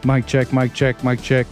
Mic check, mic check, mic check.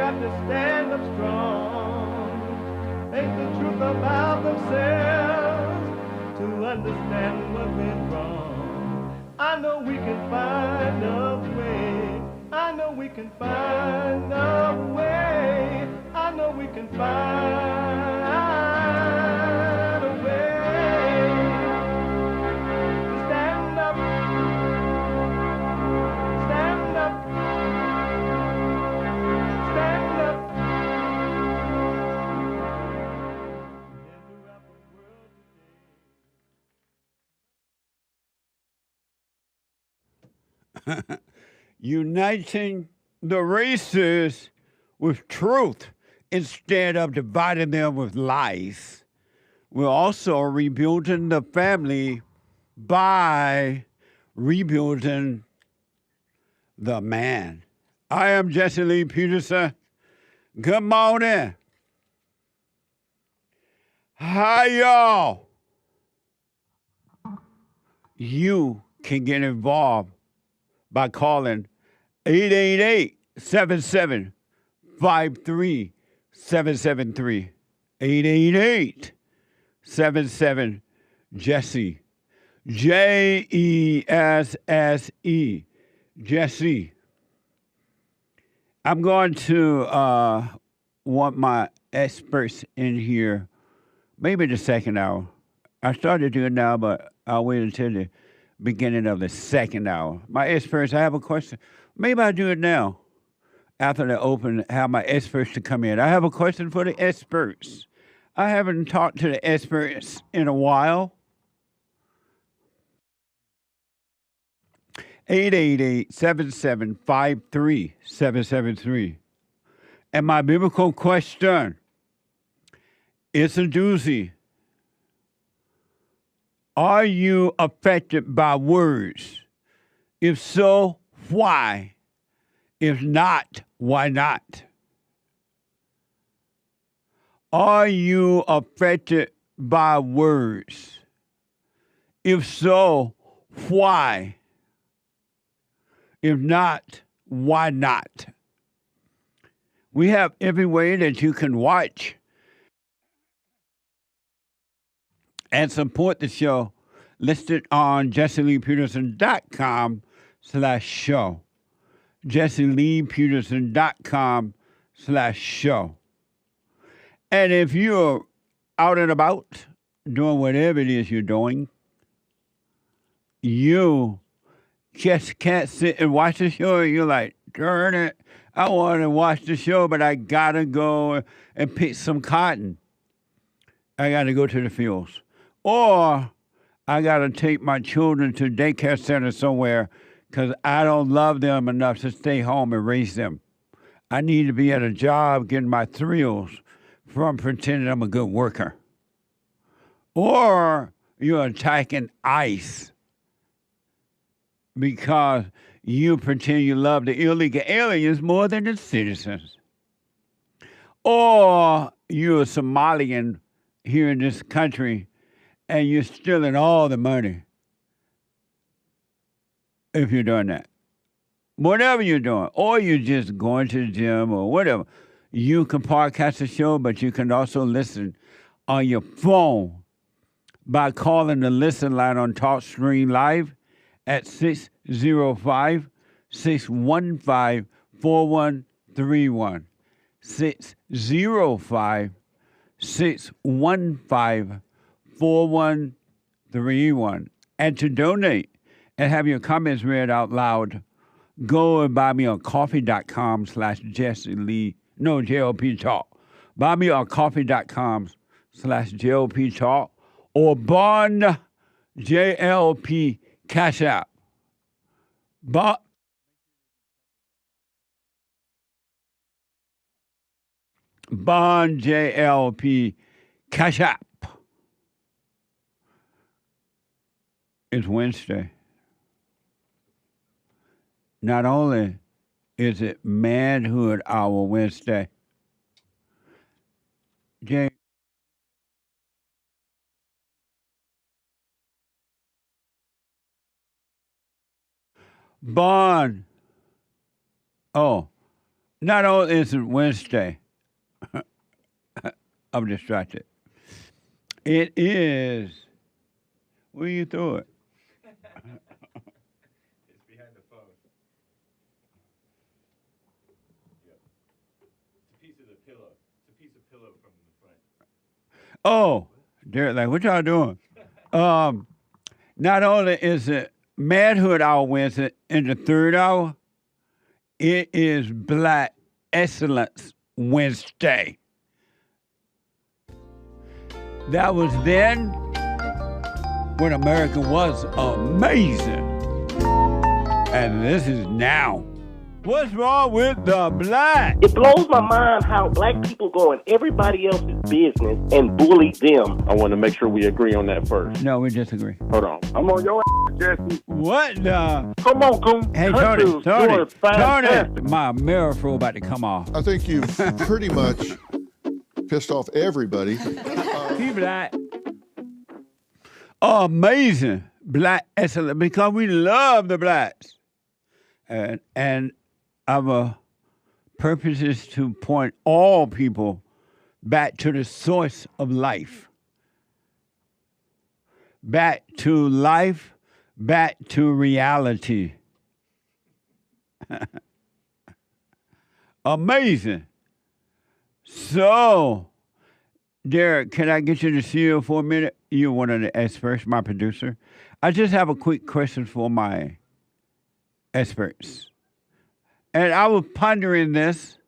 got to stand up strong, face the truth about themselves, to understand what went wrong. I know we can find a way. I know we can find a way. I know we can find a way to stand up, stand up, stand up. Uniting the races with truth instead of dividing them with lies. We're also rebuilding the family by rebuilding the man. I am Jesse Lee Peterson. Good morning. Hi, y'all. You can get involved by calling 888-77-53-773. 888-77-JESSE. Jesse. Jesse. I'm going to want my experts in here, maybe the second hour. I started doing it now, but I'll wait until the beginning of the second hour. My experts, I have a question. Maybe I'll do it now. After the open, have my experts to come in. I have a question for the experts. I haven't talked to the experts in a while. 888-77-53-773. And my biblical question, it's a doozy. Are you affected by words? If so, why? If not, why not? Are you affected by words? If so, why? If not, why not? We have every way that you can watch and support the show listed on jesseleepeterson.com/show. jesseleepeterson.com/show. And if you're out and about doing whatever it is you're doing, you just can't sit and watch the show. You're like, darn it, I want to watch the show, but I got to go and pick some cotton. I got to go to the fields. Or I got to take my children to daycare center somewhere because I don't love them enough to stay home and raise them. I need to be at a job getting my thrills from pretending I'm a good worker. Or you're attacking ICE because you pretend you love the illegal aliens more than the citizens. Or you're a Somalian here in this country and you're stealing all the money if you're doing that. Whatever you're doing, or you're just going to the gym or whatever, you can podcast the show, but you can also listen on your phone by calling the listen line on TalkStream Live at 605-615-4131. 605-615-4131. And to donate and have your comments read out loud, go and buy me on coffee.com/Jesse Lee. No, JLP Talk. Buy me on coffee.com/JLP Talk or Bond JLP Cash App. Bond JLP Cash App. It's Wednesday. Not only is it Manhood Hour Wednesday, James. Bond. Oh, Not only is it Wednesday, I'm distracted. It is. Where you throw it? It's behind the phone. Yep. It's a piece of the pillow. It's a piece of pillow from the front. Oh, Derek, like, what y'all doing? Not only is it Manhood Hour Wednesday in the third hour, it is Black Excellence Wednesday. That was then when America was amazing. And this is now. What's wrong with the black? It blows my mind how black people go in everybody else's business and bully them. I want to make sure we agree on that first. No, we disagree. Hold on. I'm on your ass, Jesse. What the? Come on, Coon. Hey, Tony, my mirror fro about to come off. I think you've pretty much pissed off everybody. He black. Amazing. Black excellent, because we love the blacks. And our purpose is to point all people back to the source of life. Back to life, back to reality. Amazing. So, Derek, can I get you to see you for a minute? You're one of the experts, my producer. I just have a quick question for my experts. And I was pondering this.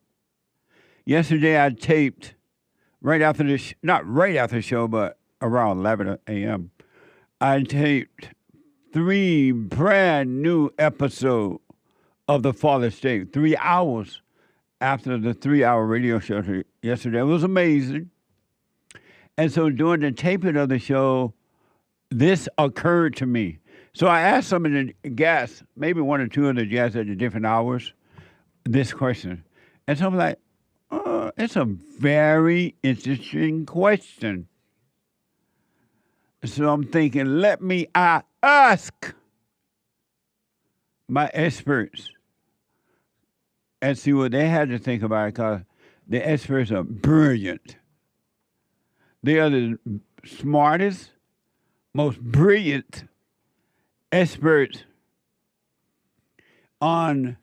Yesterday I taped right after the not right after the show, but around 11 a.m. I taped 3 brand new episodes of The Father State, 3 hours after the 3-hour radio show yesterday. It was amazing. And so during the taping of the show, this occurred to me. So I asked some of the guests, maybe 1 or 2 of the guests at the different hours, this question. And so I'm like, it's a very interesting question. So I'm thinking, let me ask my experts and see what they had to think about it, because the experts are brilliant. They are the smartest, most brilliant experts on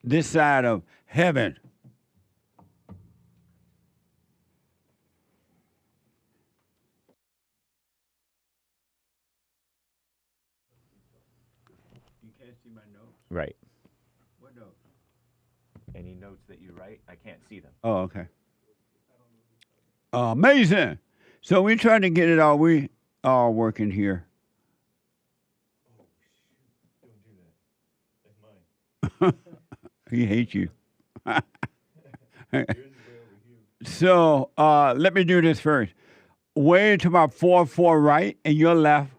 this side of heaven. You can't see my notes? Right. What notes? Any notes that you write, I can't see them. Oh, okay. Amazing. So we're trying to get it all. We all working here. He hates you. So let me do this first. Way to my 4 right and your left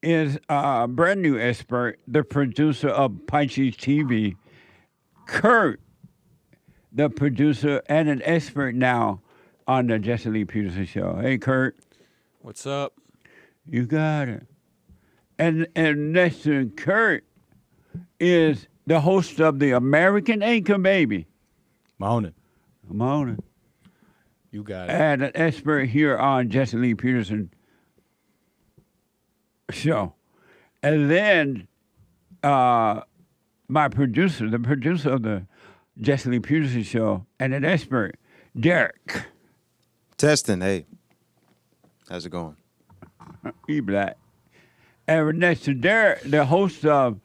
is a brand new expert, the producer of Punchy TV, Kurt, the producer and an expert now on the Jesse Lee Peterson show. Hey, Kurt. What's up? You got it. And next to Kurt is the host of the American Anchor Baby. Morning. Morning. You got it. And an expert here on Jesse Lee Peterson show. And then my producer, the producer of the Jesse Lee Peterson show, and an expert, Derek. Testing, hey. How's it going? He black. And next to Derek, the host of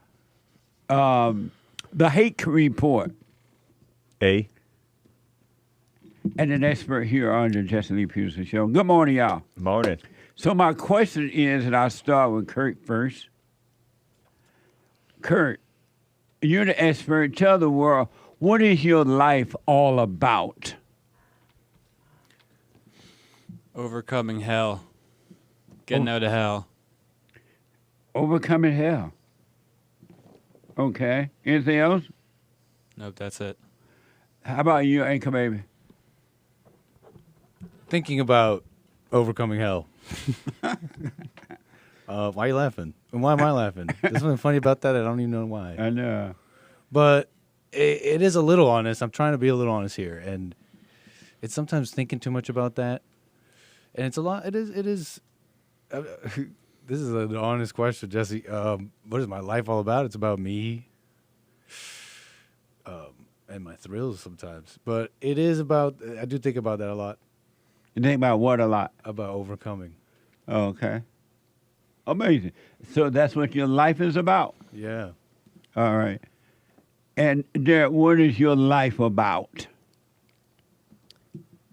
the Hake Report. A. And an expert here on the Jesse Lee Peterson show. Good morning, y'all. Morning. So my question is, and I'll start with Kurt first. Kurt, you're the expert. Tell the world, what is your life all about? Overcoming hell. Getting out of hell. Overcoming hell. Okay. Anything else? Nope, that's it. How about you, Anchor Baby? Thinking about overcoming hell. Why are you laughing? And why am I laughing? There's something funny about that. I don't even know why. I know. But it is a little honest. I'm trying to be a little honest here, and it's sometimes thinking too much about that, and it's a lot. It is. This is an honest question, Jesse. What is my life all about? It's about me, and my thrills sometimes. But it is about. I do think about that a lot. You think about what a lot? About overcoming. Okay. Amazing. So that's what your life is about? Yeah. All right. And Derek, what is your life about?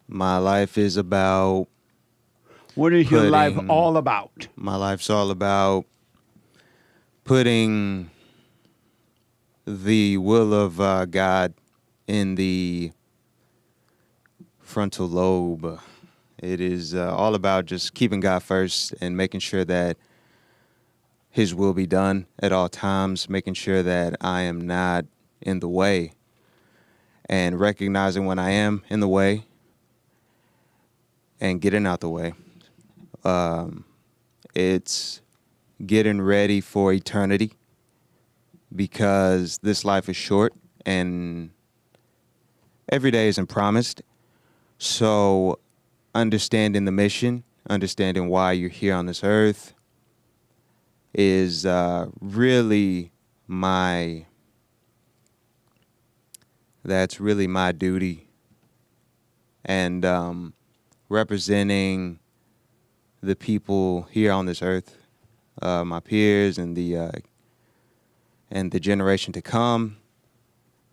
My life is about... What is your life all about? My life's all about putting the will of God in the frontal lobe. It is all about just keeping God first and making sure that His will be done at all times, making sure that I am not in the way, and recognizing when I am in the way and getting out the way. It's getting ready for eternity, because this life is short and every day isn't promised. So understanding the mission, understanding why you're here on this earth is really that's really my duty. And representing the people here on this earth, my peers and the generation to come,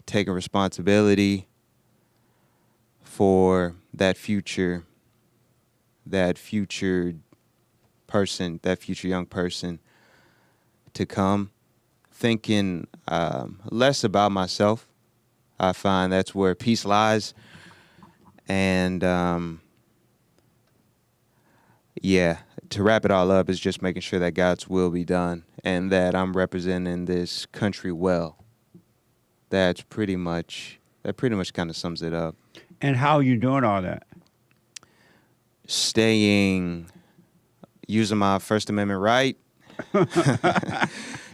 taking responsibility for that future person, that future young person to come, thinking less about myself. I find that's where peace lies. And to wrap it all up is just making sure that God's will be done and that I'm representing this country well. That pretty much kind of sums it up. And how are you doing all that? Using my First Amendment right.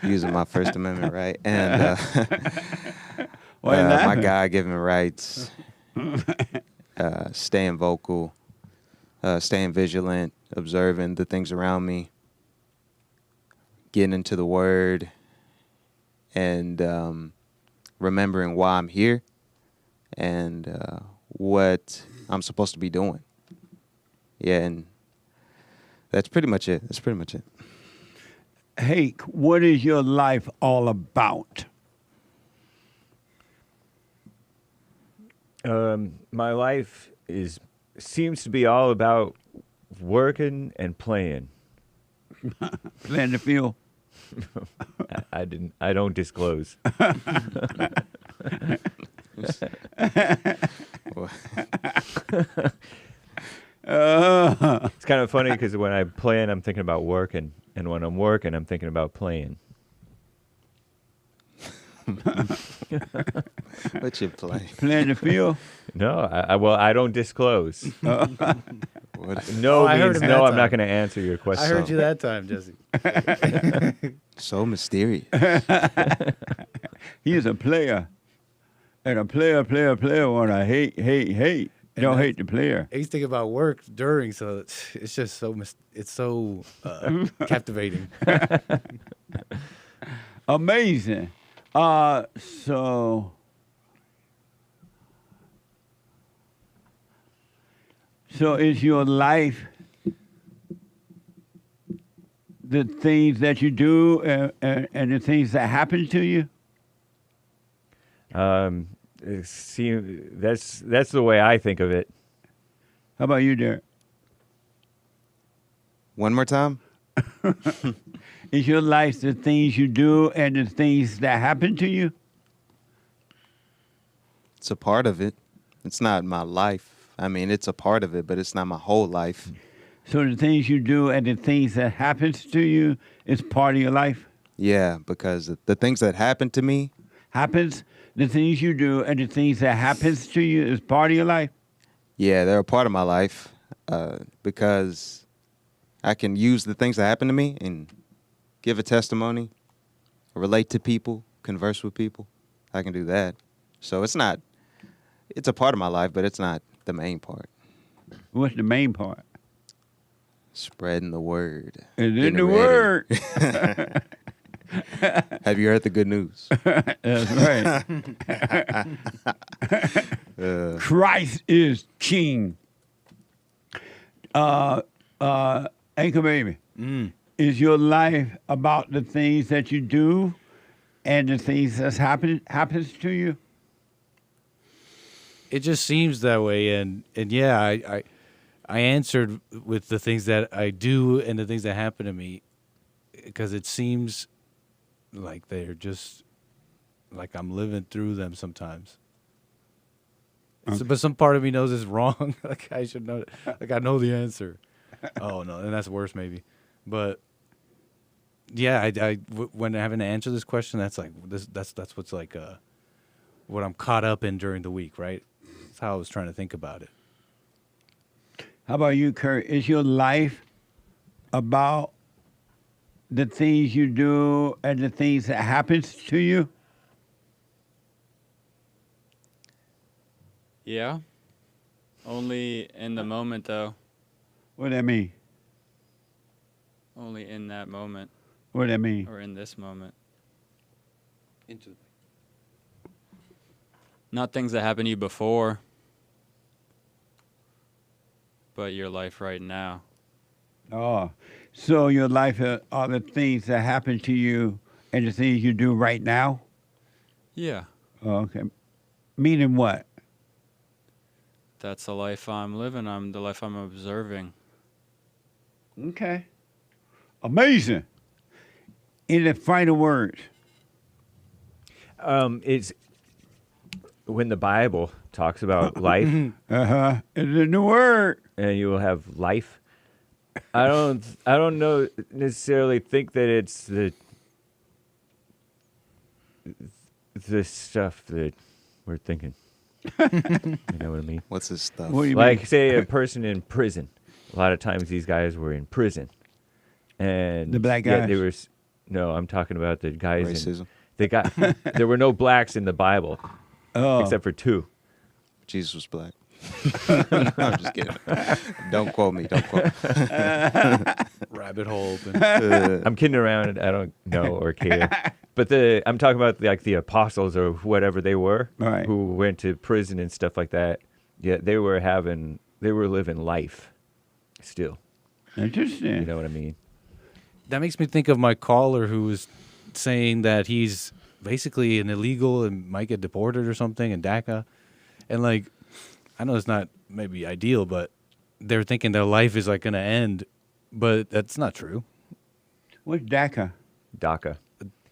Using my First Amendment right. And my God-given rights. Staying vocal. Staying vigilant. Observing the things around me. Getting into the Word. And remembering why I'm here. And what I'm supposed to be doing. Yeah, and that's pretty much it. Hake, what is your life all about? My life seems to be all about working and playing. Playing the field? I don't disclose. It's kind of funny because when I'm playing, I'm thinking about working, and when I'm working, I'm thinking about playing. What you play? Playing the field? No, I don't disclose. I means no. I'm not going to answer your question. I heard you that time, Jesse. So mysterious. He's a player. And a player want to hate. Don't hate the player. I used to think about work during, so it's just so captivating. Amazing. So is your life the things that you do and the things that happen to you? See, that's the way I think of it. How about you, Derek? One more time? Is your life the things you do and the things that happen to you? It's a part of it. It's not my life. I mean, it's a part of it, but it's not my whole life. So the things you do and the things that happens to you is part of your life? Yeah, because the things that happen to me... The things you do and the things that happens to you is part of your life? Yeah, they're a part of my life because I can use the things that happen to me and give a testimony, relate to people, converse with people. I can do that. So it's not. It's a part of my life, but it's not the main part. What's the main part? Spreading the word. Is Getting it the ready. word? Have you heard the good news? That's right. Christ is king. Anchor baby, is your life about the things that you do and the things that happens to you? It just seems that way, and yeah, I answered with the things that I do and the things that happen to me, because it seems like they're just like I'm living through them sometimes. Okay. But some part of me knows it's wrong. Like I should know. Like I know the answer. Oh no, and that's worse maybe. But yeah, when having to answer this question, that's like that's what's like what I'm caught up in during the week, right? That's how I was trying to think about it. How about you, Kurt? Is your life about the things you do and the things that happens to you? Yeah. Only in the moment, though. What that mean? Only in that moment. What that mean? Or in this moment. Not things that happened to you before, but your life right now. Oh, so your life are the things that happen to you and the things you do right now? Yeah. Oh, okay. Meaning what? That's the life I'm living. The life I'm observing. Okay. Amazing. In the final words. It's when the Bible talks about life. It's a new word. And you will have life. I don't know necessarily think that it's the stuff that we're thinking. You know what I mean? What's this stuff? What do you Like mean? say a person in prison. A lot of times these guys were in prison. And The black yeah, guys? they were no, I'm talking about the guys Racism. there were no blacks in the Bible Oh. except for 2. Jesus was black. No, I'm just kidding. Don't quote me. Don't quote me. Rabbit hole open. I'm kidding around. I don't know or care. But I'm talking about like the apostles or whatever they were, Right. who went to prison and stuff like that. Yeah, they were living life still. Interesting. You know what I mean? That makes me think of my caller who was saying that he's basically an illegal and might get deported or something in DACA. And like, I know it's not maybe ideal, but they're thinking their life is like going to end, but that's not true. What's DACA? DACA.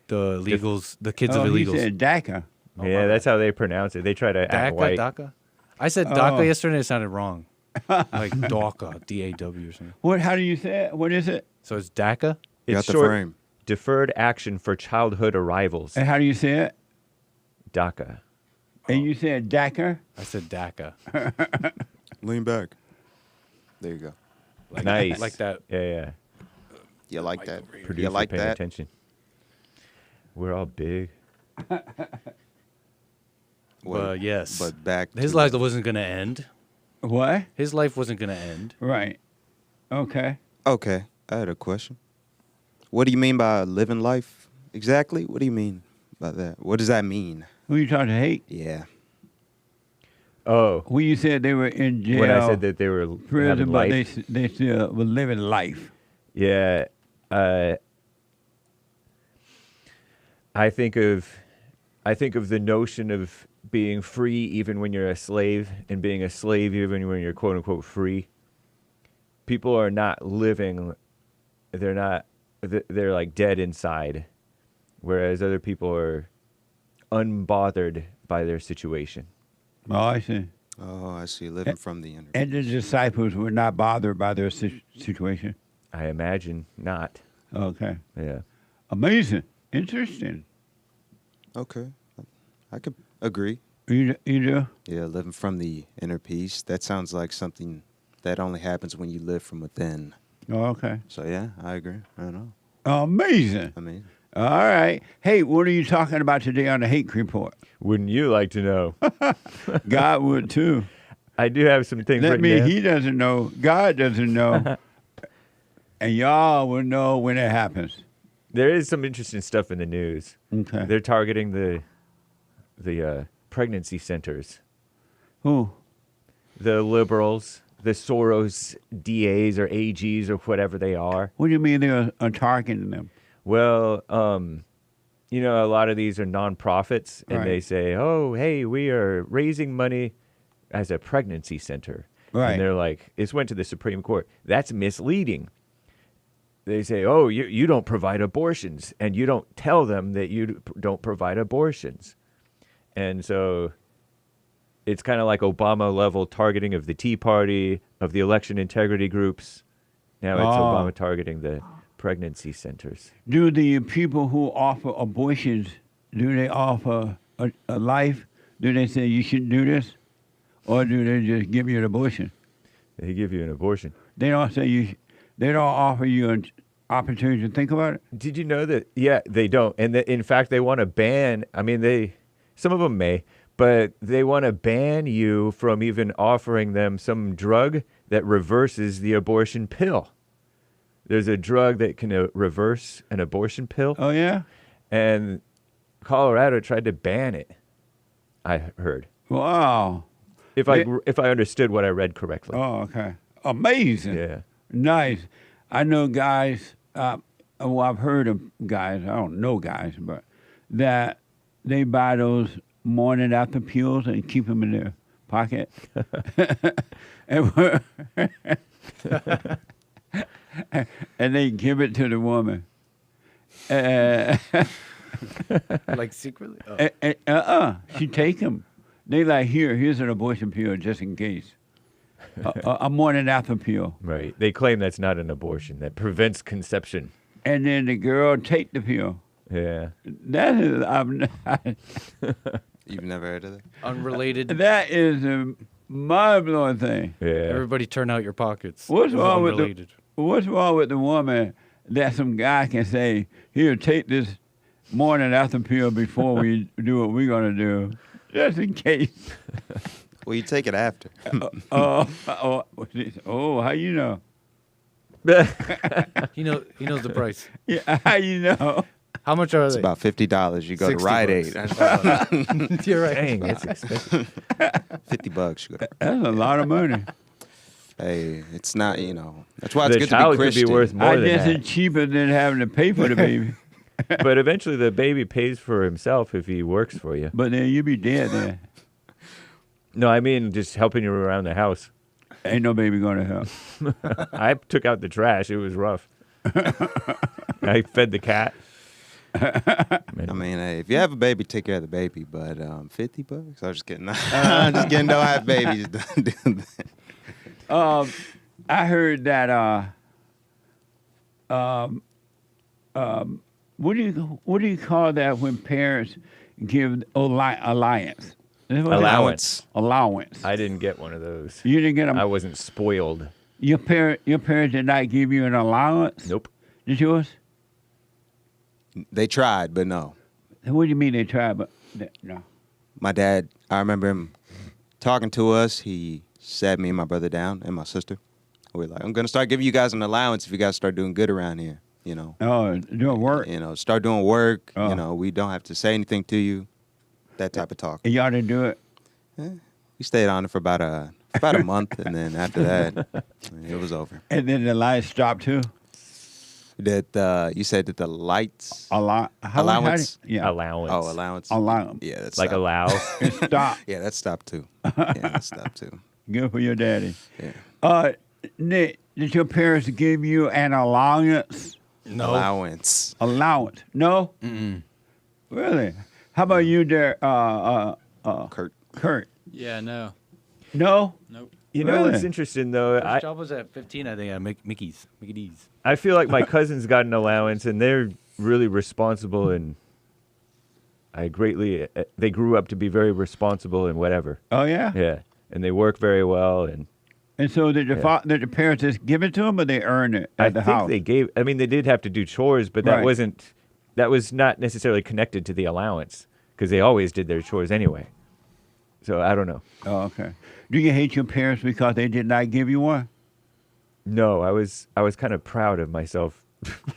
The illegals, the kids Oh, of he illegals. said DACA. Yeah, that's how they pronounce it. They try to act white. DACA? I said DACA yesterday, it sounded wrong. Like DACA, D-A-W or something. What? How do you say it? What is it? So it's DACA? You It's got the short, frame. Deferred Action for Childhood Arrivals. And how do you say it? DACA. And you said DACA? I said DACA. Lean back. There you go. Like, Nice. Like that. Yeah. You like that? Producer You like paying that? attention. We're all big. But yes. But back. His to life wasn't going to end. What? His life wasn't going to end. Right. Okay. Okay, I had a question. What do you mean by living life exactly? What do you mean by that? What does that mean? Who you talking to, Hake? Yeah. Oh, When you said they were in jail, when I said that they were prison, having but life. they still were living life. Yeah. I think of the notion of being free even when you're a slave and being a slave even when you're quote unquote free. People are not living, they're like dead inside, whereas other people are unbothered by their situation. Oh, I see. Oh, I see. Living from the inner. And the disciples were not bothered by their situation. I imagine not. Okay. Yeah. Amazing. Interesting. Okay, I could agree. You do? Yeah, living from the inner peace. That sounds like something that only happens when you live from within. Oh, okay. So yeah, I agree. I know. Amazing. I mean, All right. Hey, what are you talking about today on the Hake Report? Wouldn't you like to know? God would too. I do have some things That written means down. he doesn't know. God doesn't know. And y'all will know when it happens. There is some interesting stuff in the news. Okay. They're targeting the pregnancy centers. Who? The liberals, the Soros DAs or AGs or whatever they are. What do you mean they're targeting them? Well, you know, a lot of these are nonprofits, and Right. they say, "Oh, hey, we are raising money as a pregnancy center." Right. And they're like, "This went to the Supreme Court. That's misleading." They say, "Oh, you don't provide abortions," and you don't tell them that you don't provide abortions. And so it's kind of like Obama-level targeting of the Tea Party, of the election integrity groups. Now it's Obama targeting the pregnancy centers. Do the people who offer abortions, do they offer a life? Do they say you shouldn't do this? Or do they just give you an abortion? They give you an abortion. They don't say they don't offer you an opportunity to think about it? Did you know that? Yeah, they don't. And in fact, they want to ban, I mean, some of them may, but they want to ban you from even offering them some drug that reverses the abortion pill. There's a drug that can reverse an abortion pill. Oh, yeah? And Colorado tried to ban it, I heard. Wow. If I understood what I read correctly. Oh, okay. Amazing. Yeah. Nice. I know guys, well, I've heard of guys, I don't know guys, but that they buy those morning after pills and keep them in their pocket. And they give it to the woman. Like secretly? She take them. They like, here's an abortion pill just in case. A morning after pill. Right. They claim that's not an abortion, that prevents conception. And then the girl take the pill. Yeah. That is, You've never heard of that? Unrelated. That is a mind-blowing thing. Yeah. Everybody turn out your pockets. What's It was wrong unrelated. What's wrong with the woman that some guy can say, here, take this morning after pill before we do what we're going to do, just in case. Well, you take it after. How you know? He knows the price. Yeah, how you know? How much are It's they? about $50. You go to 60 Rite bucks. Aid. You're right. Dang, it's expensive. $50. You go. That's a lot of money. Hey, it's not, that's why it's The good to be child could Christian. be worth more I than guess that. it's cheaper than having to pay for the baby. But eventually the baby pays for himself if he works for you. But then you be dead then. No, I mean just helping you around the house. Ain't no baby going to help. I took out the trash. It was rough. I fed the cat. I mean, hey, if you have a baby, take care of the baby. But $50? I'm just kidding. I'm just kidding. Don't have babies. Don't do that. I heard that. What do you call that when parents give allowance? Allowance. I didn't get one of those. You didn't get them. I wasn't spoiled. Your parents did not give you an allowance. Nope. Did yours? They tried, but no. What do you mean they tried? But no. My dad, I remember him talking to us. He sat me and my brother down and my sister. We're like, I'm going to start giving you guys an allowance if you guys start doing good around here, Oh, doing work. Start doing work. Oh. We don't have to say anything to you. That type of talk. And y'all didn't do it? We stayed on it for about a month, and then after that, it was over. And then the lights stopped too? That you said that the lights Allowance? Yeah. Allowance. Oh, allowance. Allowance. Yeah, that's Like allow. It stopped. Yeah, that stopped too. Yeah, that stopped too. Good for your daddy. Yeah. Nick, did your parents give you an allowance? No. Allowance. Allowance? No? Mm-mm. Really? How about you there, Kurt? Yeah, no. No? Nope. You know Really? what's interesting though? First job was at 15, I think, at Mickey D's. I feel like my cousins got an allowance, and they're really responsible, and they grew up to be very responsible and whatever. Oh, yeah? Yeah, and they work very well, and And so did the parents just give it to them, or they earned it at the house? they did have to do chores, but that Right. wasn't that was not necessarily connected to the allowance because they always did their chores anyway. So I don't know. Oh, okay. Do you hate your parents because they did not give you one? No, I was kind of proud of myself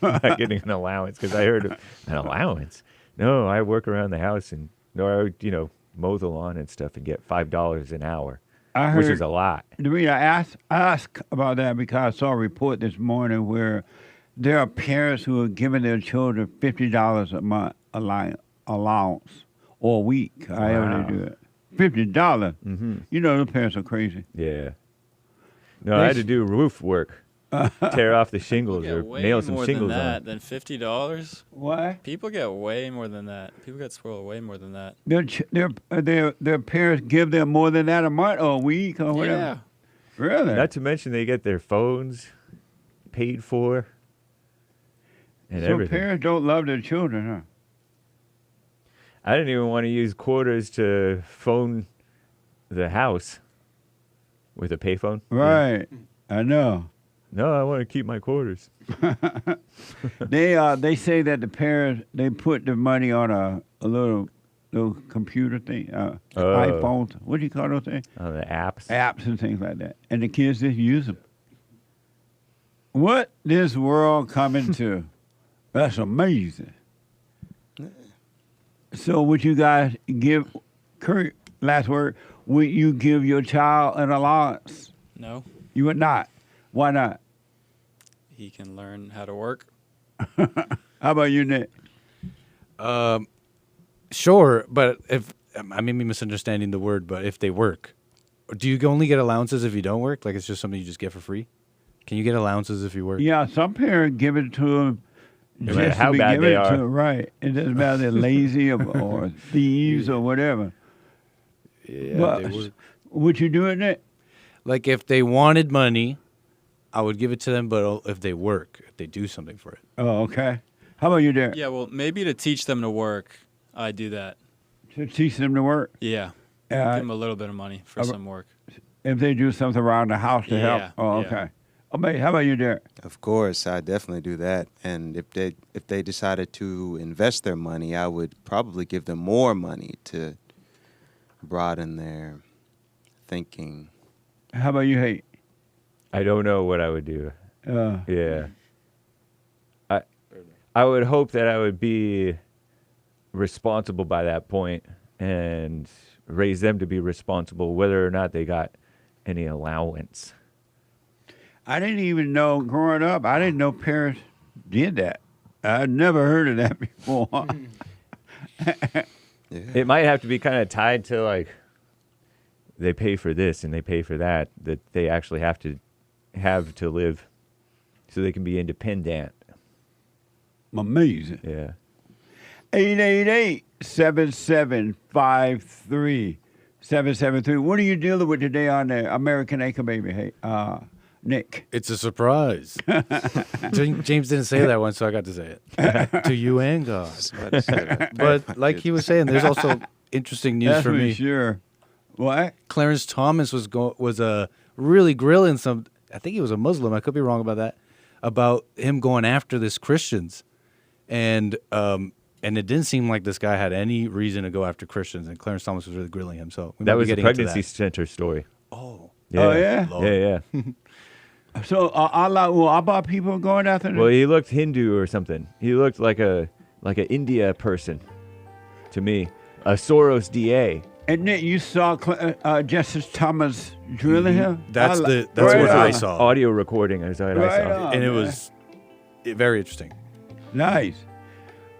not getting an allowance because I heard an allowance. No, I work around the house and or mow the lawn and stuff and get $5 an hour, which is a lot. The reason I ask about that because I saw a report this morning where there are parents who are giving their children $50 a month allowance or a week, however they do it. $50. Mm-hmm. The parents are crazy. Yeah. No, I had to do roof work, tear off the shingles or nail some shingles on. Than $50. What? People get way more than that. People get spoiled way more than that. Their parents give them more than that a month or a week or whatever. Yeah. Really? Not to mention they get their phones paid for and so everything. Parents don't love their children, huh? I didn't even want to use quarters to phone the house with a payphone. Right. I know. No, I want to keep my quarters. They say that the parents, they put the money on a little computer thing, iPhones. What do you call those things? The apps. Apps and things like that. And the kids just use them. What this world coming to? That's amazing. So would you guys give, Kurt, last word, would you give your child an allowance? No. You would not. Why not? He can learn how to work. How about you, Nick? Sure, but if I may be misunderstanding the word, but if they work, do you only get allowances if you don't work? Like it's just something you just get for free? Can you get allowances if you work? Yeah, some parents give it to them no matter how bad they are. Right. It doesn't matter if they're lazy or thieves or whatever. Yeah, but they work. Would you do it, Nick? Like if they wanted money, I would give it to them, but if they work, if they do something for it. Oh, okay. How about you, Derek? Yeah, well, maybe to teach them to work, I do that. To teach them to work? Yeah. Give them a little bit of money for some work. If they do something around the house to help? Oh, yeah. okay. How about you, Derek? Of course, I definitely do that. And if they decided to invest their money, I would probably give them more money to broaden their thinking. How about you, Hake? I don't know what I would do. Yeah. I would hope that I would be responsible by that point and raise them to be responsible whether or not they got any allowance. I didn't even know, growing up, I didn't know parents did that. I'd never heard of that before. It might have to be kind of tied to, like, they pay for this and they pay for that they actually have to live so they can be independent. Amazing. Yeah. 888-7753-773. What are you dealing with today on the American Acre Baby? Hey, Nick. It's a surprise. James didn't say that one, so I got to say it. To you and God. But like he was saying, there's also interesting news for me. Sure. What? Clarence Thomas was really grilling some. I think he was a Muslim. I could be wrong about that. About him going after this Christians, and it didn't seem like this guy had any reason to go after Christians. And Clarence Thomas was really grilling him. So that was a pregnancy center story. Oh. Yeah. Oh yeah. Lord. Yeah. So about people going after him? Well, he looked Hindu or something. He looked like a India person to me. A Soros DA. And Nick, you saw Justice Thomas drilling him? That's what I saw. Audio recording is what I saw. And it was very interesting. Nice.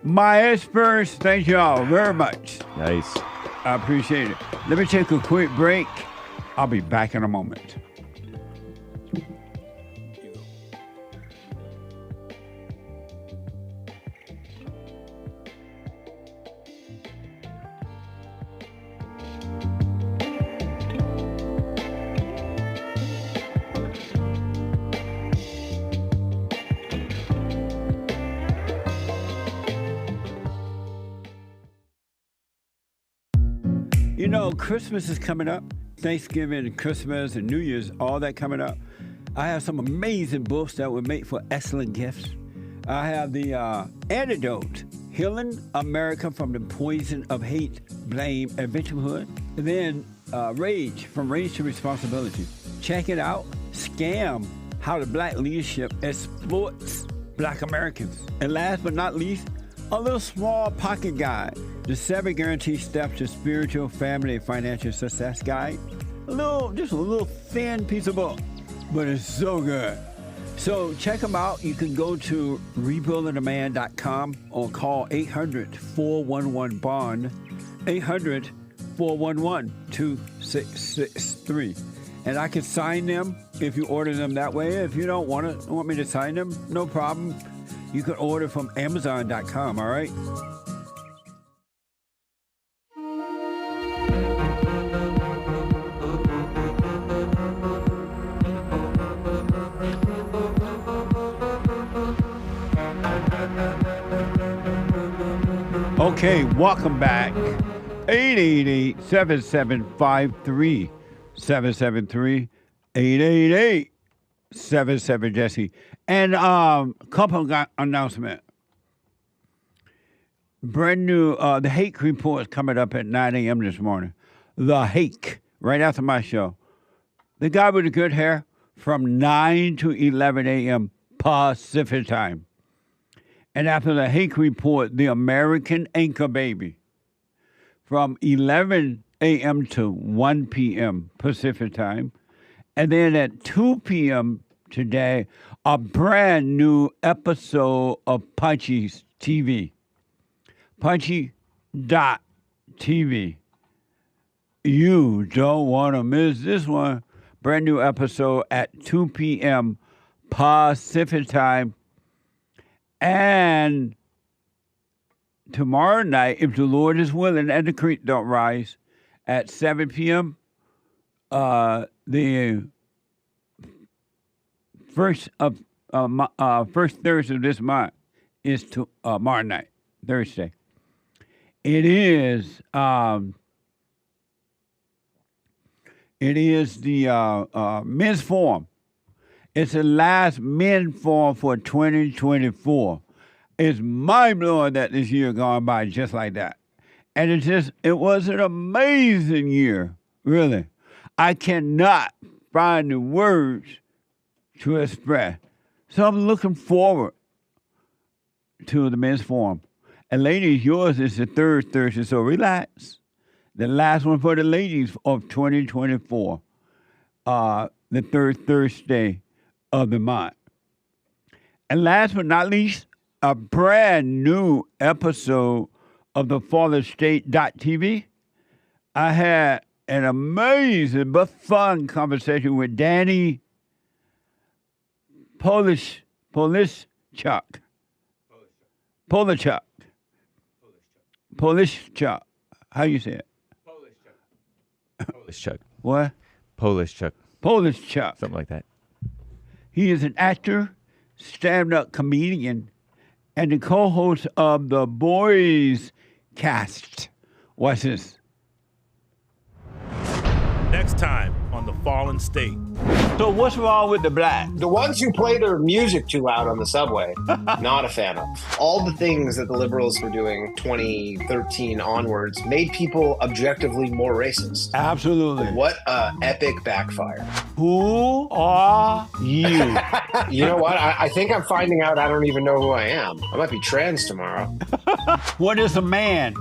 My experts, thank you all very much. Nice. I appreciate it. Let me take a quick break. I'll be back in a moment. You know, Christmas is coming up. Thanksgiving, Christmas, and New Year's, all that coming up. I have some amazing books that would make for excellent gifts. I have the antidote, healing America from the poison of hate, blame, and victimhood. And then rage, from rage to responsibility. Check it out. Scam, how the black leadership exploits black Americans. And last but not least, a little small pocket guide, the 7 guaranteed steps to spiritual, family, and financial success guide. Just a little thin piece of book, but it's so good. So check them out. You can go to rebuildingaman.com or call 800-411-BOND, 800-411-2663. And I can sign them if you order them that way. If you don't want me to sign them, no problem. You can order from Amazon.com, all right? Okay, welcome back. 888-7753-773. 888-77-JESSE. And couple announcement. Brand new, the Hake report is coming up at 9 a.m. this morning. The Hake, right after my show. The guy with the good hair from 9 to 11 a.m. Pacific time. And after the Hake report, the American Anchor Baby from 11 a.m. to 1 p.m. Pacific time. And then at 2 p.m. today, a brand new episode of Punchy's TV. Punchy.tv. You don't want to miss this one. Brand new episode at 2 p.m. Pacific time. And tomorrow night, if the Lord is willing and the creek don't rise, at 7 p.m., the first Thursday of this month is tomorrow night, Thursday. It is the men's forum. It's the last men's forum for 2024. It's mind-blowing that this year gone by just like that. And it was an amazing year, really. I cannot find the words to express. So I'm looking forward to the men's forum. And ladies, yours is the third Thursday, so relax. The last one for the ladies of 2024, the third Thursday of the month. And last but not least, a brand new episode of the FallenState.tv. I had an amazing but fun conversation with Danny Polishchuck. How you say it? Polishchuck. What? Polishchuck. Something like that. He is an actor, stand-up comedian, and the co-host of the Boys Cast. Watch this. Next time on The Fallen State. So what's wrong with the black? The ones who play their music too loud on the subway, not a fan of. All the things that the liberals were doing 2013 onwards made people objectively more racist. Absolutely. What a epic backfire. Who are you? You know what? I think I'm finding out I don't even know who I am. I might be trans tomorrow. What is a man?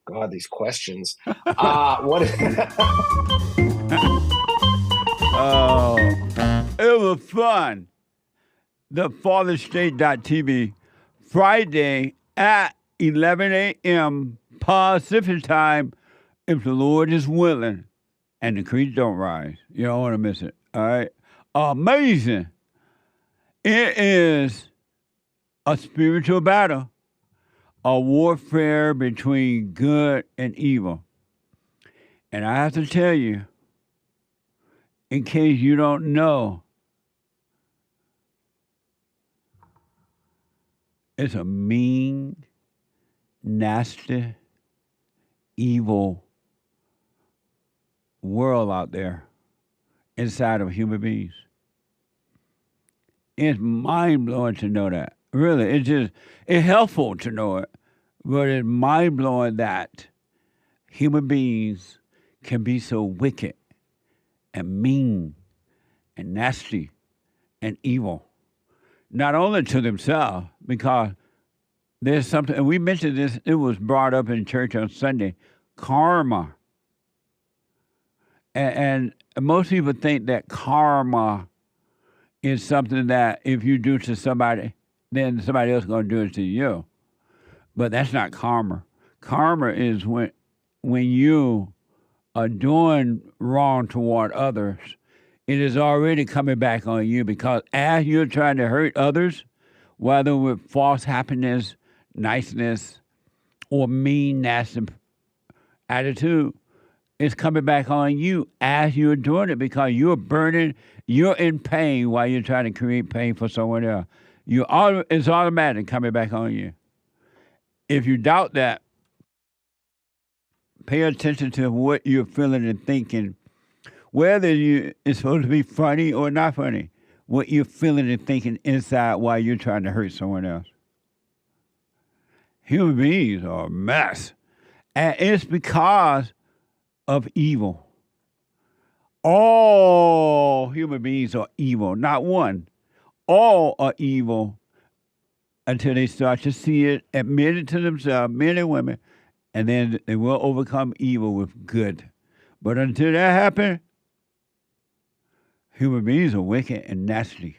God, these questions. What is... Oh, it was fun. The FallenState.tv, Friday at 11 a.m. Pacific time, if the Lord is willing and the creek don't rise. You don't want to miss it, all right? Amazing. It is a spiritual battle, a warfare between good and evil. And I have to tell you, in case you don't know, it's a mean, nasty, evil world out there inside of human beings. It's mind-blowing to know that. Really, it's helpful to know it, but it's mind blowing that human beings can be so wicked and mean and nasty and evil, not only to themselves, because there's something, and we mentioned this, it was brought up in church on Sunday, karma. And most people think that karma is something that if you do to somebody, then somebody else is going to do it to you. But that's not karma. Karma is when you are doing wrong toward others, it is already coming back on you, because as you're trying to hurt others, whether with false happiness, niceness, or mean, nasty attitude, it's coming back on you as you're doing it, because you're burning, you're in pain while you're trying to create pain for someone else. It's automatic coming back on you. If you doubt that, pay attention to what you're feeling and thinking, whether it's supposed to be funny or not funny, what you're feeling and thinking inside while you're trying to hurt someone else. Human beings are a mess. And it's because of evil. All human beings are evil, not one. All are evil until they start to see it, admit it to themselves, men and women, and then they will overcome evil with good. But until that happens, human beings are wicked and nasty.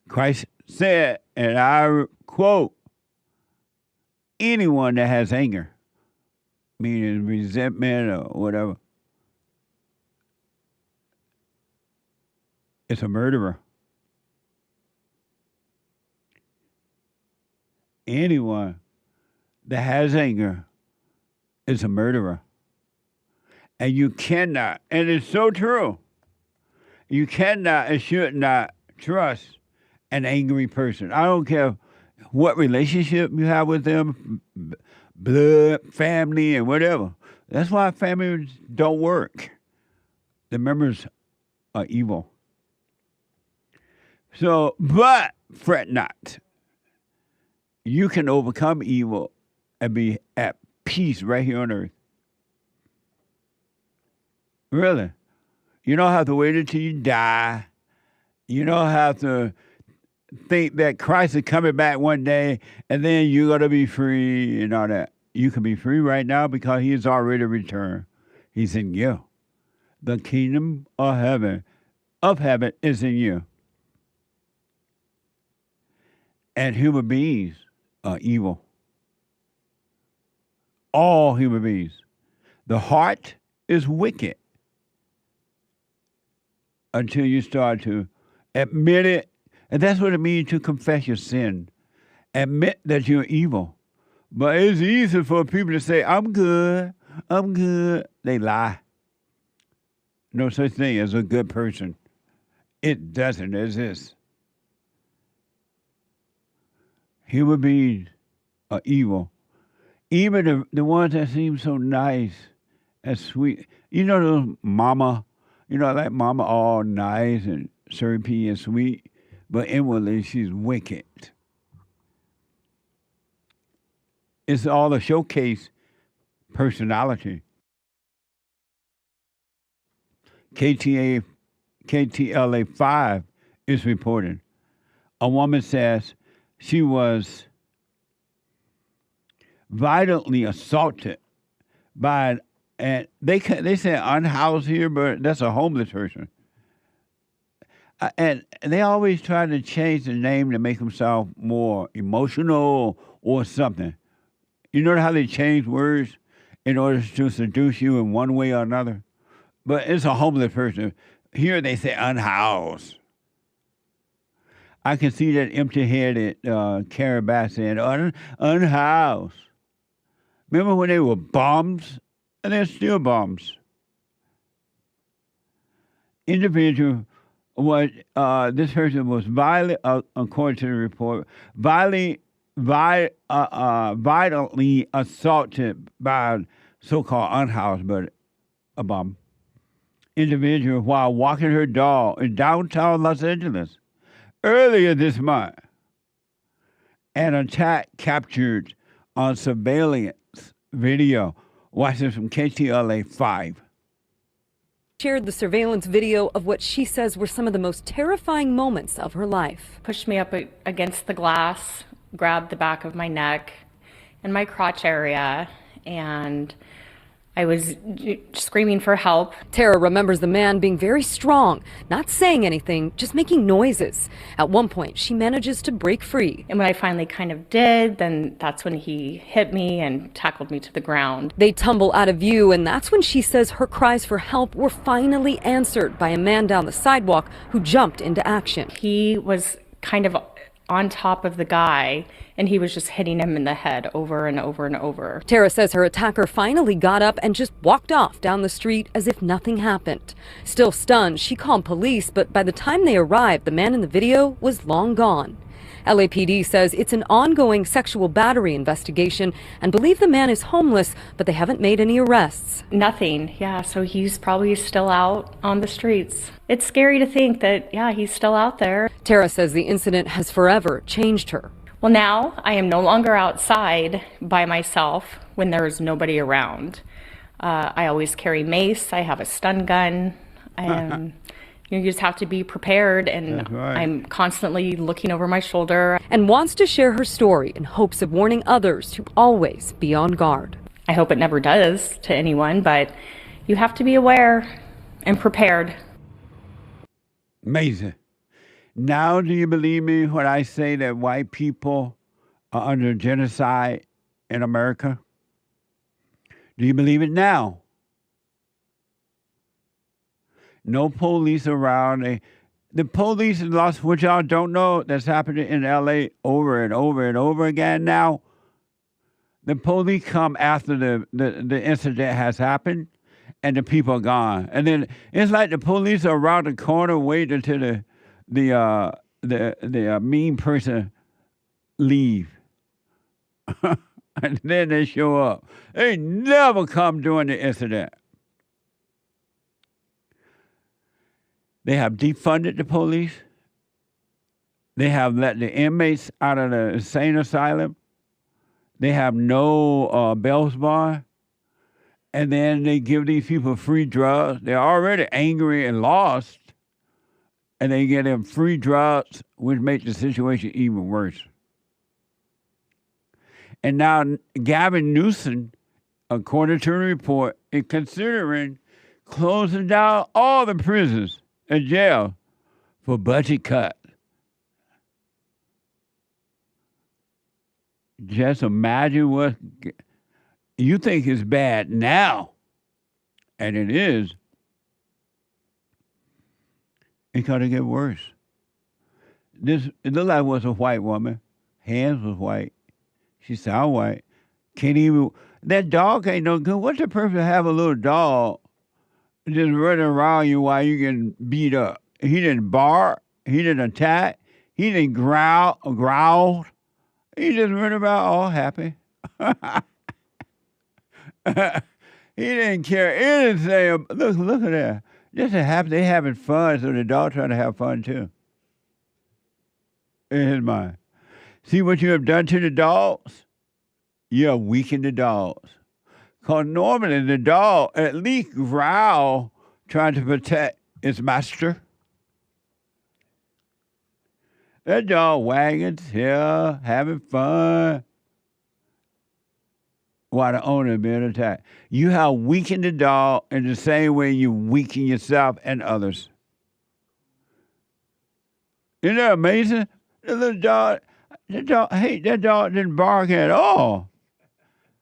Christ said, and I quote, anyone that has anger, meaning resentment or whatever, it's a murderer. Anyone that has anger is a murderer. And you cannot, and it's so true, you cannot and should not trust an angry person. I don't care what relationship you have with them, blood, family, and whatever. That's why families don't work. The members are evil. So, but fret not. You can overcome evil and be at peace right here on earth. Really. You don't have to wait until you die. You don't have to think that Christ is coming back one day and then you're going to be free and all that. You can be free right now because he has already returned. He's in you. The kingdom of heaven is in you. And human beings are evil. All human beings. The heart is wicked until you start to admit it. And that's what it means to confess your sin. Admit that you're evil. But it's easy for people to say, I'm good. They lie. No such thing as a good person. It doesn't exist. Human beings are evil. Even the ones that seem so nice and sweet. You know those mama, like mama all nice and syrupy and sweet, but inwardly she's wicked. It's all a showcase personality. KTLA 5 is reporting. A woman says she was violently assaulted by, and they say unhoused here, but that's a homeless person. And they always try to change the name to make themselves more emotional or something. You know how they change words in order to seduce you in one way or another? But it's a homeless person. Here they say unhoused. I can see that empty-headed Karen Bass saying, unhoused. Remember when they were bombs? And they're still bombs. Individual was, this person was violent, according to the report, violently assaulted by so-called unhoused, but a bomb. Individual while walking her dog in downtown Los Angeles earlier this month. An attack captured on surveillance video. Watch this from KTLA 5. Shared the surveillance video of what she says were some of the most terrifying moments of her life. Pushed me up against the glass, grabbed the back of my neck and my crotch area, and I was screaming for help. Tara remembers the man being very strong, not saying anything, just making noises. At one point, she manages to break free. And when I finally kind of did, then that's when he hit me and tackled me to the ground. They tumble out of view, and that's when she says her cries for help were finally answered by a man down the sidewalk who jumped into action. He was kind of on top of the guy, and he was just hitting him in the head over and over and over. Tara says her attacker finally got up and just walked off down the street as if nothing happened. Still stunned, she called police, but by the time they arrived, the man in the video was long gone. LAPD says it's an ongoing sexual battery investigation and believe the man is homeless, but they haven't made any arrests. Nothing, yeah, so he's probably still out on the streets. It's scary to think that, yeah, he's still out there. Tara says the incident has forever changed her. Well, now I am no longer outside by myself when there is nobody around. I always carry mace, I have a stun gun, and you just have to be prepared, and right. I'm constantly looking over my shoulder. And wants to share her story in hopes of warning others to always be on guard. I hope it never does to anyone, but you have to be aware and prepared. Amazing. Now do you believe me when I say that white people are under genocide in America? Do you believe it now? No police around. The police in Los, which y'all don't know, that's happening in LA over and over and over again now. The police come after the incident has happened, and the people are gone. And then it's like the police are around the corner waiting until the mean person leave. And then they show up. They never come during the incident. They have defunded the police. They have let the inmates out of the insane asylum. They have no bail bond. And then they give these people free drugs. They're already angry and lost. And they get them free drugs, which makes the situation even worse. And now Gavin Newsom, according to the report, is considering closing down all the prisons and jail for budget cut. Just imagine what you think is bad now, and it is. It's gonna get worse. It looked like it was a white woman. Hands was white. She sound white. Can't even. That dog ain't no good. What's the purpose of having a little dog just running around you while you getting beat up? He didn't bark. He didn't attack. He didn't growl. He just running about all happy. He didn't care anything. Look at that. Just happy they having fun, so the dog trying to have fun too. In his mind. See what you have done to the dogs? You have weakened the dogs. Because normally the dog at least growl trying to protect its master. That dog wagging tail, having fun, while the owner is being attacked. You have weakened the dog in the same way you weaken yourself and others. Isn't that amazing? The little dog, that dog didn't bark at all.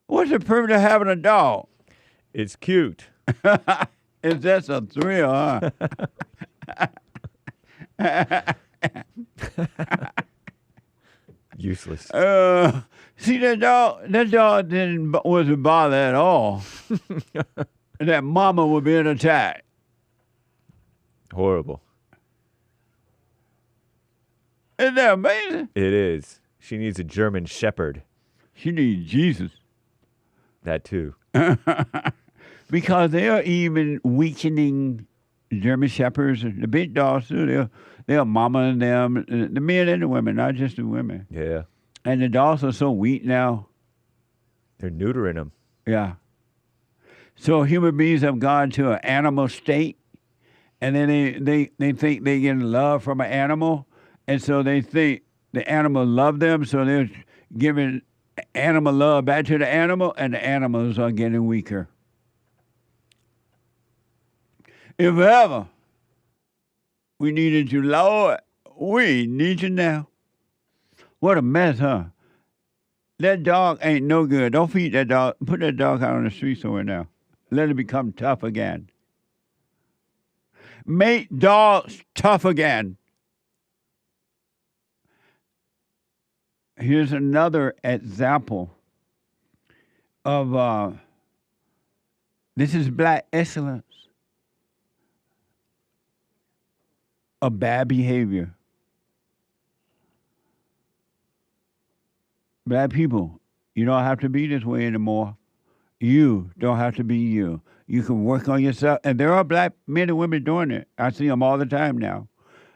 What's the purpose of having a dog? It's cute. It's just a thrill, huh? Useless. See, that dog wasn't bothered at all. That mama was being attacked. Horrible. Isn't that amazing? It is. She needs a German Shepherd. She needs Jesus. That too. Because they are even weakening German Shepherds, the big dogs too. They're mamaing them, the men and the women, not just the women. Yeah. And the dogs are so weak now. They're neutering them. Yeah. So human beings have gone to an animal state, and then they think they get love from an animal, and so they think the animal love them, so they're giving animal love back to the animal, and the animals are getting weaker. If ever we needed you, Lord, we need you now. What a mess, huh? That dog ain't no good. Don't feed that dog. Put that dog out on the street somewhere now. Let it become tough again. Make dogs tough again. Here's another example of this is black excellence of bad behavior. Black people, you don't have to be this way anymore. You don't have to be you. You can work on yourself. And there are black men and women doing it. I see them all the time now.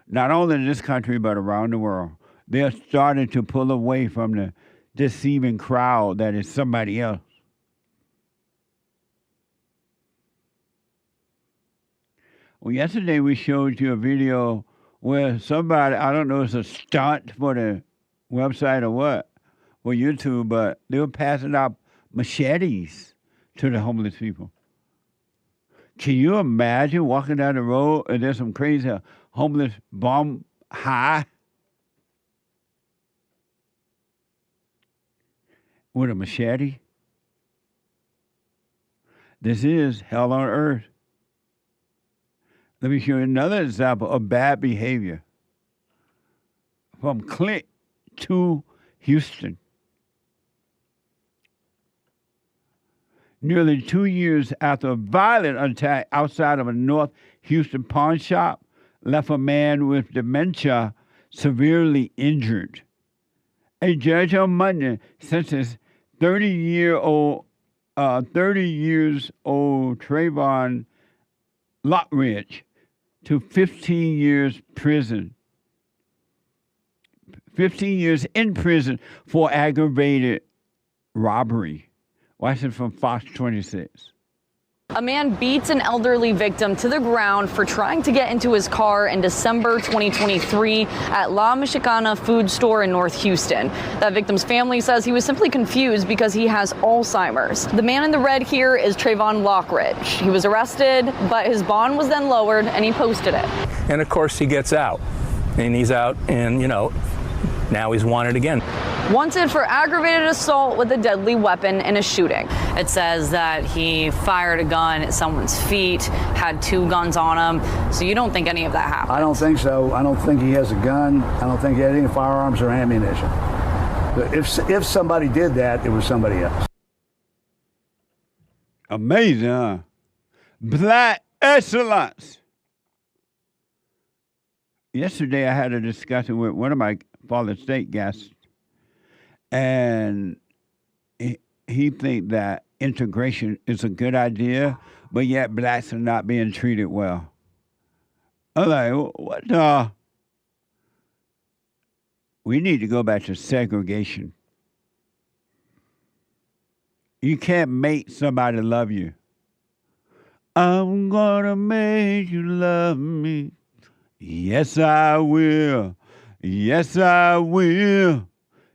Not only in this country, but around the world. They're starting to pull away from the deceiving crowd that is somebody else. Well, yesterday we showed you a video where somebody, I don't know if it's a stunt for the website or what, for YouTube, but they were passing out machetes to the homeless people. Can you imagine walking down the road and there's some crazy homeless bum high with a machete? This is hell on earth. Let me show you another example of bad behavior. From Clinton to Houston. Nearly 2 years after a violent attack outside of a North Houston pawn shop left a man with dementia severely injured. A judge on Monday sentenced 30 years old Trayvon Lockridge to 15 years prison. 15 years in prison for aggravated robbery. Watch it from Fox 26. A man beats an elderly victim to the ground for trying to get into his car in December 2023 at La Michicana food store in North Houston. That victim's family says he was simply confused because he has Alzheimer's. The man in the red here is Trayvon Lockridge. He was arrested, but his bond was then lowered and he posted it. And of course he gets out. And he's out and, now he's wanted again. Wanted for aggravated assault with a deadly weapon in a shooting. It says that he fired a gun at someone's feet, had 2 guns on him. So you don't think any of that happened? I don't think so. I don't think he has a gun. I don't think he had any firearms or ammunition. If somebody did that, it was somebody else. Amazing, huh? Black excellence. Yesterday I had a discussion with one of my Fallen State guests, and he think that integration is a good idea, but yet blacks are not being treated well. I'm like, what the? We need to go back to segregation. You can't make somebody love you. I'm gonna make you love me. Yes, I will. Yes, I will.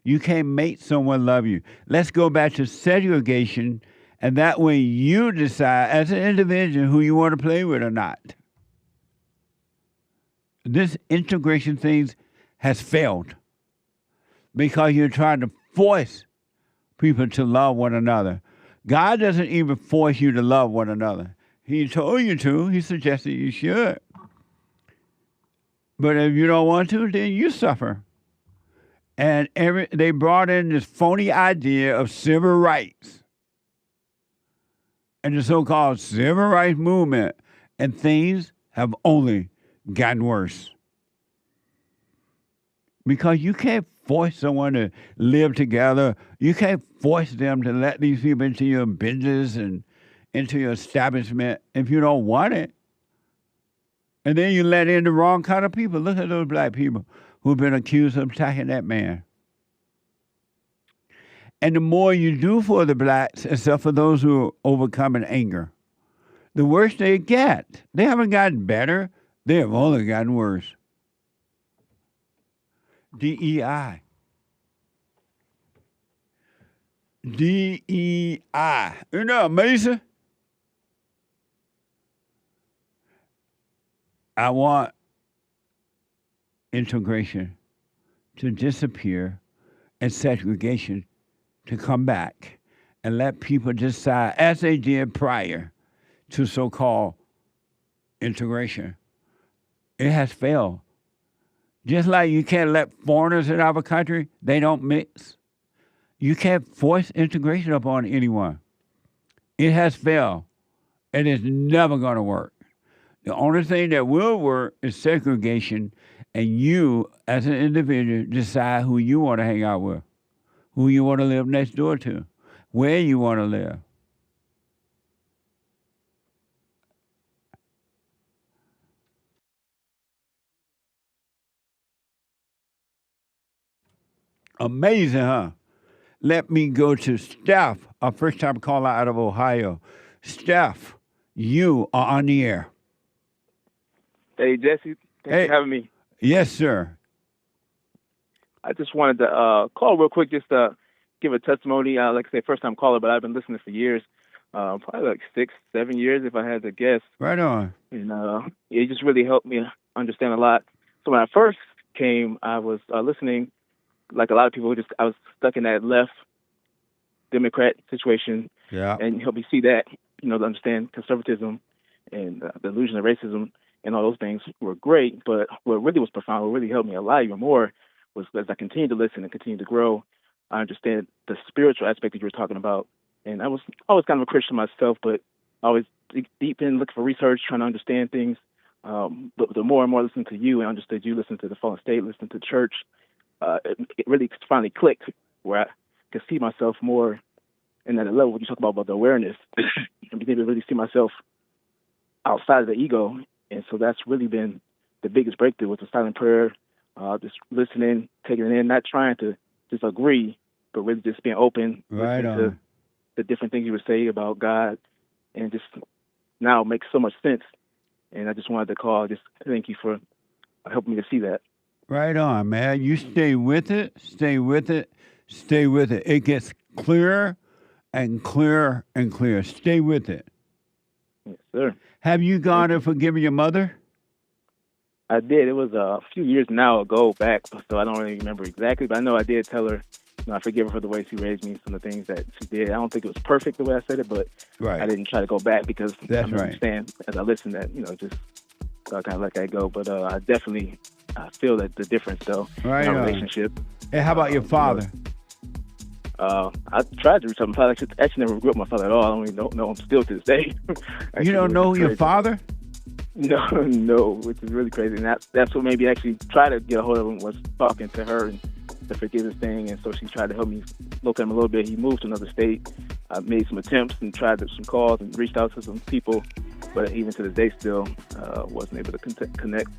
You can't make someone love you. Let's go back to segregation, and that way you decide as an individual who you want to play with or not. This integration thing has failed because you're trying to force people to love one another. God doesn't even force you to love one another. He told you to. He suggested you should. But if you don't want to, then you suffer. And they brought in this phony idea of civil rights and the so-called civil rights movement, and things have only gotten worse. Because you can't force someone to live together. You can't force them to let these people into your business and into your establishment if you don't want it. And then you let in the wrong kind of people. Look at those black people who've been accused of attacking that man. And the more you do for the blacks, except for those who are overcoming anger, the worse they get. They haven't gotten better. They have only gotten worse. DEI. DEI. Isn't that amazing? I want integration to disappear and segregation to come back and let people decide, as they did prior to so-called integration. It has failed. Just like you can't let foreigners in our country, they don't mix. You can't force integration upon anyone. It has failed. And it's never going to work. The only thing that will work is segregation, and you, as an individual, decide who you want to hang out with, who you want to live next door to, where you want to live. Amazing, huh? Let me go to STEPH, a first-time caller out of Ohio. STEPH, you are on the air. Hey, Jesse. Thanks for having me. Yes, sir. I just wanted to call real quick just to give a testimony. Like I say, first-time caller, but I've been listening for years, probably like 6, 7 years if I had to guess. Right on. And it just really helped me understand a lot. So when I first came, I was listening, like a lot of people, I was stuck in that left Democrat situation. Yeah. And helped me see that, to understand conservatism and the illusion of racism and all those things were great. But what really was profound, what really helped me a lot even more, was as I continued to listen and continue to grow, I understand the spiritual aspect that you were talking about. And I was always kind of a Christian myself, but always deep in looking for research, trying to understand things. But the more and more I listened to you and understood you, listened to the Fallen State, listened to church, it really finally clicked where I could see myself more in that level. What you talk about the awareness, I began to really see myself outside of the ego. And so that's really been the biggest breakthrough with the silent prayer, just listening, taking it in, not trying to just agree, but really just being open, right listening on. to the different things you would say about God, and just now it makes so much sense. And I just wanted to call, just thank you for helping me to see that. Right on, man. You stay with it, stay with it, stay with it. It gets clearer and clearer and clearer. Stay with it. Yes, sir. Have you gone and forgiven your mother? I did. It was a few years now ago back, so I don't really remember exactly, but I know I did tell her, I forgive her for the way she raised me, some of the things that she did. I don't think it was perfect the way I said it, but right. I didn't try to go back because That's I understand as I listened that, just kind of let that go. But I definitely feel that the difference, though, right in our on. relationship. And how about your father? I tried to reach out to my father. I actually never grew up with my father at all. I don't even know him still to this day. You don't know your father? No, which is really crazy. And that's what made me actually try to get a hold of him, was talking to her and the forgiveness thing. And so she tried to help me look at him a little bit. He moved to another state. I made some attempts and tried some calls and reached out to some people, but even to this day still wasn't able to connect.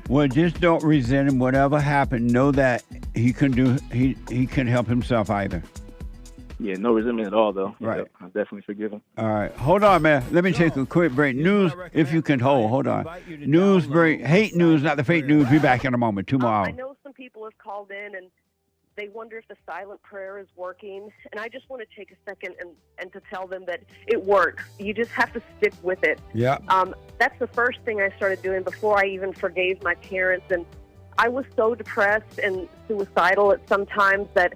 Well, just don't resent him. Whatever happened, know that he can help himself either. Yeah, no resentment at all, though. Right. Yeah, I definitely forgive him. All right. Hold on, man. Let me take a quick break. News, if you can hold. Hold on. News break. Hate news, not the fake news. Be back in a moment. 2 more hours. I know some people have called in and they wonder if the silent prayer is working. And I just want to take a second and to tell them that it works. You just have to stick with it. Yeah. That's the first thing I started doing before I even forgave my parents. And I was so depressed and suicidal at some times that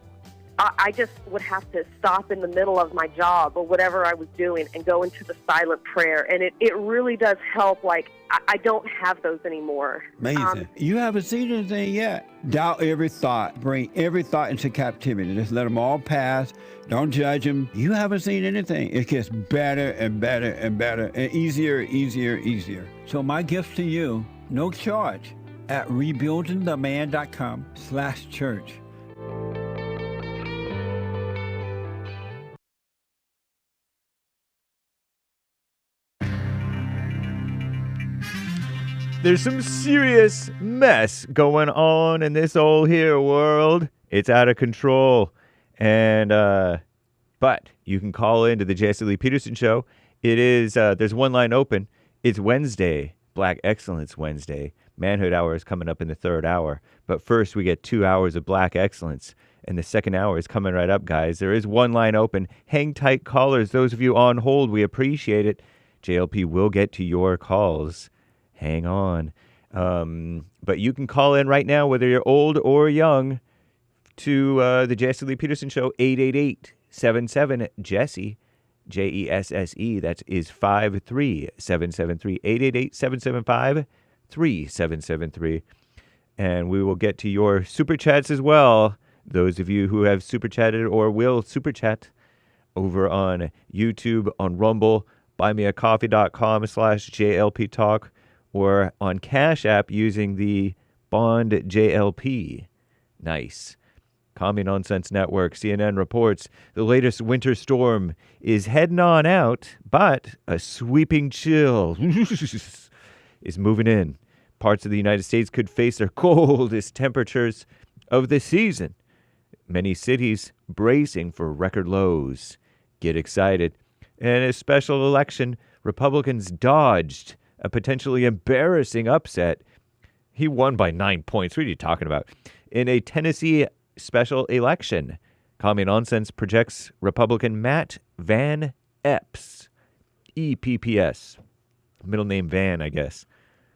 I just would have to stop in the middle of my job or whatever I was doing and go into the silent prayer. And it really does help. Like, I don't have those anymore. Amazing. You haven't seen anything yet. Doubt every thought. Bring every thought into captivity. Just let them all pass. Don't judge them. You haven't seen anything. It gets better and better and better and easier, easier, easier. So my gift to you, no charge, at rebuildingtheman.com/church. There's some serious mess going on in this old here world. It's out of control. And but you can call into the Jesse Lee Peterson Show. It is there's one line open. It's Wednesday, Black Excellence Wednesday. Manhood Hour is coming up in the third hour. But first, we get 2 hours of Black Excellence. And the second hour is coming right up, guys. There is one line open. Hang tight, callers. Those of you on hold, we appreciate it. JLP will get to your calls. Hang on. But you can call in right now, whether you're old or young, to the Jesse Lee Peterson Show, 888-77-JESSE, Jesse. That is 53773, 888-775-3773. And we will get to your super chats as well. Those of you who have super chatted or will super chat over on YouTube, on Rumble, buymeacoffee.com/JLP Talk, or on Cash App using the Bond JLP. Nice. Commie Nonsense Network, CNN reports the latest winter storm is heading on out, but a sweeping chill is moving in. Parts of the United States could face their coldest temperatures of the season. Many cities bracing for record lows. Get excited. In a special election, Republicans dodged a potentially embarrassing upset. He won by 9 points. What are you talking about? In a Tennessee special election, Commie Nonsense projects Republican Matt Van Epps, EPPS, middle name Van, I guess.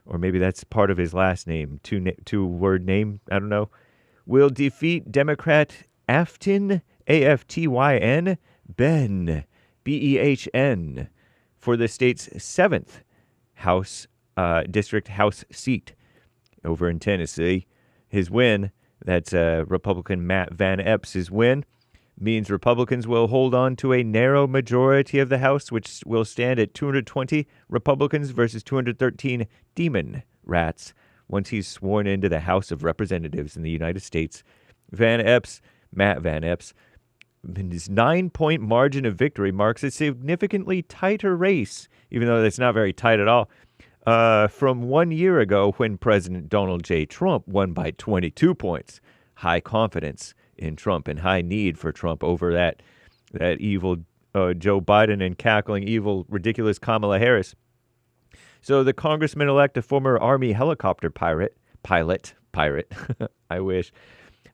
Or maybe that's part of his last name, two-word name, I don't know, will defeat Democrat Aftyn, Aftyn, Ben, Behn, for the state's 7th district House seat over in Tennessee. His win, that's Republican Matt Van Epps' win, means Republicans will hold on to a narrow majority of the House, which will stand at 220 Republicans versus 213 demon rats once he's sworn into the House of Representatives in the United States. Matt Van Epps, his 9-point margin of victory marks a significantly tighter race, even though it's not very tight at all, from 1 year ago when President Donald J. Trump won by 22 points. High confidence in Trump and high need for Trump over that evil Joe Biden and cackling evil, ridiculous Kamala Harris. So the congressman-elect, a former Army helicopter pilot, I wish,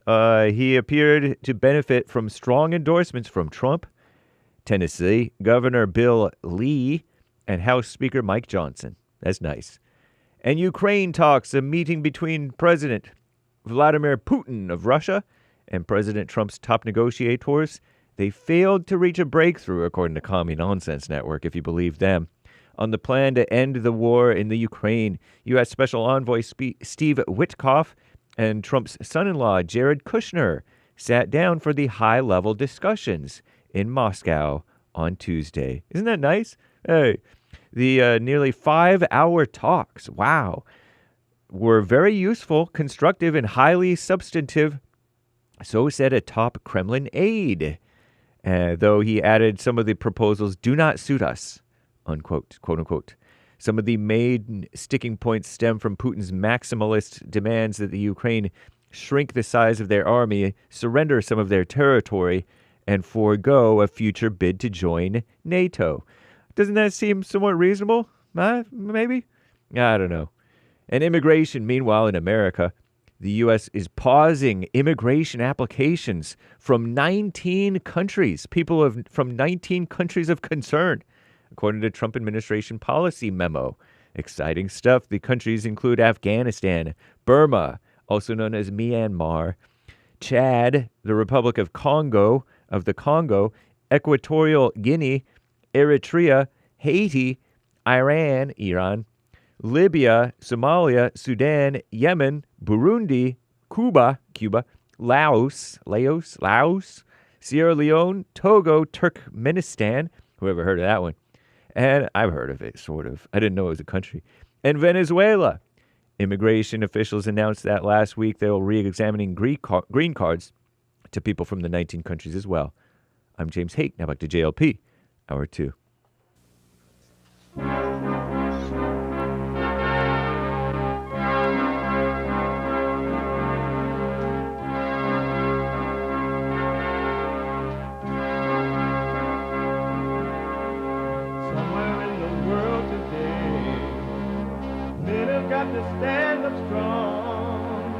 he appeared to benefit from strong endorsements from Trump, Tennessee Governor Bill Lee, and House Speaker Mike Johnson. That's nice. And Ukraine talks, a meeting between President Vladimir Putin of Russia and President Trump's top negotiators. They failed to reach a breakthrough, according to Commie Nonsense Network, if you believe them, on the plan to end the war in the Ukraine. U.S. Special Envoy Steve Witkoff and Trump's son-in-law, Jared Kushner, sat down for the high-level discussions in Moscow on Tuesday. Isn't that nice? Hey, the nearly 5-hour talks, wow, were very useful, constructive, and highly substantive. So said a top Kremlin aide, though he added some of the proposals do not suit us, unquote, quote unquote. Some of the main sticking points stem from Putin's maximalist demands that the Ukraine shrink the size of their army, surrender some of their territory, and forego a future bid to join NATO. Doesn't that seem somewhat reasonable? Maybe? I don't know. And immigration, meanwhile, in America, the U.S. is pausing immigration applications from 19 countries, from 19 countries of concern, according to Trump administration policy memo. Exciting stuff. The countries include Afghanistan, Burma, also known as Myanmar, Chad, the Republic of the Congo, Equatorial Guinea, Eritrea, Haiti, Iran, Libya, Somalia, Sudan, Yemen, Burundi, Cuba, Laos, Sierra Leone, Togo, Turkmenistan, whoever heard of that one? And I've heard of it, sort of. I didn't know it was a country. And Venezuela. Immigration officials announced that last week they will re-examining green cards to people from the 19 countries as well. I'm James Hake. Now back to JLP, Hour 2. got to stand up strong,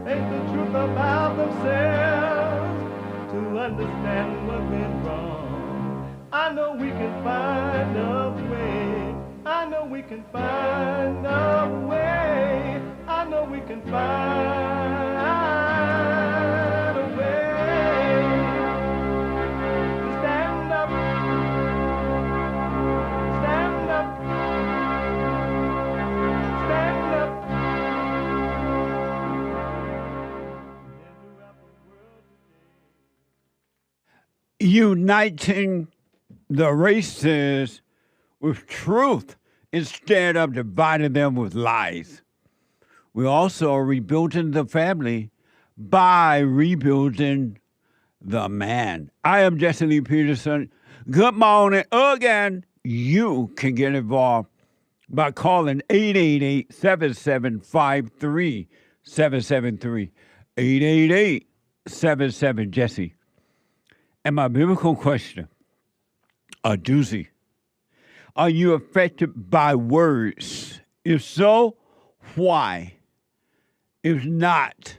face the truth about themselves, to understand what went wrong. I know we can find a way. I know we can find a way. I know we can find a way to stand up, stand up, stand up. Uniting the races with truth instead of dividing them with lies. We also are rebuilding the family by rebuilding the man. I am Jesse Lee Peterson. Good morning again. You can get involved by calling 888-7753-773. 888-77-JESSE. And my biblical question, a doozy. Are you affected by words? If so, why? If not,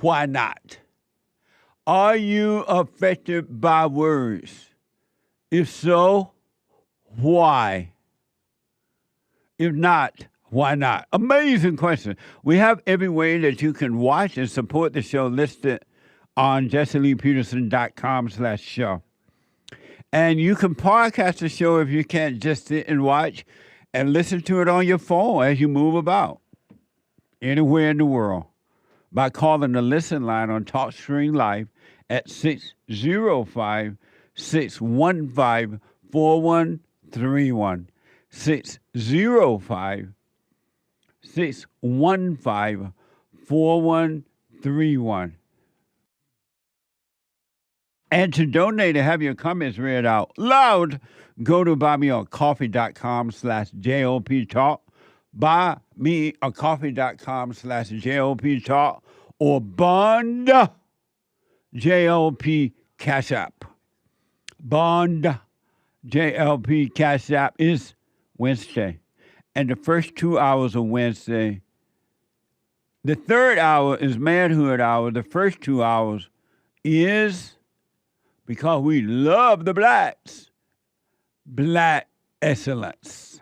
why not? Are you affected by words? If so, why? If not, why not? Amazing question. We have every way that you can watch and support the show listed on jesseleepeterson.com/show. And you can podcast the show if you can't just sit and watch and listen to it on your phone as you move about anywhere in the world by calling the listen line on TalkStream Live at 605-615-4131. 605-615-4131. And to donate and have your comments read out loud, go to buymeacoffee.com/JLP Talk, buymeacoffee.com/JLP Talk, or Bond JLP Cash App. Bond JLP Cash App is Wednesday. And the first 2 hours of Wednesday, the third hour is Manhood Hour. The first 2 hours is because we love the blacks. Black excellence.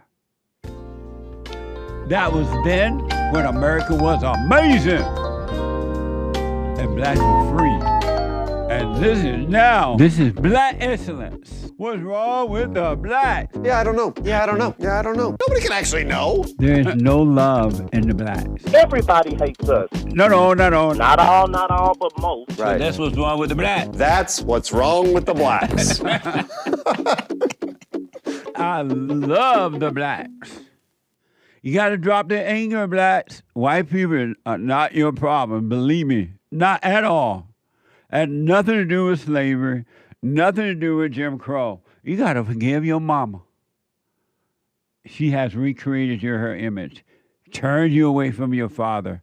That was then when America was amazing and blacks were free. And this is now. This is black excellence. What's wrong with the blacks? Yeah, I don't know. Yeah, I don't know. Yeah, I don't know. Nobody can actually know. There is no love in the blacks. Everybody hates us. No. Not all, but most. Right. So that's what's wrong with the blacks. That's what's wrong with the blacks. I love the blacks. You got to drop the anger, blacks. White people are not your problem, believe me. Not at all. Had nothing to do with slavery, nothing to do with Jim Crow. You got to forgive your mama. She has recreated her image, turned you away from your father.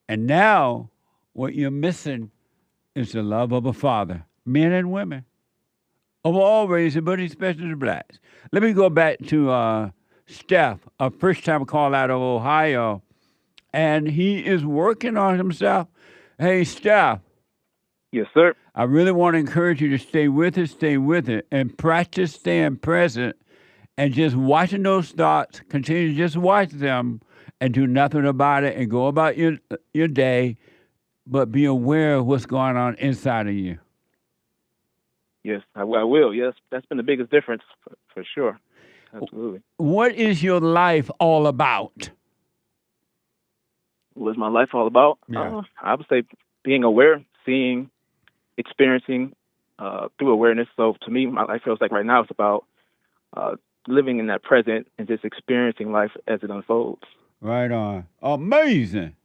And now what you're missing is the love of a father, men and women, of all races, but especially the blacks. Let me go back to STEPH, a first-time call out of Ohio, and he is working on himself. Hey, STEPH. Yes, sir. I really want to encourage you to stay with it, and practice staying present and just watching those thoughts. Continue to just watch them and do nothing about it and go about your day, but be aware of what's going on inside of you. Yes, I will. Yes, that's been the biggest difference for sure. Absolutely. What is your life all about? What is my life all about? Yeah. I would say being aware, seeing, experiencing through awareness. So to me, my life feels like right now it's about living in that present and just experiencing life as it unfolds. Right on. Amazing.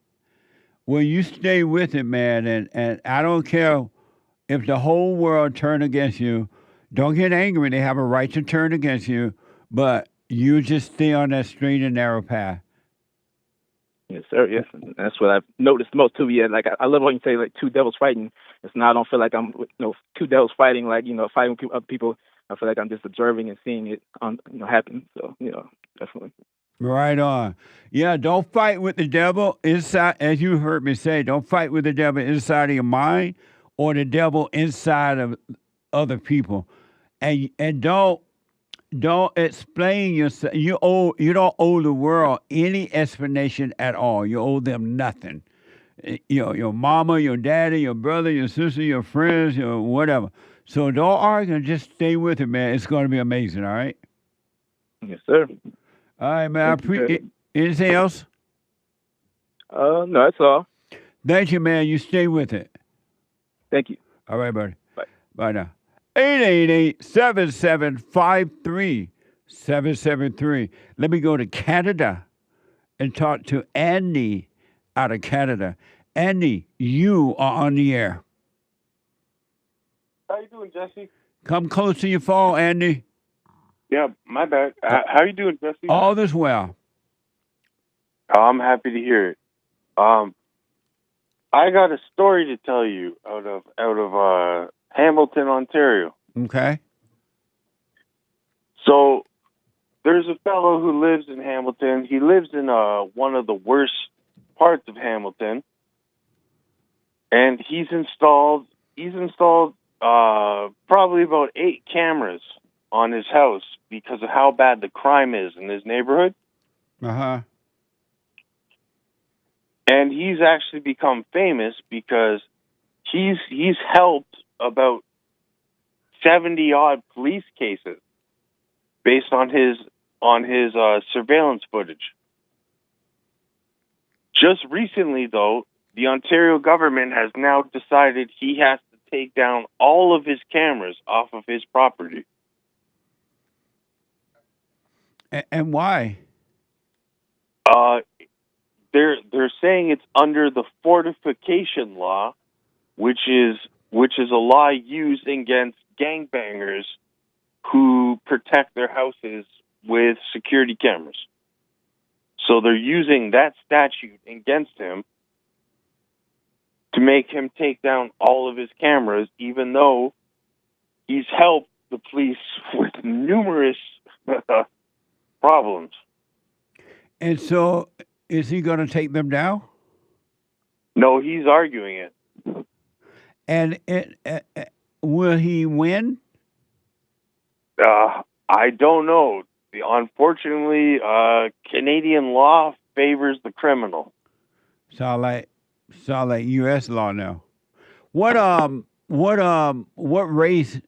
Well, you stay with it, man, and I don't care if the whole world turn against you. Don't get angry. They have a right to turn against you, but you just stay on that straight and narrow path. Yes, sir. Yes, that's what I've noticed most too. Yeah, like I love when you say like two devils fighting. It's now I don't feel like I'm two devils fighting like fighting other people. I feel like I'm just observing and seeing it happen. So definitely. Right on. Yeah, don't fight with the devil inside, as you heard me say, don't fight with the devil inside of your mind or the devil inside of other people. And don't explain yourself. You don't owe the world any explanation at all. You owe them nothing. Your mama, your daddy, your brother, your sister, your friends, your whatever. So don't argue. Just stay with it, man. It's going to be amazing. All right. Yes, sir. All right, man. Anything else? No, that's all. Thank you, man. You stay with it. Thank you. All right, buddy. Bye. Bye now. 888-7753-773. Let me go to Canada and talk to Andy out of Canada. Andy, you are on the air. How you doing, Jesse? Come close to your phone, Andy. Yeah, my bad. How you doing, Jesse? All this well. I'm happy to hear it. I got a story to tell you out of Hamilton, Ontario. Okay. So there's a fellow who lives in Hamilton. He lives in one of the worst parts of Hamilton, and he's installed probably about 8 cameras on his house because of how bad the crime is in his neighborhood. Uh-huh. And he's actually become famous because he's helped about 70-odd police cases based on his surveillance footage. Just recently, though, the Ontario government has now decided he has to take down all of his cameras off of his property. And why? They're saying it's under the fortification law, which is a law used against gangbangers who protect their houses with security cameras. So they're using that statute against him to make him take down all of his cameras, even though he's helped the police with numerous problems. And so, is he going to take them down? No, he's arguing it. And will he win? I don't know. Unfortunately, Canadian law favors the criminal. Sound like U.S. law now. What race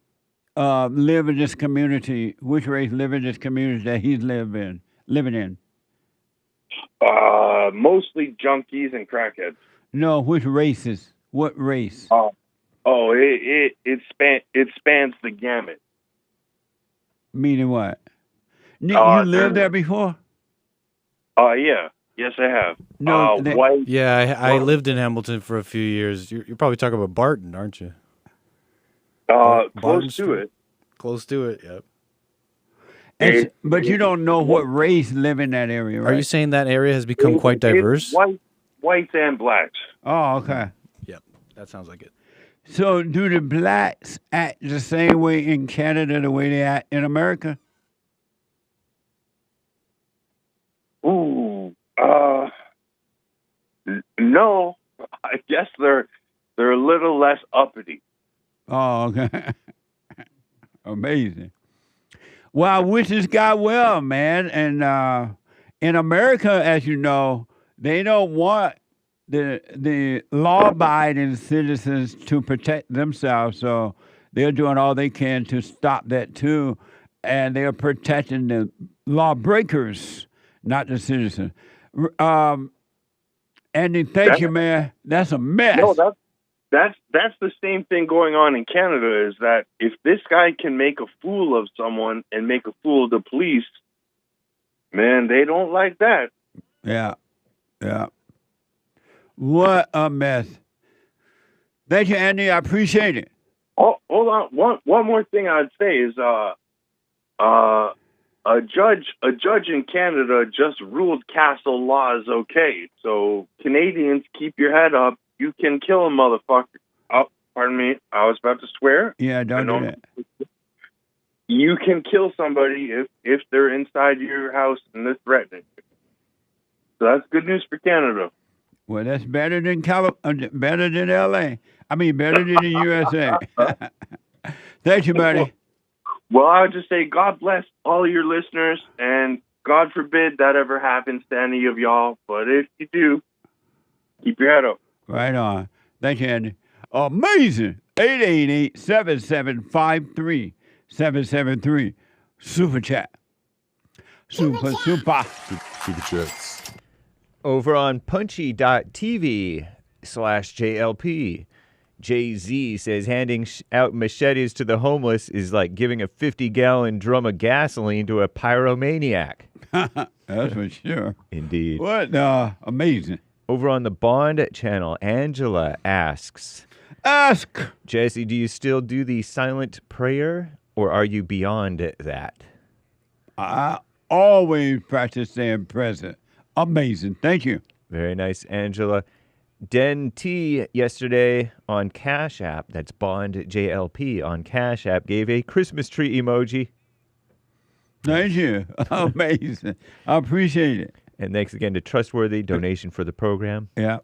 live in this community? Which race live in this community that he's living in? Mostly junkies and crackheads. No, which races? What race? It spans the gamut. Meaning what? You lived there before? Yeah. Yes, I have. No, white. Yeah, I lived in Hamilton for a few years. You're probably talking about Barton, aren't you? Close to it. Close to it, yep. But you don't know what race live in that area, right? Are you saying that area has become quite diverse? Whites and blacks. Oh, okay. Yep, that sounds like it. So do the blacks act the same way in Canada the way they act in America? Ooh, no. I guess they're a little less uppity. Oh, okay. Amazing. Well, I wish this guy well, man. And in America, as you know, they don't want the law-abiding citizens to protect themselves, so they're doing all they can to stop that too, and they're protecting the lawbreakers, not the citizens. Andy, thank you, man. That's a mess. No, that's the same thing going on in Canada. Is that if this guy can make a fool of someone and make a fool of the police, man, they don't like that. Yeah. What a mess. Thank you, Andy. I appreciate it. Oh, hold on. One more thing I'd say is a judge in Canada just ruled castle law is okay. So Canadians, keep your head up. You can kill a motherfucker. Oh, pardon me. I was about to swear. Yeah, don't do that. you can kill somebody if they're inside your house and they're threatening you. So that's good news for Canada. Well, that's better than better than L.A. I mean, better than the USA. Thank you, buddy. Well, I would just say God bless all your listeners, and God forbid that ever happens to any of y'all. But if you do, keep your head up. Right on. Thank you, Andy. Amazing. 888-7753-773. Super chat. Super. Super chats. Over on punchy.tv/JLP, Jay-Z says handing out machetes to the homeless is like giving a 50-gallon drum of gasoline to a pyromaniac. That's for sure. Indeed. What? Amazing. Over on the Bond channel, Angela asks, Jesse, do you still do the silent prayer, or are you beyond that? I always practice staying present. Amazing. Thank you. Very nice, Angela. Den T yesterday on Cash App, that's Bond JLP on Cash App, gave a Christmas tree emoji. Thank you. Amazing. I appreciate it. And thanks again to Trustworthy, donation for the program. Yeah.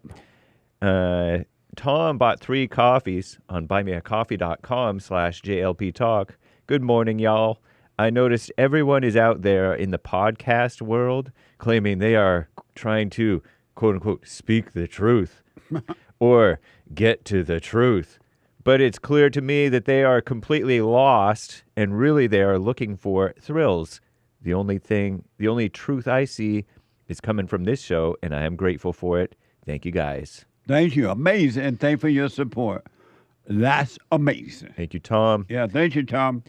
Tom bought 3 coffees on buymeacoffee.com/JLP Talk. Good morning, y'all. I noticed everyone is out there in the podcast world claiming they are trying to, quote unquote, speak the truth or get to the truth. But it's clear to me that they are completely lost and really they are looking for thrills. The only truth I see is coming from this show, and I am grateful for it. Thank you, guys. Thank you. Amazing. And thank you for your support. That's amazing. Thank you, Tom. Yeah, thank you, Tom.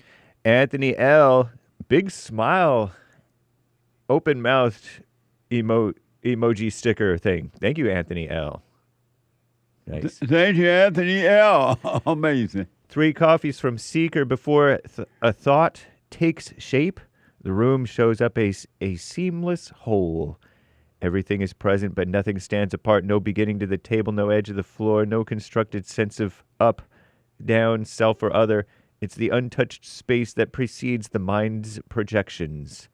Anthony L., big smile, open-mouthed emoji sticker thing. Thank you, Anthony L. Nice. Thank you, Anthony L. Amazing. 3 coffees from Seeker before a thought takes shape. The room shows up a seamless whole. Everything is present, but nothing stands apart. No beginning to the table, no edge of the floor, no constructed sense of up, down, self, or other. It's the untouched space that precedes the mind's projections,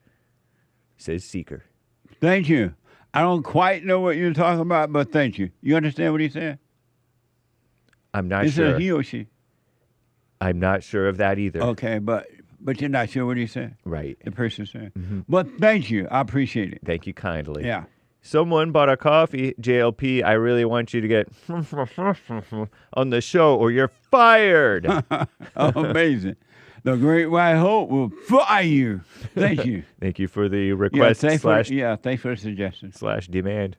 says Seeker. Thank you. I don't quite know what you're talking about, but thank you. You understand what he said? I'm not Is sure. it he or she? I'm not sure of that either. Okay, but you're not sure what he said? Right. The person said. Mm-hmm. But thank you. I appreciate it. Thank you kindly. Yeah. Someone bought a coffee. JLP, I really want you to get on the show or you're fired. Amazing. The Great White Hope will fire you. Thank you. Thank you for the request thanks for the suggestion. /demand.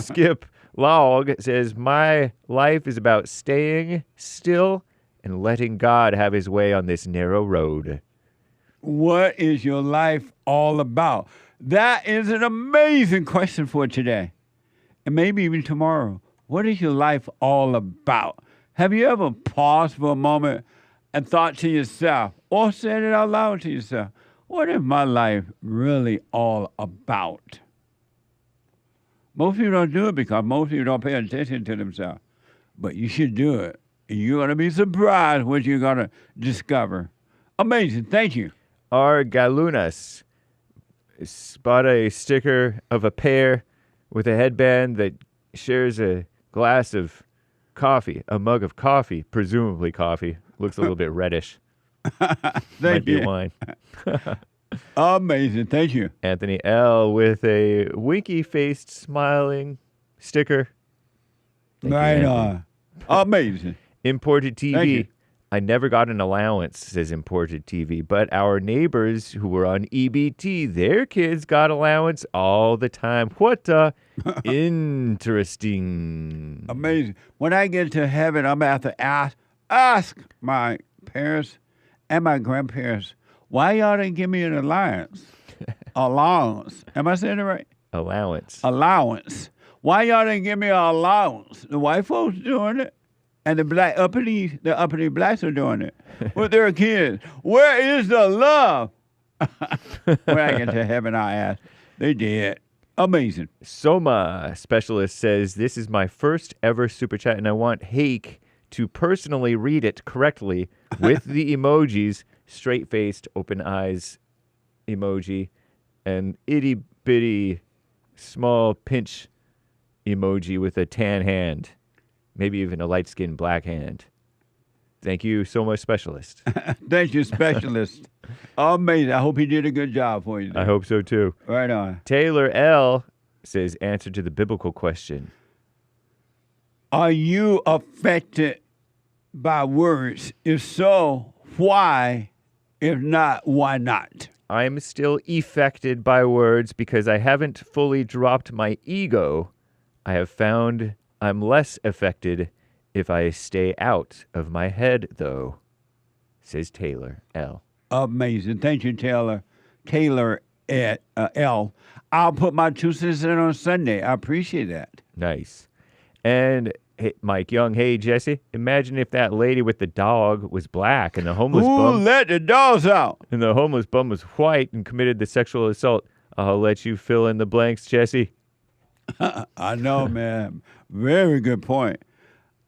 Skip Log says, my life is about staying still and letting God have his way on this narrow road. What is your life all about? That is an amazing question for today. And maybe even tomorrow. What is your life all about? Have you ever paused for a moment and thought to yourself, or said it out loud to yourself, what is my life really all about? Most people don't do it because most people don't pay attention to themselves. But you should do it. You're going to be surprised what you're going to discover. Amazing. Thank you. Our Galunas spot a sticker of a pear with a headband that shares a glass of coffee, a mug of coffee, presumably coffee. Looks a little bit reddish. Might be wine. Amazing. Thank you. Anthony L. with a winky-faced, smiling sticker. Right on. Amazing. Imported Thank you. TV. I never got an allowance, says Imported TV, but our neighbors who were on EBT, their kids got allowance all the time. What interesting. Amazing. When I get to heaven, I'm going to have to ask my parents and my grandparents, why y'all didn't give me an allowance? Allowance. Am I saying it right? Allowance. Allowance. Why y'all didn't give me an allowance? The white folks doing it. And the uppity blacks are doing it with their kids. Where is the love? When I get to heaven, I ask. They did. Amazing. Soma Specialist says, this is my first ever super chat, and I want Hake to personally read it correctly with the emojis straight-faced, open eyes emoji, and itty-bitty small pinch emoji with a tan hand, maybe even a light-skinned black hand. Thank you so much, Specialist. Thank you, Specialist. Amazing. I hope he did a good job for you. I hope so, too. Right on. Taylor L. says, answer to the biblical question. Are you affected by words? If so, why? If not, why not? I'm still affected by words because I haven't fully dropped my ego. I have found I'm less affected if I stay out of my head, though, says Taylor L. Amazing. Thank you, Taylor. Taylor L. I'll put my 2 cents in on Sunday. I appreciate that. Nice. And hey, Mike Young, hey, Jesse, imagine if that lady with the dog was black and the homeless bum... let the dogs out? And the homeless bum was white and committed the sexual assault. I'll let you fill in the blanks, Jesse. I know, man. Very good point.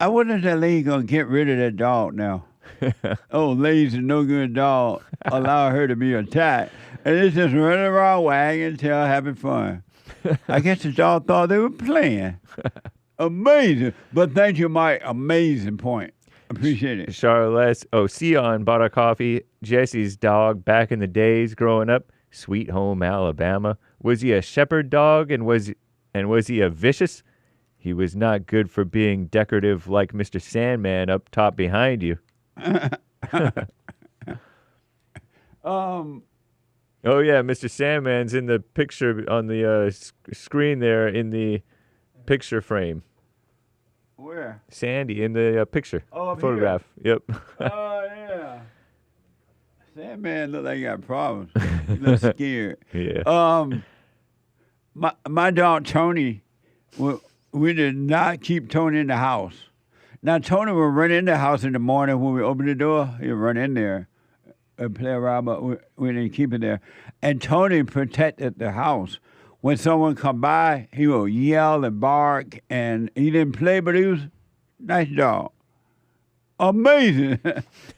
I wonder if that lady going to get rid of that dog now. Oh, lazy, no good dog. Allow her to be attacked. And it's just running around wagging tail, having fun. I guess the dog thought they were playing. Amazing. But thank you, Mike. Amazing point. Appreciate it. Charles, Sion bought a coffee. Jesse's dog back in the days growing up, Sweet Home, Alabama. Was he a shepherd dog and was he a vicious? He was not good for being decorative like Mr. Sandman up top behind you. Oh, yeah, Mr. Sandman's in the picture on the screen there in the picture frame. Where? Sandy in the picture. Oh, up photograph. Here. Yep. Oh, yeah. Sandman look like he got problems. He looks scared. Yeah. My dog, Tony, we did not keep Tony in the house. Now, Tony would run in the house in the morning when we open the door. He'd run in there and play around, but we didn't keep it there. And Tony protected the house. When someone come by, he would yell and bark, and he didn't play, but he was a nice dog. Amazing.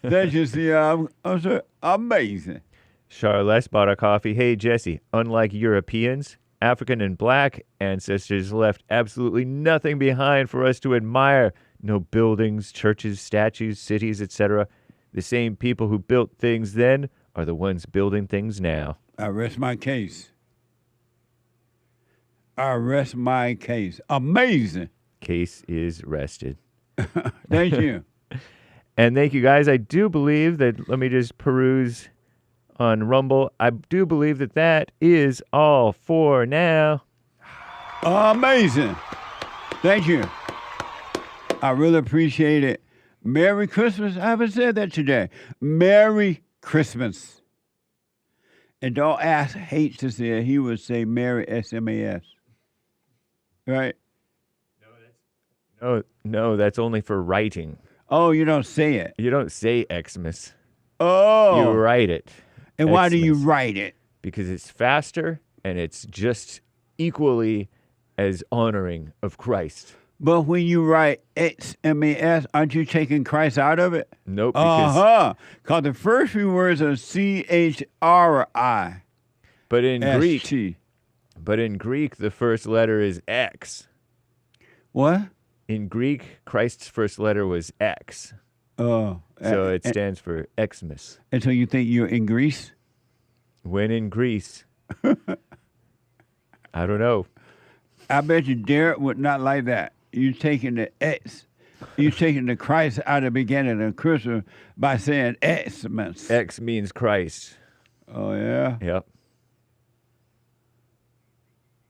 That's just amazing. Charles bought a coffee. Hey, Jesse, unlike Europeans, African and black ancestors left absolutely nothing behind for us to admire. No buildings, churches, statues, cities, etc. The same people who built things then are the ones building things now. I rest my case. I rest my case. Amazing. Case is rested. Thank you. And thank you, guys. I do believe that, let me just peruse on Rumble. I do believe that is all for now. Amazing. Thank you. I really appreciate it. Merry Christmas. I haven't said that today. Merry Christmas. And don't ask Hake to say it. He would say Merry SMAS. Right? No, that's only for writing. Oh, you don't say it. You don't say Xmas. Oh. You write it. And why do you write it? Because it's faster and it's just equally as honoring of Christ. But when you write XMAS, aren't you taking Christ out of it? Nope. Because the first few words are CHRI. But in Greek, the first letter is X. What? In Greek, Christ's first letter was X. Oh. So it stands for Xmas. And so you think you're in Greece? When in Greece. I don't know. I bet you Derek would not like that. You're taking the X. You're taking the Christ out of the beginning of Christmas by saying Xmas. X means Christ. Oh, yeah? Yep.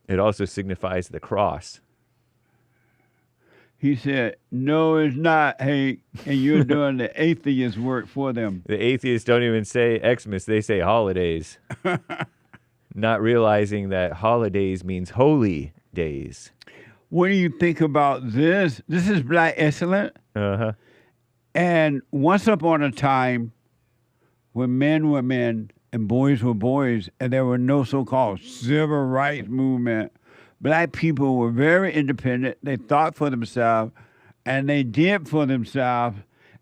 It also signifies the cross. He said, no, it's not, Hake, and you're doing the atheist work for them. The atheists don't even say Xmas, they say holidays. Not realizing that holidays means holy days. What do you think about this? This is Black Excellent. Uh-huh. And once upon a time, when men were men and boys were boys, and there were no so-called civil rights movement, Black people were very independent. They thought for themselves, and they did for themselves,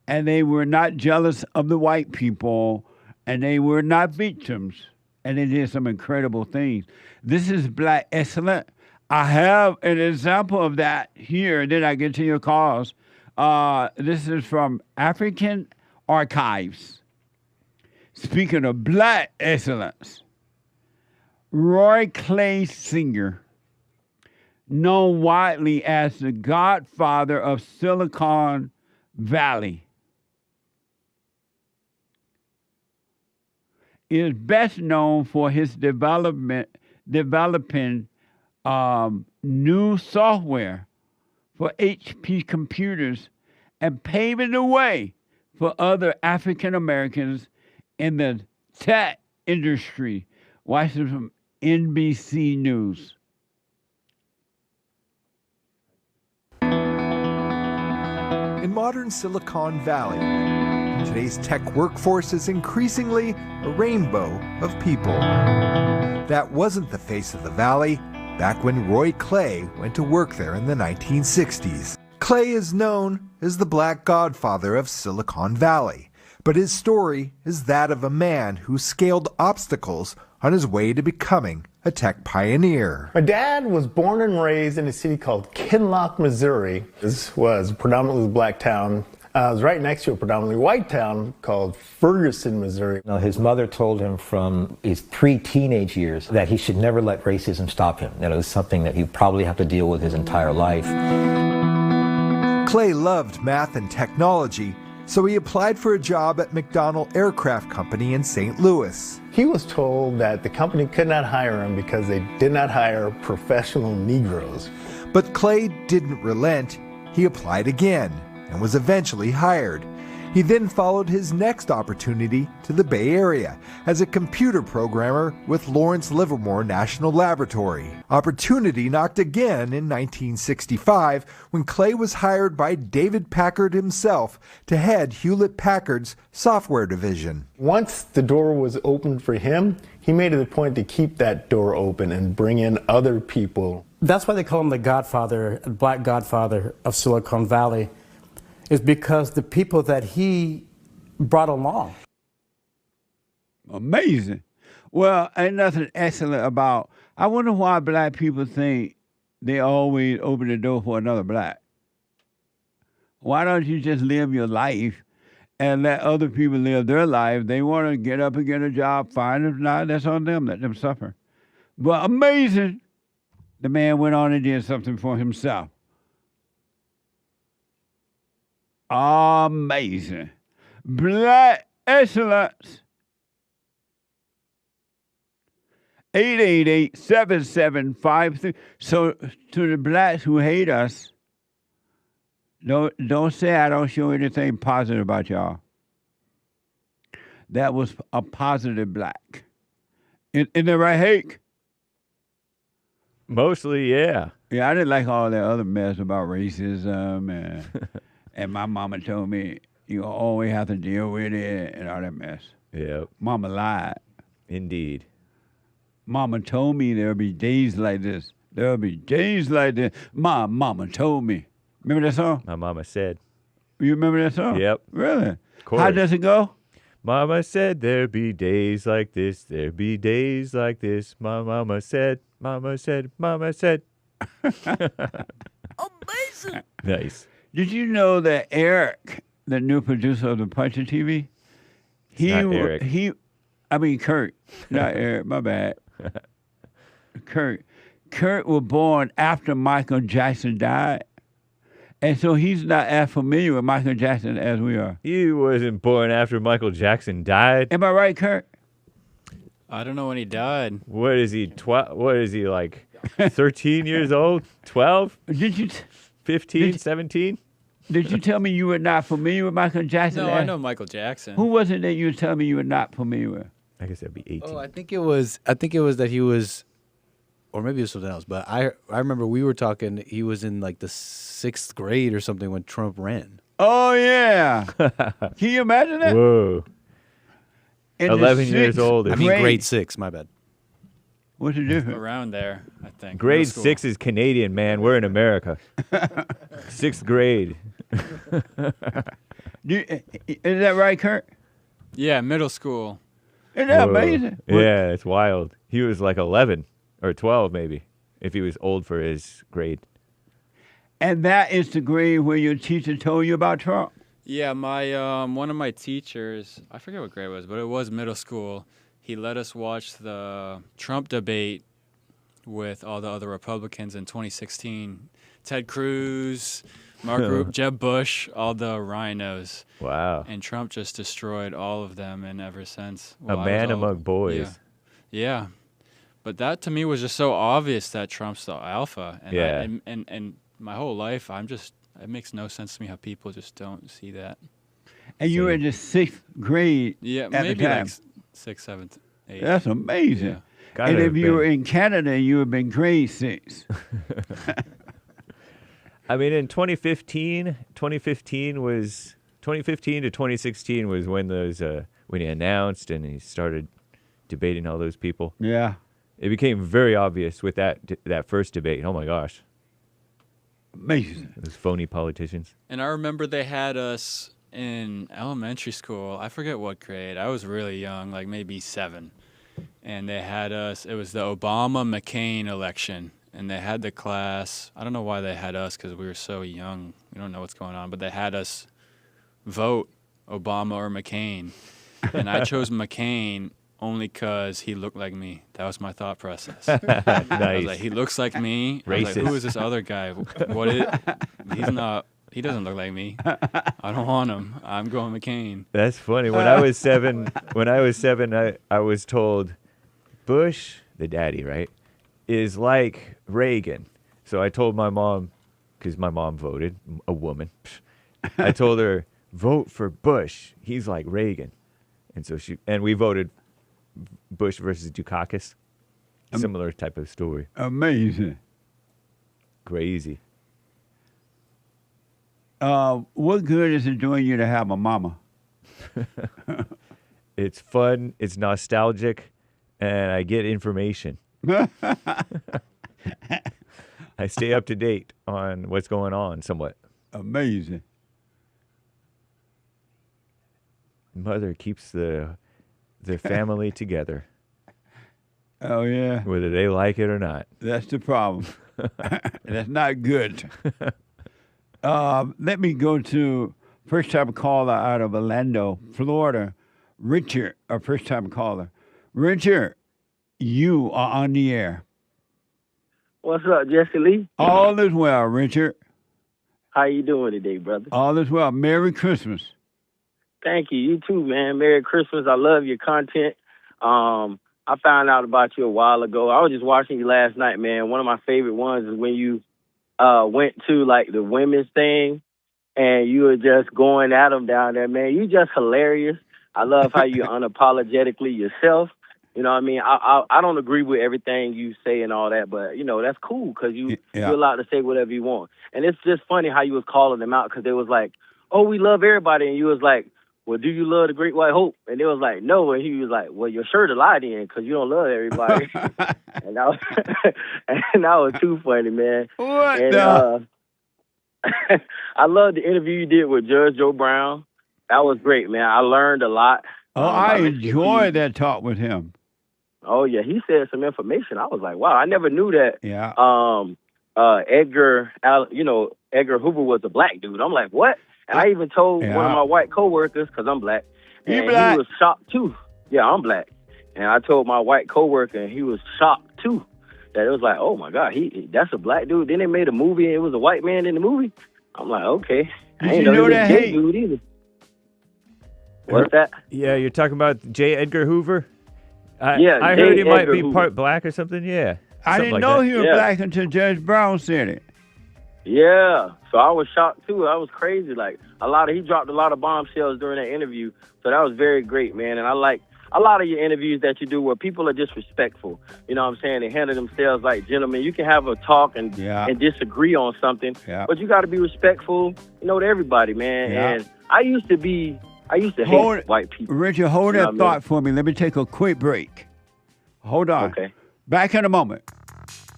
and they were not jealous of the white people, and they were not victims, and they did some incredible things. This is Black Excellence. I have an example of that here, then I get to your cause. This is from African Archives. Speaking of Black Excellence, Roy Clay Sr., known widely as the godfather of Silicon Valley, is best known for his developing new software for HP computers and paving the way for other African Americans in the tech industry. Watch this from NBC News. In modern Silicon Valley, today's tech workforce is increasingly a rainbow of people. That wasn't the face of the valley back when Roy Clay went to work there in the 1960s. Clay is known as the Black Godfather of Silicon Valley, but his story is that of a man who scaled obstacles on his way to becoming a tech pioneer. My dad was born and raised in a city called Kinloch, Missouri. This was a predominantly black town. It was right next to a predominantly white town called Ferguson, Missouri. Now, his mother told him from his pre-teenage years that he should never let racism stop him, that it was something that he'd probably have to deal with his entire life. Clay loved math and technology, so he applied for a job at McDonnell Aircraft Company in St. Louis. He was told that the company could not hire him because they did not hire professional Negroes. But Clay didn't relent. He applied again and was eventually hired. He then followed his next opportunity to the Bay Area as a computer programmer with Lawrence Livermore National Laboratory. Opportunity knocked again in 1965 when Clay was hired by David Packard himself to head Hewlett-Packard's software division. Once the door was opened for him, he made it a point to keep that door open and bring in other people. That's why they call him the Godfather, Black Godfather of Silicon Valley, is because the people that he brought along. Amazing. Well, ain't nothing excellent about, I wonder why black people think they always open the door for another black. Why don't you just live your life and let other people live their life? They want to get up and get a job, fine. If not, that's on them. Let them suffer. But amazing, the man went on and did something for himself. Amazing. Black Excellence. 888-7753. So to the blacks who hate us, don't say I don't show anything positive about y'all. That was a positive black. Isn't that right, Hake? Mostly, yeah. Yeah, I didn't like all that other mess about racism and and my mama told me you always have to deal with it and all that mess. Yeah. Mama lied. Indeed. Mama told me there'll be days like this. There'll be days like this. My mama told me. Remember that song? My mama said. You remember that song? Yep. Really? Of course. How does it go? Mama said there'll be days like this. There'll be days like this. My mama said, mama said, mama said. Amazing. Nice. Did you know that Eric, the new producer of the Puncher TV, Kurt, not Eric, my bad. Kurt was born after Michael Jackson died. And so he's not as familiar with Michael Jackson as we are. He wasn't born after Michael Jackson died. Am I right, Kurt? I don't know when he died. What is he, what is he, like 13 years old? 12? Did you... 15, 17? Did you tell me you were not familiar with Michael Jackson? No, I know Michael Jackson. Who was it that you were telling me you were not familiar with? I guess that'd be 18. Oh, I think it was that he was, or maybe it was something else. But I remember we were talking. He was in like the 6th grade or something when Trump ran. Oh yeah! Can you imagine that? Whoa! 11 years old. I mean, grade 6. My bad. What's the difference? Around there, I think. Grade 6 is Canadian, man. We're in America. 6th grade. Is that right, Kurt? Yeah, middle school. Isn't that Whoa. amazing? Yeah, it's wild. He was like 11 or 12 maybe, if he was old for his grade. And that is the grade where your teacher told you about Trump? Yeah, my one of my teachers, I forget what grade it was, but it was middle school. He let us watch the Trump debate with all the other Republicans in 2016. Ted Cruz, Jeb Bush, all the rhinos. Wow. And Trump just destroyed all of them, and ever since. A man among boys. Yeah. But that to me was just so obvious that Trump's the alpha. And Yeah. And my whole life, it makes no sense to me how people just don't see that. And you were in the 6th grade Yeah, at maybe the time. like 6th, 7th, 8th. That's amazing. Yeah. Gotta And if have you been. were in Canada, you would have been grade 6. I mean, in 2015 to 2016 was when when he announced and he started debating all those people. Yeah. It became very obvious with that first debate. Oh my gosh. Amazing. Those phony politicians. And I remember they had us in elementary school. I forget what grade. I was really young, like maybe 7. And they had us, it was the Obama-McCain election. And they had the class, I don't know why they had us because we were so young. We don't know what's going on. But they had us vote Obama or McCain. And I chose McCain only because he looked like me. That was my thought process. I was like, he looks like me. I was like, who is this other guy? He doesn't look like me. I don't want him. I'm going McCain. That's funny. When I was 7, I was told Bush, the daddy, right, is like Reagan. So I told my mom, because my mom voted, a woman. I told her, vote for Bush. He's like Reagan. And so we voted Bush versus Dukakis. Similar type of story. Amazing. Crazy. What good is it doing you to have a mama? It's fun, it's nostalgic, and I get information. I stay up to date on what's going on somewhat. Amazing. Mother keeps the family together. Oh, yeah. Whether they like it or not. That's the problem. That's not good. Let me go to first-time caller out of Orlando, Florida. Richard, our first-time caller. Richard, you are on the air. What's up, Jesse Lee? All is well, Richard. How you doing today, brother? All is well. Merry Christmas. Thank you. You too, man. Merry Christmas. I love your content. I found out about you a while ago. I was just watching you last night, man. One of my favorite ones is when you went to, like, the women's thing, and you were just going at them down there, man. You just hilarious. I love how you unapologetically yourself. You know what I mean? I don't agree with everything you say and all that, but, you know, that's cool because you're allowed to say whatever you want. And it's just funny how you was calling them out because they was like, oh, we love everybody. And you was like, well, do you love the Great White Hope? And they was like, no. And he was like, well, you're sure to lie then because you don't love everybody. and that was too funny, man. What and, I love the interview you did with Judge Joe Brown. That was great, man. I learned a lot. Oh, I enjoyed that talk with him. Oh, yeah. He said some information. I was like, wow, I never knew that. Yeah. Edgar Hoover was a black dude. I'm like, what? And I even told one of my white coworkers, because I'm black, and he was shocked too. Yeah, I'm black. And I told my white coworker, and he was shocked too. That it was like, oh my God, that's a black dude. Then they made a movie, and it was a white man in the movie. I'm like, okay. I ain't know that gay dude either. What's that? Yeah, you're talking about J. Edgar Hoover? I J. heard he might Edgar be Hoover. part black or something, yeah. I didn't know he was black until Judge Brown said it. Yeah, so I was shocked too. I was crazy. Like he dropped a lot of bombshells during that interview. So that was very great, man. And I like a lot of your interviews that you do where people are just respectful. You know what I'm saying? They handle themselves like gentlemen. You can have a talk and disagree on something, but you got to be respectful, to everybody, man. Yeah. And I used to hate white people. Richard, hold that thought for me. Let me take a quick break. Hold on. Okay. Back in a moment.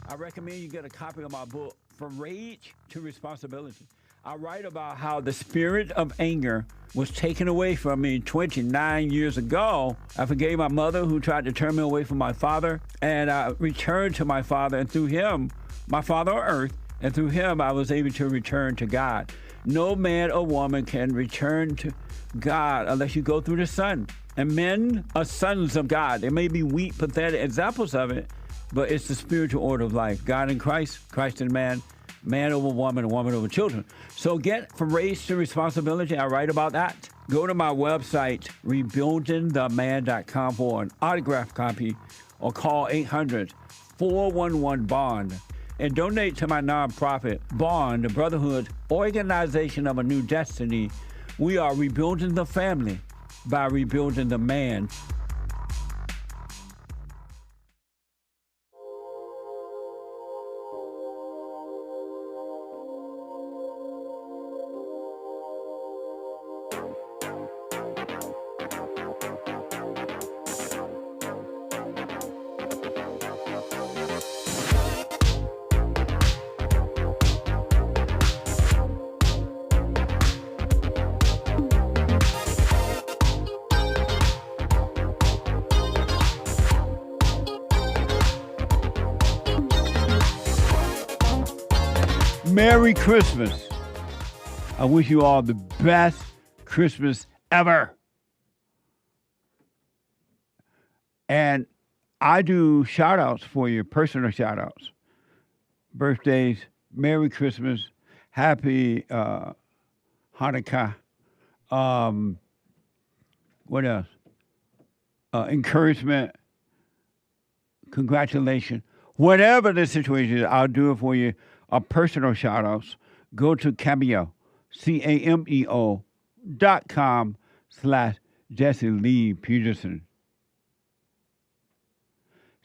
I recommend you get a copy of my book, From Rage to Responsibility. I write about how the spirit of anger was taken away from me 29 years ago. I forgave my mother who tried to turn me away from my father, and I returned to my father, and through him, my father on earth, and through him I was able to return to God. No man or woman can return to God unless you go through the Son. And men are sons of God. There may be weak, pathetic examples of it, but it's the spiritual order of life. God in Christ, Christ in man, man over woman, and woman over children. So get from race to responsibility. I write about that. Go to my website, rebuildingtheman.com for an autographed copy, or call 800-411-BOND. And donate to my nonprofit, Bond, the Brotherhood Organization of a New Destiny. We are rebuilding the family by rebuilding the man. Merry Christmas. I wish you all the best Christmas ever. And I do shout-outs for you, personal shout-outs. Birthdays, Merry Christmas, Happy Hanukkah. What else? Encouragement, congratulations. Whatever the situation is, I'll do it for you. Personal shout-outs. Go to Cameo, cameo.com/Jesse Lee Peterson.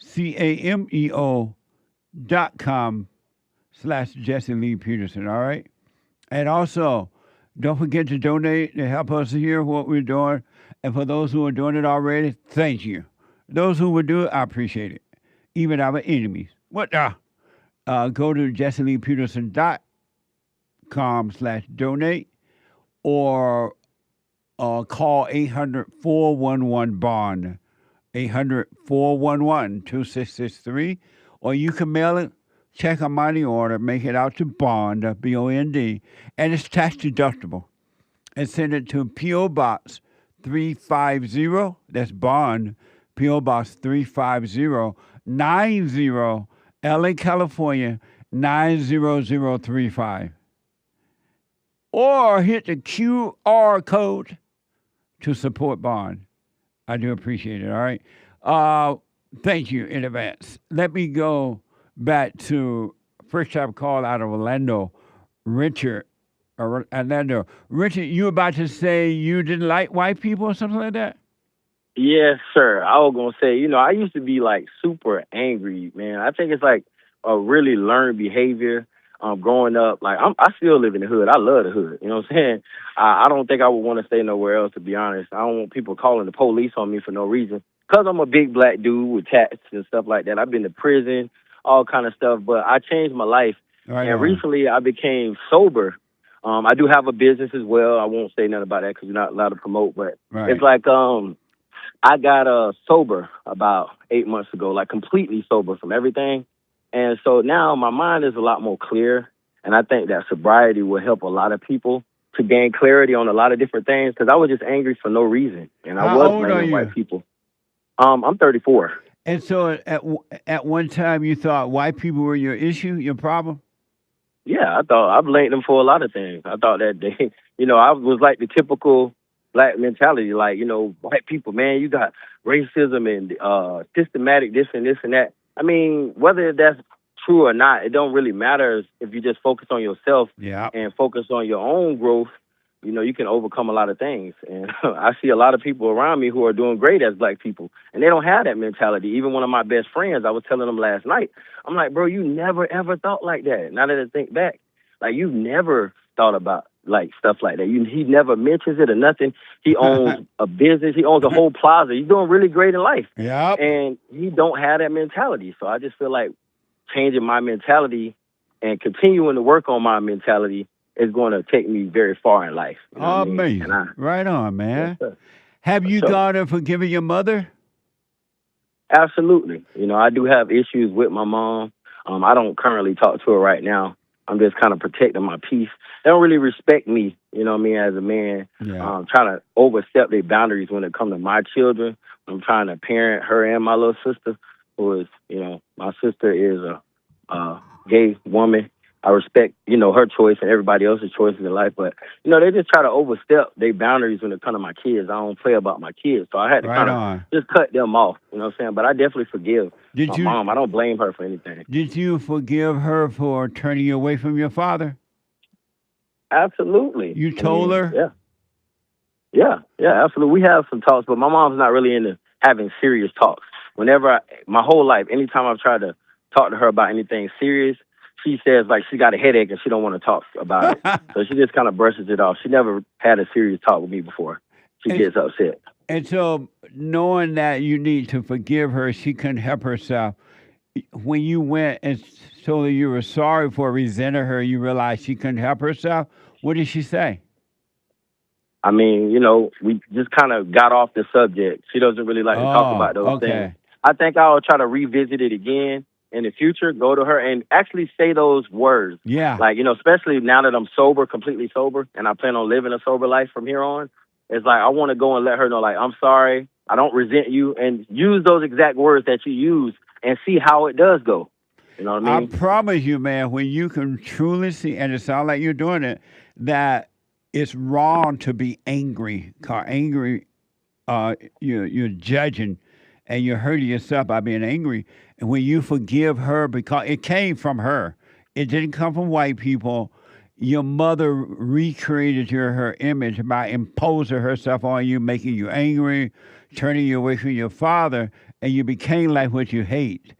cameo.com/Jesse Lee Peterson, all right? And also, don't forget to donate to help us hear what we're doing. And for those who are doing it already, thank you. Those who will do it, I appreciate it. Even our enemies. What the? Go to jesseleepeterson.com/donate or call 800-411-BOND, 800-411-2663, or you can mail it, check a money order, make it out to Bond, B-O-N-D, and it's tax deductible, and send it to P.O. Box 350, that's Bond, P.O. Box 35090, LA, California, 90035. Or hit the QR code to support Bond. I do appreciate it, all right? Thank you in advance. Let me go back to first time call out of Orlando, Richard. Orlando. Richard, you about to say you didn't like white people or something like that? Yes, sir. I was going to say, I used to be like super angry, man. I think it's like a really learned behavior growing up. Like, I still live in the hood. I love the hood. You know what I'm saying? I don't think I would want to stay nowhere else, to be honest. I don't want people calling the police on me for no reason. Because I'm a big black dude with tats and stuff like that. I've been to prison, all kind of stuff. But I changed my life. And recently I became sober. I do have a business as well. I won't say nothing about that because you're not allowed to promote. But it's like I got sober about 8 months ago, like completely sober from everything. And so now my mind is a lot more clear. And I think that sobriety will help a lot of people to gain clarity on a lot of different things because I was just angry for no reason. And I was blaming white people. I'm 34. And so at one time you thought white people were your issue, your problem? Yeah, I blamed them for a lot of things. I thought that they, I was like the typical black mentality, like, white people, man, you got racism and systematic this and this and that. I mean, whether that's true or not, it don't really matter if you just focus on yourself and focus on your own growth. You can overcome a lot of things. And I see a lot of people around me who are doing great as black people, and they don't have that mentality. Even one of my best friends, I was telling them last night, I'm like, bro, you never, ever thought like that. Now that I think back, like, you never thought about, like, stuff like that. He never mentions it or nothing. He owns a business. He owns a whole plaza. He's doing really great in life. Yeah. And he don't have that mentality. So I just feel like changing my mentality and continuing to work on my mentality is going to take me very far in life. You know what I mean? Amazing. And I, Right on, man. yes, sir. Have you So- gone and forgiven your mother? Absolutely. You know, I do have issues with my mom. I don't currently talk to her right now. I'm just kind of protecting my peace. They don't really respect me, you know what I mean, as a man. Yeah. Trying to overstep their boundaries when it comes to my children. I'm trying to parent her and my little sister, who is, you know, my sister is a gay woman. I respect, you know, her choice and everybody else's choices in life, but, you know, they just try to overstep their boundaries when it comes to my kids. I don't play about my kids, so I had to Right kind of on. just cut them off, you know what I'm saying? But I definitely forgive Did my you- mom. I don't blame her for anything. Did you forgive her for turning you away from your father? Absolutely. You told her? Yeah. Yeah, absolutely. We have some talks, but my mom's not really into having serious talks. Whenever my whole life, anytime I've tried to talk to her about anything serious, she says like she got a headache and she don't want to talk about it. So she just kind of brushes it off. She never had a serious talk with me before. She gets upset. And so, knowing that you need to forgive her, she couldn't help herself. When you went and told her you were sorry for resenting her, you realized she couldn't help herself. What did she say? I mean, you know, we just kind of got off the subject. She doesn't really like to talk about those things. I think I'll try to revisit it again in the future, go to her and actually say those words. Yeah. Like, you know, especially now that I'm sober, completely sober, and I plan on living a sober life from here on. It's like I want to go and let her know, like, I'm sorry, I don't resent you, and use those exact words that you use and see how it does go. You know what I mean? I promise you, man, when you can truly see, and it sounds like you're doing it, that it's wrong to be angry. 'Cause angry, you're judging and you're hurting yourself by being angry. And when you forgive her, because it came from her, it didn't come from white people. Your mother recreated her image by imposing herself on you, making you angry, turning you away from your father, and you became like what you hate.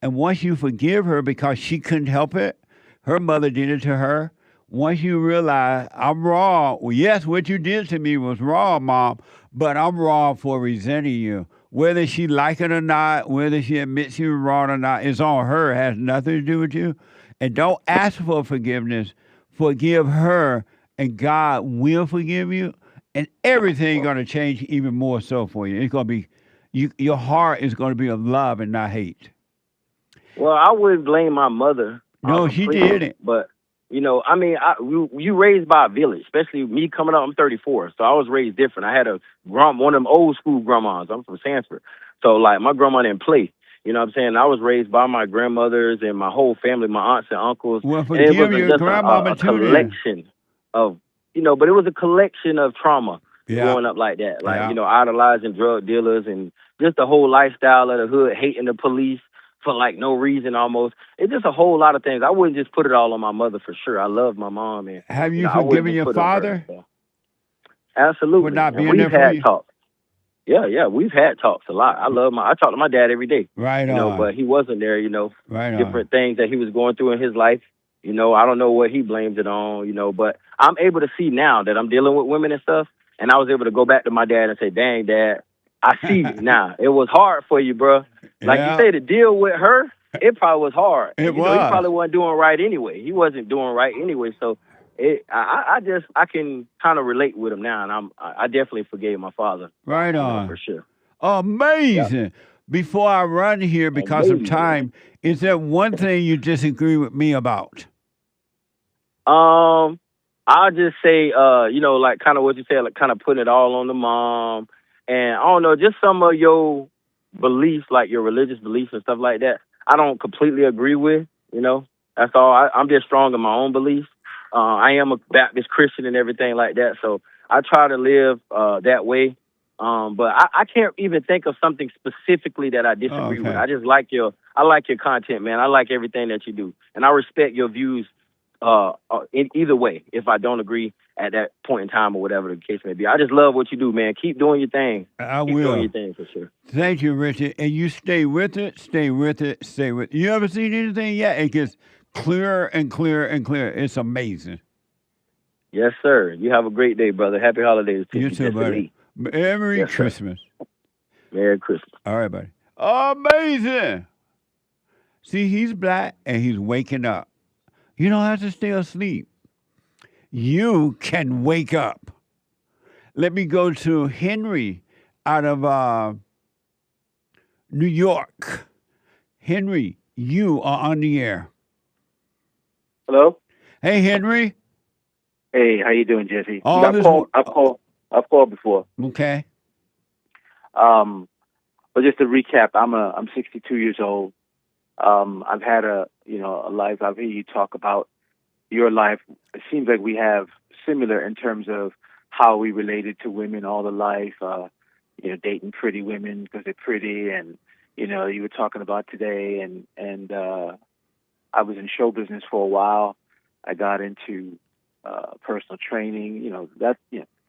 And once you forgive her because she couldn't help it, her mother did it to her. Once you realize, I'm wrong. Well, yes, what you did to me was wrong, Mom, but I'm wrong for resenting you. Whether she like it or not, whether she admits you were wrong or not, it's on her. It has nothing to do with you. And don't ask for forgiveness. Forgive her, and God will forgive you, and everything's going to change even more so for you. It's going to be, your heart is going to be of love and not hate. Well, I wouldn't blame my mother. No, she completely, didn't. But, you know, I mean, you raised by a village, especially me coming up. I'm 34, so I was raised different. I had one of them old school grandmas. I'm from Sanford. So, like, my grandma didn't play. You know what I'm saying? I was raised by my grandmothers and my whole family, my aunts and uncles. Well, and forgive it wasn't your just grandmama a too, then. collection of, you know, but it was a collection of trauma growing up like that. Like, you know, idolizing drug dealers and just the whole lifestyle of the hood, hating the police for like no reason almost. It's just a whole lot of things. I wouldn't just put it all on my mother for sure. I love my mom. And, Have you know, I wouldn't forgiven just your put it on her, father? so. Absolutely. For not And being we've there for had you? talks. Yeah, we've had talks a lot. I talk to my dad every day. Right You know, on. but he wasn't there, you know. Right on. Different things that he was going through in his life. You know, I don't know what he blames it on, you know, but I'm able to see now that I'm dealing with women and stuff, and I was able to go back to my dad and say, dang, Dad, I see now. It was hard for you, bro. Like Yeah. you say, to deal with her, it probably was hard. It And, you know, was. he probably wasn't doing right anyway. He wasn't doing right anyway, so I can kind of relate with him now, and I definitely forgave my father. Right you know, on. for sure. Amazing. Before I run here, because of time, is there one thing you disagree with me about? I'll just say, you know, like kind of what you said, like kind of putting it all on the mom, and I don't know, just some of your beliefs, like your religious beliefs and stuff like that. I don't completely agree with. You know, that's all. I'm just strong in my own beliefs. I am a Baptist Christian and everything like that, so I try to live that way. But I can't even think of something specifically that I disagree with. I just like your content, man. I like everything that you do, and I respect your views in either way. If I don't agree at that point in time or whatever the case may be, I just love what you do, man. Keep doing your thing. I Keep will. doing your thing for sure. Thank you, Richard. And you stay with it, stay with it, stay with it. You ever seen anything yet? It gets clearer and clearer and clearer. It's amazing. Yes, sir. You have a great day, brother. Happy holidays to you. You too, buddy. Merry Yes, sir. Christmas. Merry Christmas. All right, buddy. Amazing. See, he's black and he's waking up. You don't have to stay asleep. you can wake up. Let me go to Henry out of New York. Henry, you are on the air. Hello. Hey, Henry. Hey, how you doing, Jesse? Oh, I've called before. Okay. But just to recap, I'm 62 years old. I've had a life. I've heard you talk about your life. It seems like we have similar in terms of how we related to women all the life. Dating pretty women because they're pretty, and you were talking about today, and I was in show business for a while. I got into personal training,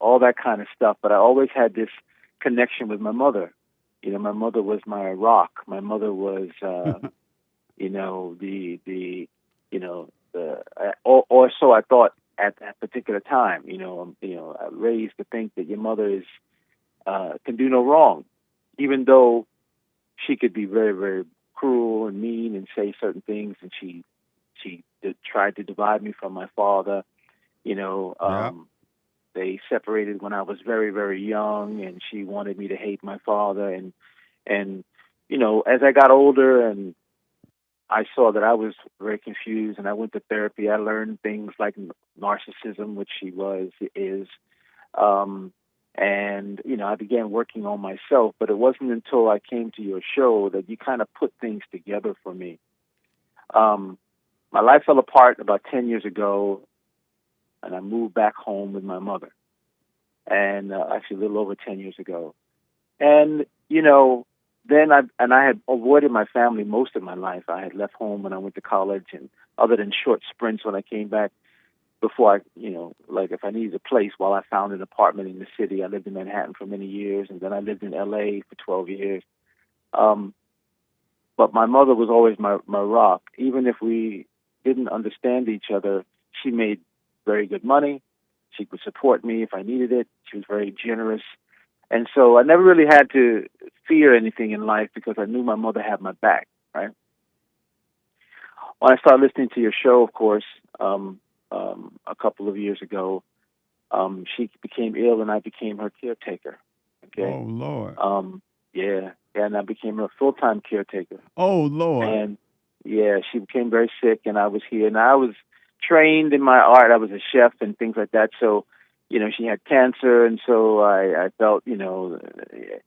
all that kind of stuff. But I always had this connection with my mother. My mother was my rock. My mother was, or so I thought at that particular time. I raised to think that your mother is can do no wrong, even though she could be very, very cruel and mean and say certain things, and she tried to divide me from my father. They separated when I was very, very young, and she wanted me to hate my father. And as I got older and I saw that I was very confused, and I went to therapy, I learned things like narcissism, which is. I began working on myself, but it wasn't until I came to your show that you kind of put things together for me. My life fell apart about 10 years ago, and I moved back home with my mother, and actually a little over 10 years ago. And, then I had avoided my family most of my life. I had left home when I went to college, and other than short sprints when I came back, before if I needed a place, while I found an apartment in the city. I lived in Manhattan for many years, and then I lived in LA for 12 years. But my mother was always my rock. Even if we didn't understand each other, she made very good money. She could support me if I needed it. She was very generous. And so I never really had to fear anything in life because I knew my mother had my back, right? When I started listening to your show, of course, a couple of years ago, she became ill and I became her caretaker. Okay. Oh, Lord. And I became her full-time caretaker. Oh, Lord. And she became very sick, and I was here, and I was trained in my art. I was a chef and things like that. So, she had cancer, and so I felt, the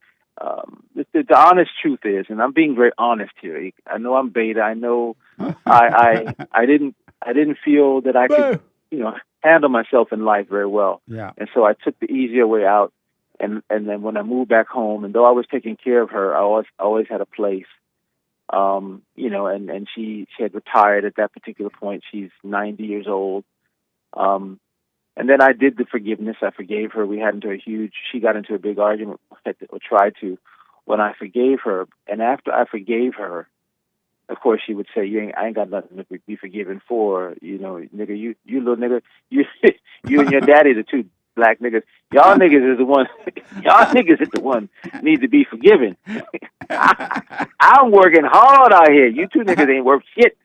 honest truth is, and I'm being very honest here. I know I'm beta. I know I didn't feel that I could, handle myself in life very well. Yeah. And so I took the easier way out. And then when I moved back home, and though I was taking care of her, I always had a place. And she had retired at that particular point. She's 90 years old. And then I did the forgiveness. I forgave her. She got into a big argument, or tried to, when I forgave her. And after I forgave her, of course, she would say, I ain't got nothing to be forgiven for. Nigga, you little nigga, you and your daddy, the two black niggas, y'all niggas is the one need to be forgiven. I'm working hard out here. You two niggas ain't worth shit.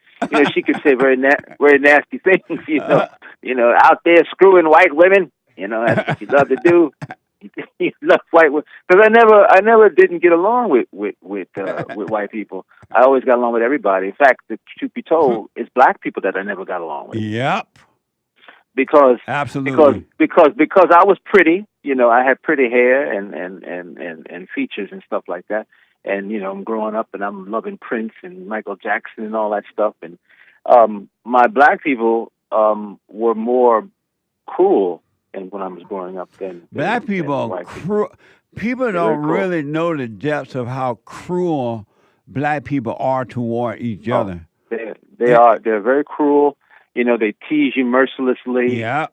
She could say very nasty things, out there screwing white women. That's what you love to do. You love white women. Because I never didn't get along with white people. I always got along with everybody. In fact, the truth be told, it's black people that I never got along with. Yep. Because absolutely because I was pretty, I had pretty hair and features and stuff like that, and I'm growing up and I'm loving Prince and Michael Jackson and all that stuff, and my black people were more cruel, and when I was growing up, than black people are cruel. People don't really know the depths of how cruel black people are toward each other. They are. They're very cruel. They tease you mercilessly. Yeah.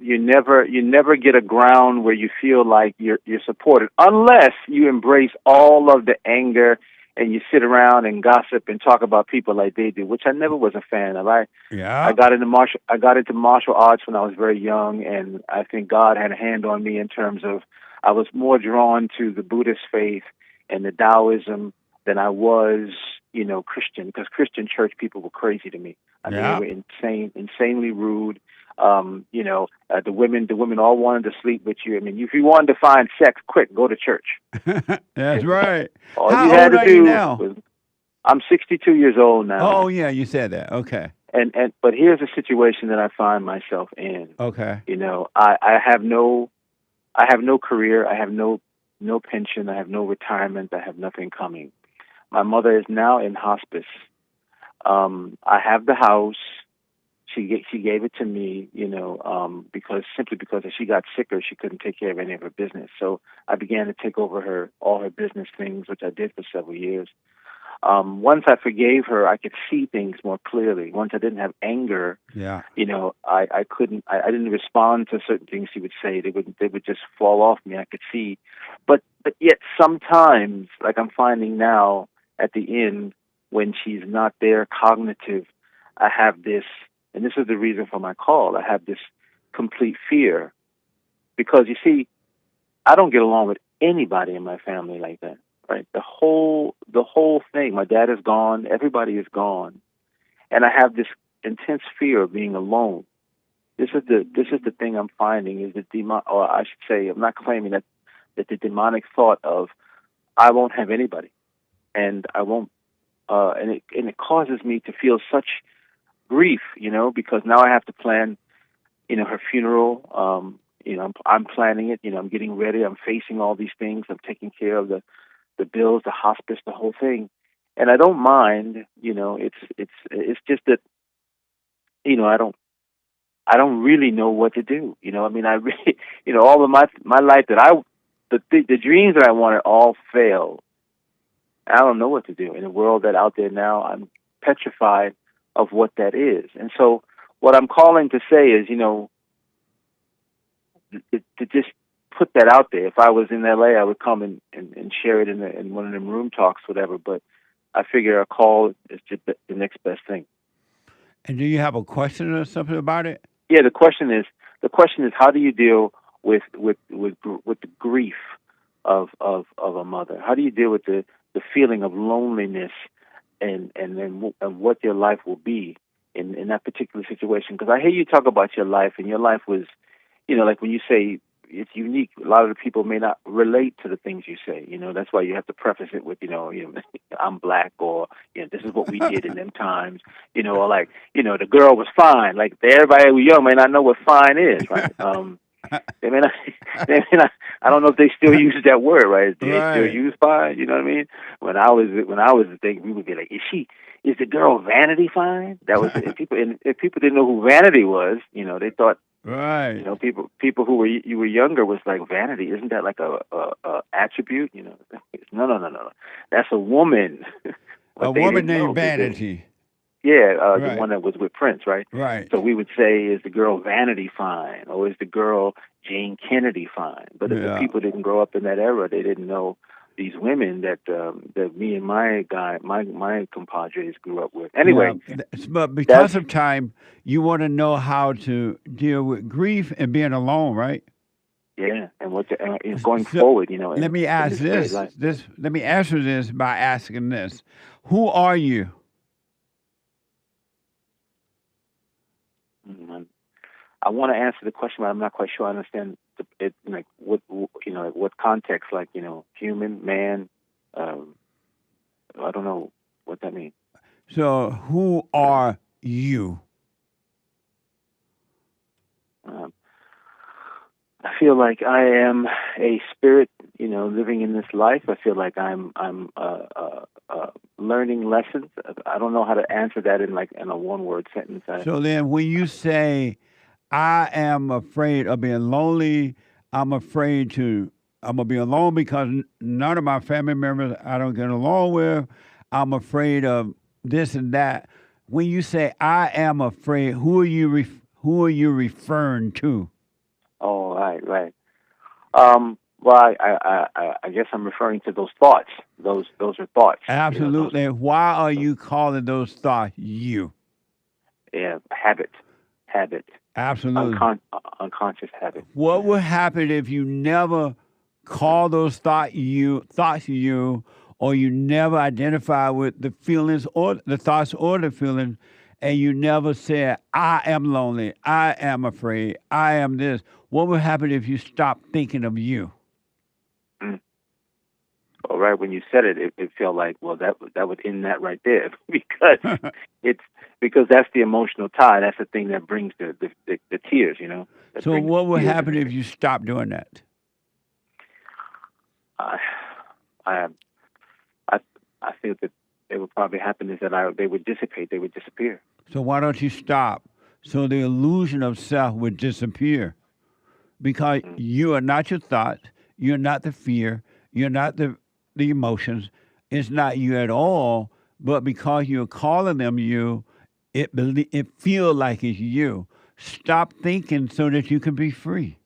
You never get a ground where you feel like you're supported, unless you embrace all of the anger and you sit around and gossip and talk about people like they do, which I never was a fan of. I got into martial arts when I was very young, and I think God had a hand on me in terms of I was more drawn to the Buddhist faith and the Taoism than I was Christian, because Christian church people were crazy to me. I mean, Yeah. they were insanely rude. The women all wanted to sleep with you. I mean, if you wanted to find sex, quick, go to church. That's right. All How you had old to are do you now? was, I'm 62 years old now. Oh, yeah, you said that. Okay. But here's a situation that I find myself in. Okay. I have no career. I have no pension. I have no retirement. I have nothing coming. My mother is now in hospice. I have the house. She gave it to me, because she got sicker, she couldn't take care of any of her business. So I began to take over all her business things, which I did for several years. Once I forgave her, I could see things more clearly. Once I didn't have anger, Yeah. I didn't respond to certain things she would say. They would just fall off me. I could see, but yet sometimes, like I'm finding now at the end, when she's not there, cognitive, I have this, and this is the reason for my call. I have this complete fear, because you see, I don't get along with anybody in my family like that. Right, the whole thing. My dad is gone. Everybody is gone, and I have this intense fear of being alone. This is the thing I'm finding is the demon, or I should say, I'm not claiming that the demonic thought of I won't have anybody, and I won't, and it causes me to feel such grief, because now I have to plan, her funeral. I'm planning it. I'm getting ready. I'm facing all these things. I'm taking care of the bills, the hospice, the whole thing, and I don't mind. It's just that, I don't really know what to do. I mean, I really, all of my life the dreams that I wanted all failed. I don't know what to do in a world that out there now. I'm petrified of what that is, and so what I'm calling to say is, to just put that out there. If I was in LA, I would come and share it in one of them room talks, whatever. But I figure a call is just the next best thing. And do you have a question or something about it? Yeah, the question is how do you deal with the grief of a mother? How do you deal with the feeling of loneliness and what your life will be in that particular situation? Because I hear you talk about your life, and your life was, like when you say it's unique, a lot of the people may not relate to the things you say. That's why you have to preface it with, I'm black, or this is what we did in them times. Or like, the girl was fine. Like everybody who was young may not know what fine is, right? They may not. I don't know if they still use that word, right? Do they still use fine? You know what I mean? When I was thinking, we would be like, is the girl Vanity fine? That was if people didn't know who Vanity was, they thought. Right. People who were younger was like, Vanity, isn't that like a attribute? No. That's a woman. A woman named Vanity. Yeah, the one that was with Prince, right? Right. So we would say, is the girl Vanity fine, or is the girl Jane Kennedy fine? But if the people didn't grow up in that era, they didn't know these women that me and my compadres grew up with. Anyway, but because of time, you want to know how to deal with grief and being alone, right? Yeah, and going forward, Let me ask this. Let me answer this by asking this: who are you? I want to answer the question, but I'm not quite sure I understand it. Like what context? Like human, man. I don't know what that means. So, who are you? I feel like I am a spirit, living in this life. I feel like I'm learning lessons. I don't know how to answer that in a one-word sentence. So then, when you say, "I am afraid of being lonely," I'm gonna be alone because none of my family members I don't get along with. I'm afraid of this and that. When you say "I am afraid," who are you referring to? Oh, right. Well, I guess I'm referring to those thoughts. Those are thoughts. Absolutely. Why are you calling those thoughts you? Yeah, habit. Absolutely. Unconscious habit. What would happen if you never call those thoughts you, or you never identify with the feelings or the thoughts or the feelings, and you never said, I am lonely, I am afraid, I am this, what would happen if you stopped thinking of you? Well, right when you said it, it felt like, well, that would end that right there because because that's the emotional tie. That's the thing that brings the tears, you know. So what would happen if you stopped doing that? I feel that it would probably happen is that they would dissipate, they would disappear. So why don't you stop? So the illusion of self would disappear, because you are not your thoughts, you're not the fear, you're not the emotions. It's not you at all, but because you're calling them you, it feels like it's you. Stop thinking so that you can be free.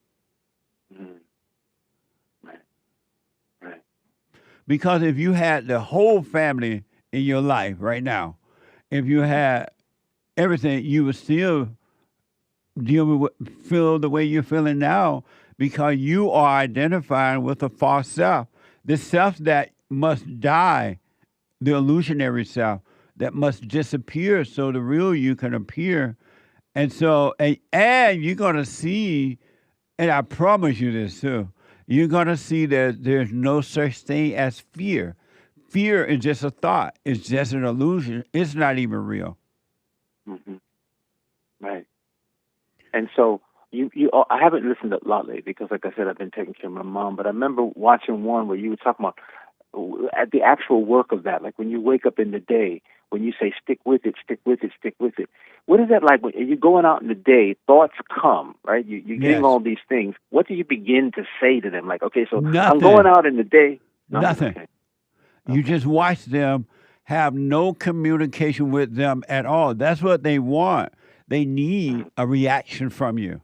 Right. Because if you had the whole family in your life right now, if you had everything, you would still feel the way you're feeling now, because you are identifying with a false self. The self that must die, the illusionary self that must disappear so the real you can appear. And so, and you're going to see, and I promise you this too, you're going to see that there's no such thing as fear. Fear is just a thought. It's just an illusion. It's not even real. Mm-hmm. Right. And so, I haven't listened a lot lately because, like I said, I've been taking care of my mom. But I remember watching one where you were talking about at the actual work of that, like when you wake up in the day, when you say stick with it, stick with it, stick with it. What is that like when you're going out in the day? Thoughts come, right? You're getting all these things. What do you begin to say to them? Like, okay, so I'm going out in the day. Nothing. Okay. You just watch them, have no communication with them at all. That's what they want. They need a reaction from you,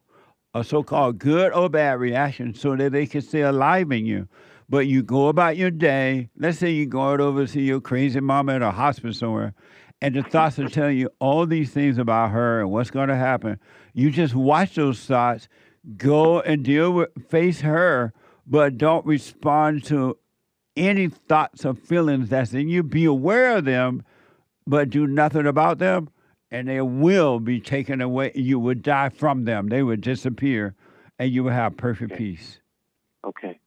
a so-called good or bad reaction, so that they can stay alive in you. But you go about your day. Let's say you're going over to see your crazy mama at a hospital somewhere, and the thoughts are telling you all these things about her and what's going to happen. You just watch those thoughts, go and face her, but don't respond to any thoughts or feelings that's in you. Be aware of them, but do nothing about them, and they will be taken away. You would die from them. They would disappear, and you will have perfect peace. Okay.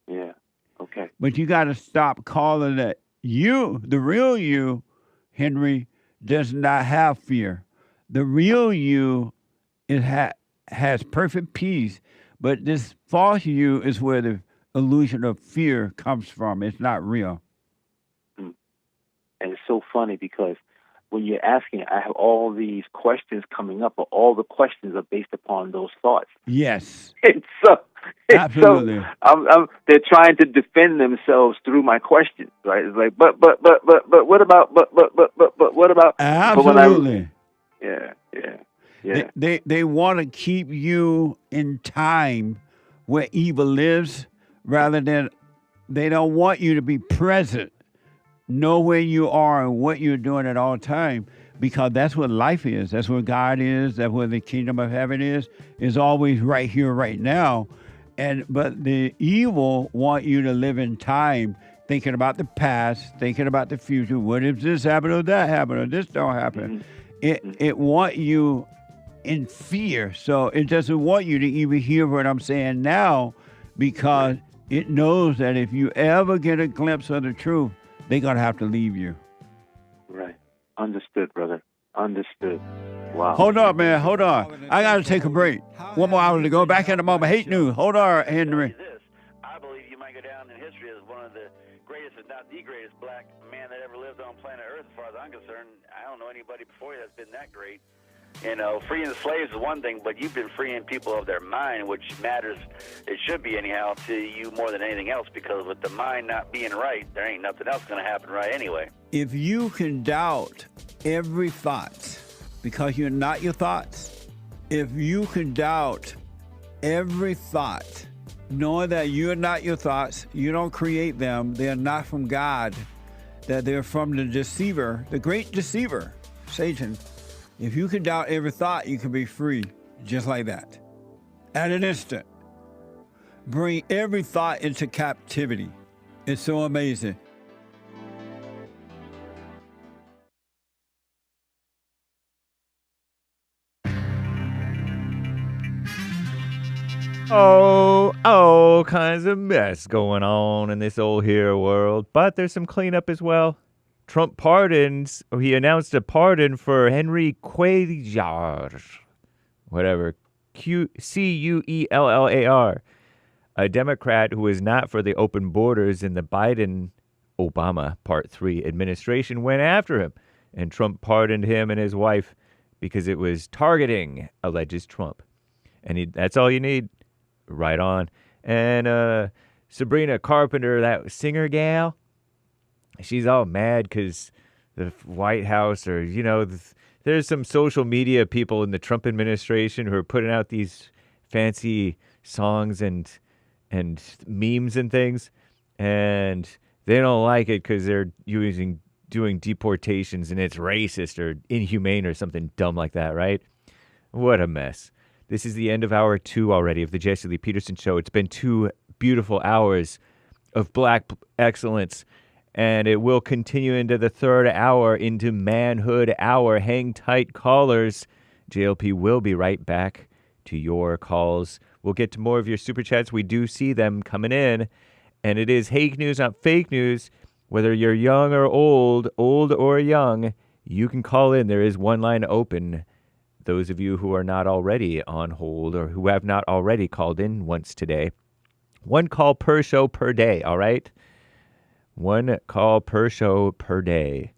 Yeah. Okay. But you got to stop calling it you. The real you, Henry, does not have fear. The real you has perfect peace, but this false you is where the illusion of fear comes from. It's not real. And it's so funny because when you're asking, I have all these questions coming up, but all the questions are based upon those thoughts. Yes. Absolutely. So they're trying to defend themselves through my questions, right? It's like, but what about, but what about? Absolutely. Yeah. They want to keep you in time where evil lives, rather than they don't want you to be present. Know where you are and what you're doing at all time, because that's what life is. That's what God is. That's what the kingdom of heaven is always right here, right now. But the evil want you to live in time, thinking about the past, thinking about the future. What if this happened or that happened or this don't happen? It want you in fear. So it doesn't want you to even hear what I'm saying now, because it knows that if you ever get a glimpse of the truth, they're going to have to leave you. Right. Understood, brother. Understood. Wow. Hold on, man. Hold on. I got to take a break. One more hour to go. Back in a moment. Hate news. Hold on, Henry. I believe you might go down in history as one of the greatest, if not the greatest, black man that ever lived on planet Earth, as far as I'm concerned. I don't know anybody before you that's been that great. You know, freeing the slaves is one thing, but you've been freeing people of their mind, which matters, it should be anyhow, to you more than anything else, because with the mind not being right, there ain't nothing else going to happen right anyway. If you can doubt every thought, because you're not your thoughts, if you can doubt every thought, knowing that you're not your thoughts, you don't create them, they're not from God, that they're from the deceiver, the great deceiver, Satan. If you can doubt every thought, you can be free, just like that. At an instant. Bring every thought into captivity. It's so amazing. all kinds of mess going on in this old here world, but there's some cleanup as well. Trump pardons, or he announced a pardon for Henry Cuellar, whatever, Cuellar, a Democrat who was not for the open borders in the Biden-Obama Part 3 administration went after him, and Trump pardoned him and his wife because it was targeting, alleges Trump. And that's all you need. Right on. And Sabrina Carpenter, that singer gal, she's all mad because the White House, or, there's some social media people in the Trump administration who are putting out these fancy songs and memes and things, and they don't like it because they're doing deportations and it's racist or inhumane or something dumb like that, right? What a mess. This is the end of hour 2 already of the Jesse Lee Peterson Show. It's been 2 beautiful hours of black excellence, and it will continue into the 3rd hour, into Manhood Hour. Hang tight, callers. JLP will be right back to your calls. We'll get to more of your super chats. We do see them coming in, and it is Hake news, not fake news. Whether you're young or old or young, you can call in. There is one line open. Those of you who are not already on hold or who have not already called in once today, 1 call per show per day, all right? 1 call per show per day.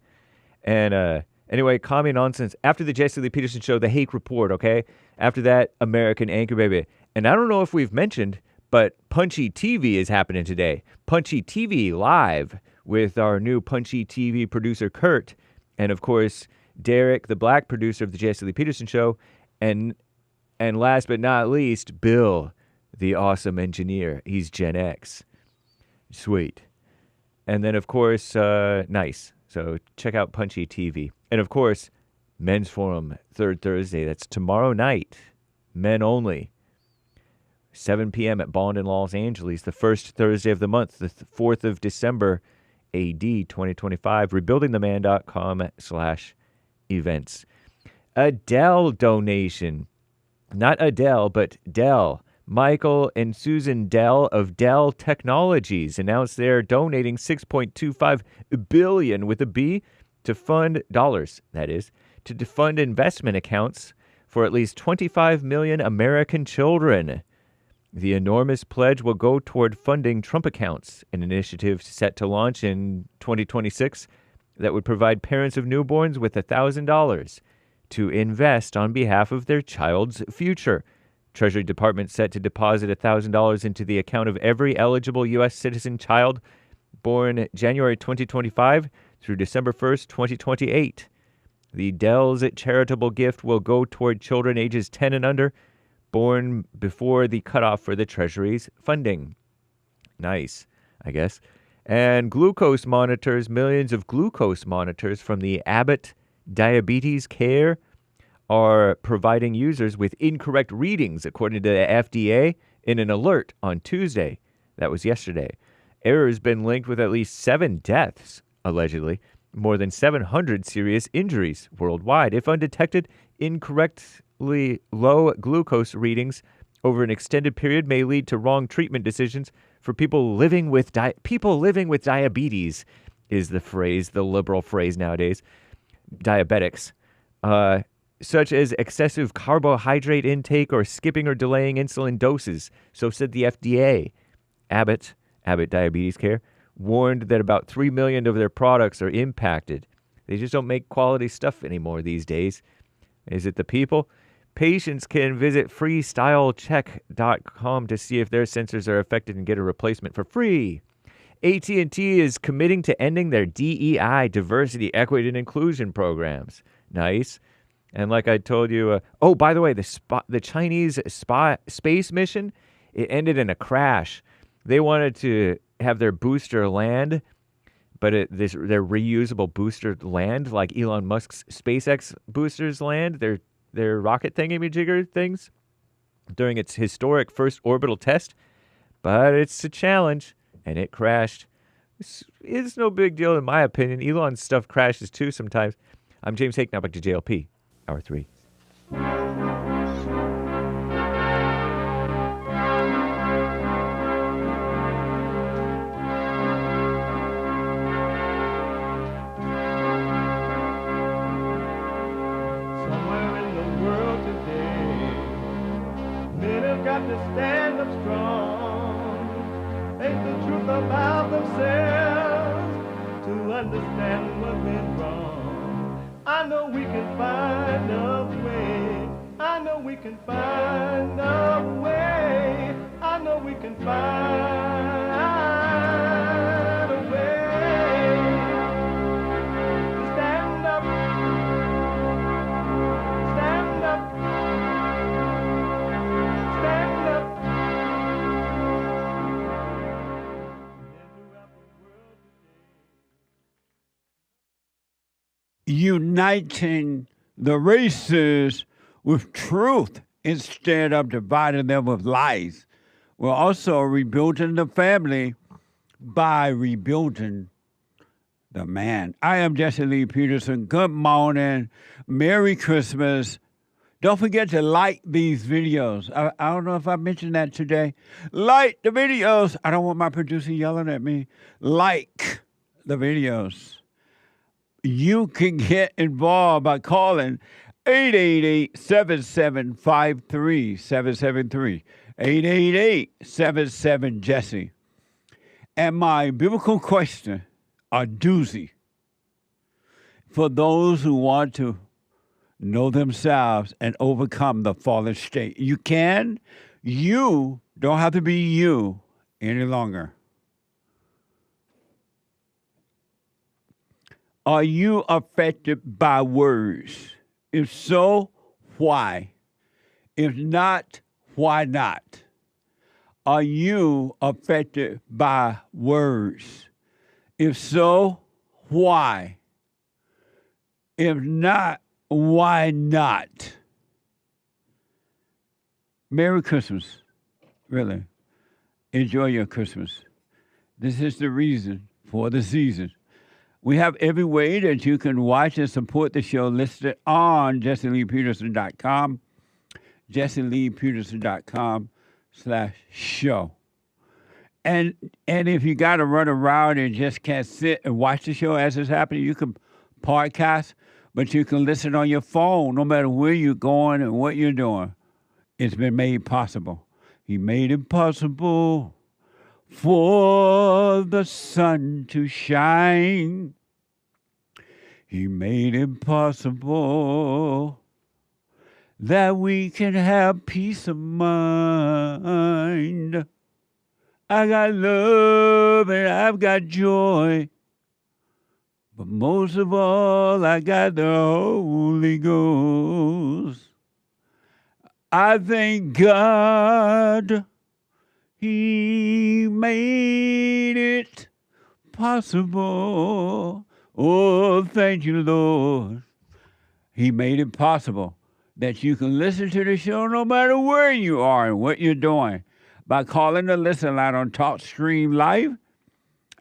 And anyway, commie nonsense. After the Jesse Lee Peterson Show, the Hake Report, okay? After that, American Anchor Baby. And I don't know if we've mentioned, but Punchy TV is happening today. Punchy TV live with our new Punchy TV producer, Kurt. And, of course, Derek, the black producer of the Jesse Lee Peterson Show, and last but not least, Bill, the awesome engineer. He's Gen X. Sweet. And then, of course, nice. So check out Punchy TV. And, of course, Men's Forum, 3rd Thursday. That's tomorrow night. Men only. 7 p.m. at Bond in Los Angeles, the first Thursday of the month, the 4th of December, AD 2025. Rebuildingtheman.com/events. A Dell donation. Not Adele, but Dell. Michael and Susan Dell of Dell Technologies announced they're donating $6.25 billion with a B to fund dollars, that is, to fund investment accounts for at least 25 million American children. The enormous pledge will go toward funding Trump accounts, an initiative set to launch in 2026 that would provide parents of newborns with $1,000 to invest on behalf of their child's future. Treasury Department set to deposit $1,000 into the account of every eligible U.S. citizen child born January 2025 through December 1st, 2028. The Dell's charitable gift will go toward children ages 10 and under, born before the cutoff for the Treasury's funding. Nice, I guess. And glucose monitors, millions of glucose monitors from the Abbott Diabetes Care are providing users with incorrect readings, according to the FDA, in an alert on Tuesday. That was yesterday. Error has been linked with at least 7 deaths, allegedly, more than 700 serious injuries worldwide. If undetected, incorrectly low glucose readings over an extended period may lead to wrong treatment decisions for people living with diabetes, is the phrase, the liberal phrase nowadays. Diabetics. Such as excessive carbohydrate intake or skipping or delaying insulin doses. So said the FDA. Abbott Diabetes Care, warned that about 3 million of their products are impacted. They just don't make quality stuff anymore these days. Is it the people? Patients can visit freestylecheck.com to see if their sensors are affected and get a replacement for free. AT&T is committing to ending their DEI, diversity, equity, and inclusion programs. Nice. And like I told you, oh, by the way, the Chinese space mission, it ended in a crash. They wanted to have their booster land, but their reusable booster land, like Elon Musk's SpaceX boosters land, their rocket thingamajigger things, during its historic first orbital test. But it's a challenge, and it crashed. It's no big deal in my opinion. Elon's stuff crashes too sometimes. I'm James Hake, now back to JLP. Hour 3. to stand up strong, face the truth about themselves, to understand what went wrong. I know we can find a way. I know we can find a way. I know we can find a way to stand up, stand up, stand up. Uniting the races with truth instead of dividing them with lies. We're also rebuilding the family by rebuilding the man. I am Jesse Lee Peterson. Good morning. Merry Christmas. Don't forget to like these videos. I don't know if I mentioned that today. Like the videos. I don't want my producer yelling at me. Like the videos. You can get involved by calling 888-7753-773. 888-77-JESSE. And my biblical question, a doozy, for those who want to know themselves and overcome the fallen state. You can. You don't have to be you any longer. Are you affected by words? If so, why? If not, why not? Are you affected by words? If so, why? If not, why not? Merry Christmas. Really. Enjoy your Christmas. This is the reason for the season. We have every way that you can watch and support the show listed on JesseLeePeterson.com, JesseLeePeterson.com/show. And if you got to run around and just can't sit and watch the show as it's happening, you can podcast, but you can listen on your phone no matter where you're going and what you're doing. It's been made possible. He made it possible for the sun to shine. He made it possible that we can have peace of mind. I got love and I've got joy, but most of all, I got the Holy Ghost. I thank God He made it possible. Oh, thank you, Lord. He made it possible that you can listen to the show no matter where you are and what you're doing by calling the listen line on TalkStream Live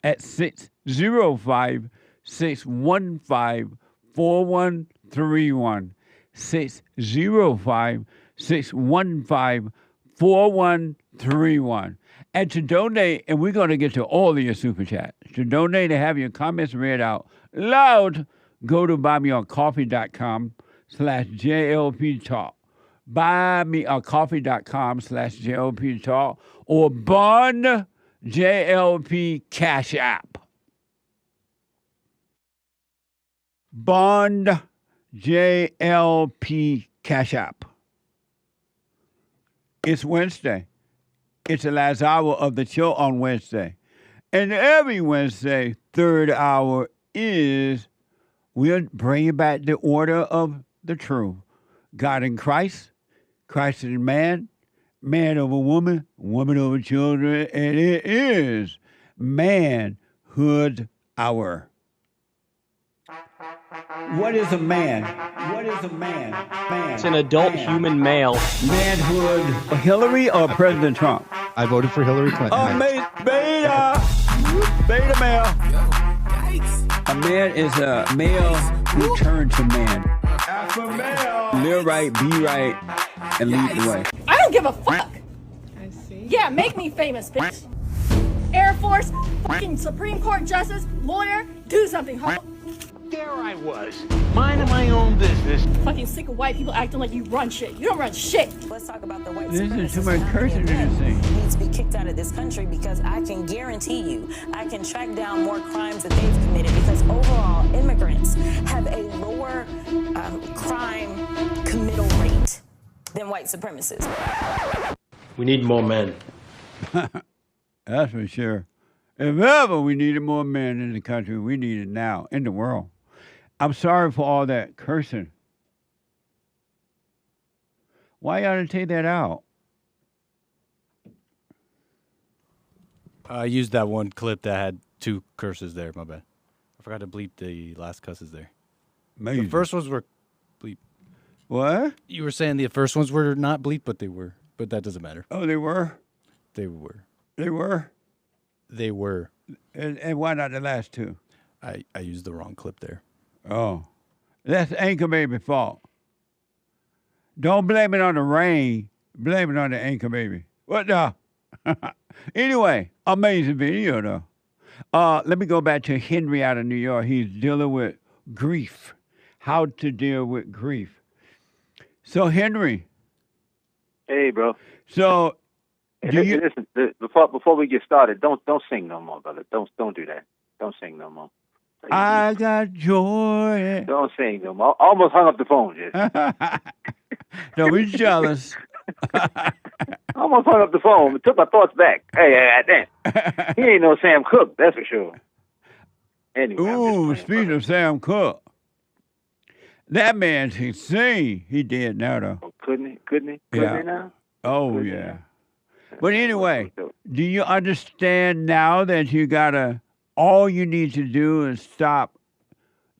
at 605-615-4131. 605-615-4131. And to donate, and we're going to get to all of your super chat. To donate and have your comments read out loud, go to buymeacoffee.com/JLP Talk. Buymeacoffee.com/JLP Talk or Bond JLP Cash App. Bond JLP Cash App. It's Wednesday. It's the last hour of the show on Wednesday. And every Wednesday, third hour is we're bringing back the order of the truth. God in Christ, Christ in man, man over woman, woman over children, and it is Manhood Hour. What is a man? What is a man? Man. It's an adult human male. Manhood. Hillary or President Trump? I voted for Hillary Clinton. Beta male. A man is a male who turns to man. Alpha male. Live right, be right, and lead the way. I don't give a fuck. I see. Yeah, make me famous, bitch. Air Force, fucking Supreme Court Justice, lawyer, do something, ho. there I was, minding my own business. Fucking sick of white people acting like you run shit. You don't run shit. Let's talk about the white This is too supremacist much cursing in this thing. needs to be kicked out of this country because I can guarantee you, I can track down more crimes that they've committed because overall, immigrants have a lower crime committal rate than white supremacists. We need more men. That's for sure. If ever we needed more men in the country, we need it now in the world. I'm sorry for all that cursing. Why y'all didn't take that out? I used that one clip that had 2 curses there. My bad. I forgot to bleep the last cusses there. Amazing. The first ones were bleep. What? You were saying the first ones were not bleep, but they were. But that doesn't matter. Oh, they were? They were. They were? They were. And why not the last 2? I used the wrong clip there. Oh. That's Anchor Baby fault. Don't blame it on the rain. Blame it on the Anchor Baby. What the? Anyway, amazing video, though. Let me go back to Henry out of New York. He's dealing with grief. How to deal with grief. So, Henry. Hey, bro. So, listen, before we get started, don't sing no more, brother. Don't do that. Don't sing no more. I got joy. Don't sing no more. I almost hung up the phone, Jesse. Don't be jealous. I almost hung up the phone. It took my thoughts back. Hey, damn. He ain't no Sam Cooke, that's for sure. Anyway, ooh, speaking of Sam Cooke, that man can sing. He did now, though. Oh, couldn't he? Couldn't he now? Oh, yeah. But anyway, do you understand now that you gotta, all you need to do is stop,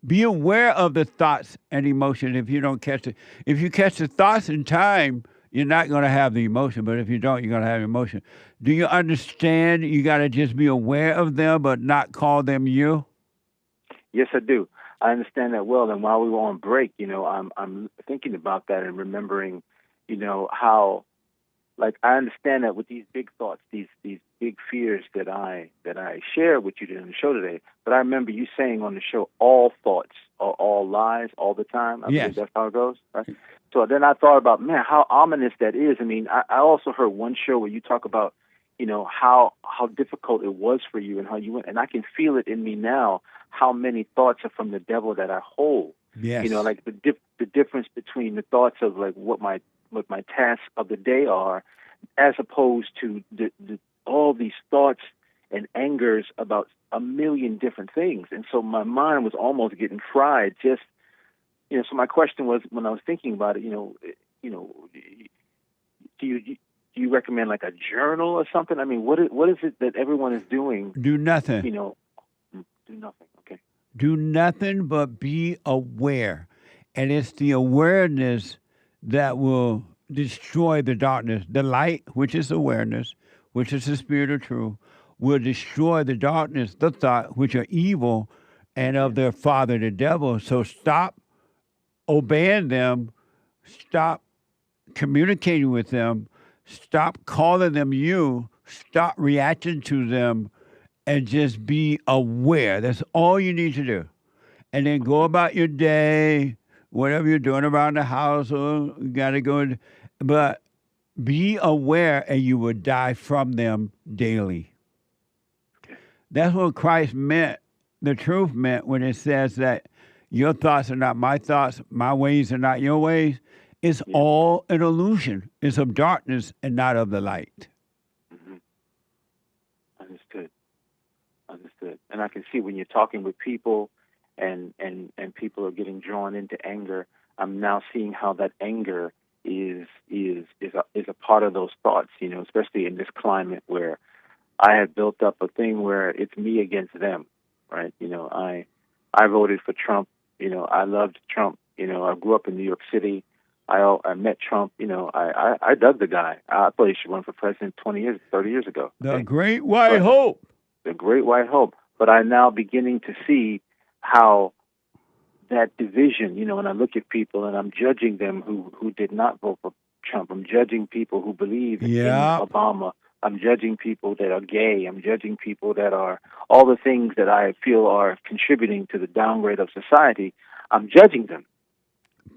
be aware of the thoughts and emotions if you don't catch it. If you catch the thoughts in time, you're not going to have the emotion, but if you don't, you're going to have emotion. Do you understand you got to just be aware of them but not call them you? Yes, I do. I understand that well. And while we were on break, I'm thinking about that and remembering, how, like, I understand that with these big thoughts, these big fears that I share with you in the show today. But I remember you saying on the show, all thoughts are all lies all the time. I believe that's how it goes, right? So then I thought about, man, how ominous that is. I mean, I also heard one show where you talk about, how difficult it was for you and how you went, and I can feel it in me now. How many thoughts are from the devil that I hold? Yes. Like the difference between the thoughts of like what my tasks of the day are, as opposed to all these thoughts and angers about a million different things. And so my mind was almost getting fried. Just so my question was, when I was thinking about it, do you recommend like a journal or something? I mean, what is it that everyone is doing? Do nothing. Do nothing. Okay. Do nothing but be aware. And it's the awareness that will destroy the darkness. The light, which is awareness, which is the spirit of truth, will destroy the darkness, the thought, which are evil, and of their father, the devil. So stop obeying them, stop communicating with them, stop calling them you, stop reacting to them, and just be aware. That's all you need to do. And then go about your day, whatever you're doing around the house, or you got to go, but be aware and you will die from them daily. That's what Christ meant, the truth meant when it says that your thoughts are not my thoughts, my ways are not your ways. It's all an illusion. It's of darkness and not of the light. Mm-hmm. Understood. And I can see when you're talking with people and people are getting drawn into anger, I'm now seeing how that anger is a part of those thoughts, especially in this climate where I have built up a thing where it's me against them, right? I voted for Trump. I loved Trump. I grew up in New York City. I met Trump. I dug the guy. I thought he should run for president 30 years ago. The Great White Hope. The Great White Hope. But I'm now beginning to see how that division, when I look at people and I'm judging them who did not vote for Trump. I'm judging people who believe in Obama I'm judging people that are gay. I'm judging people that are all the things that I feel are contributing to the downgrade of society. I'm judging them.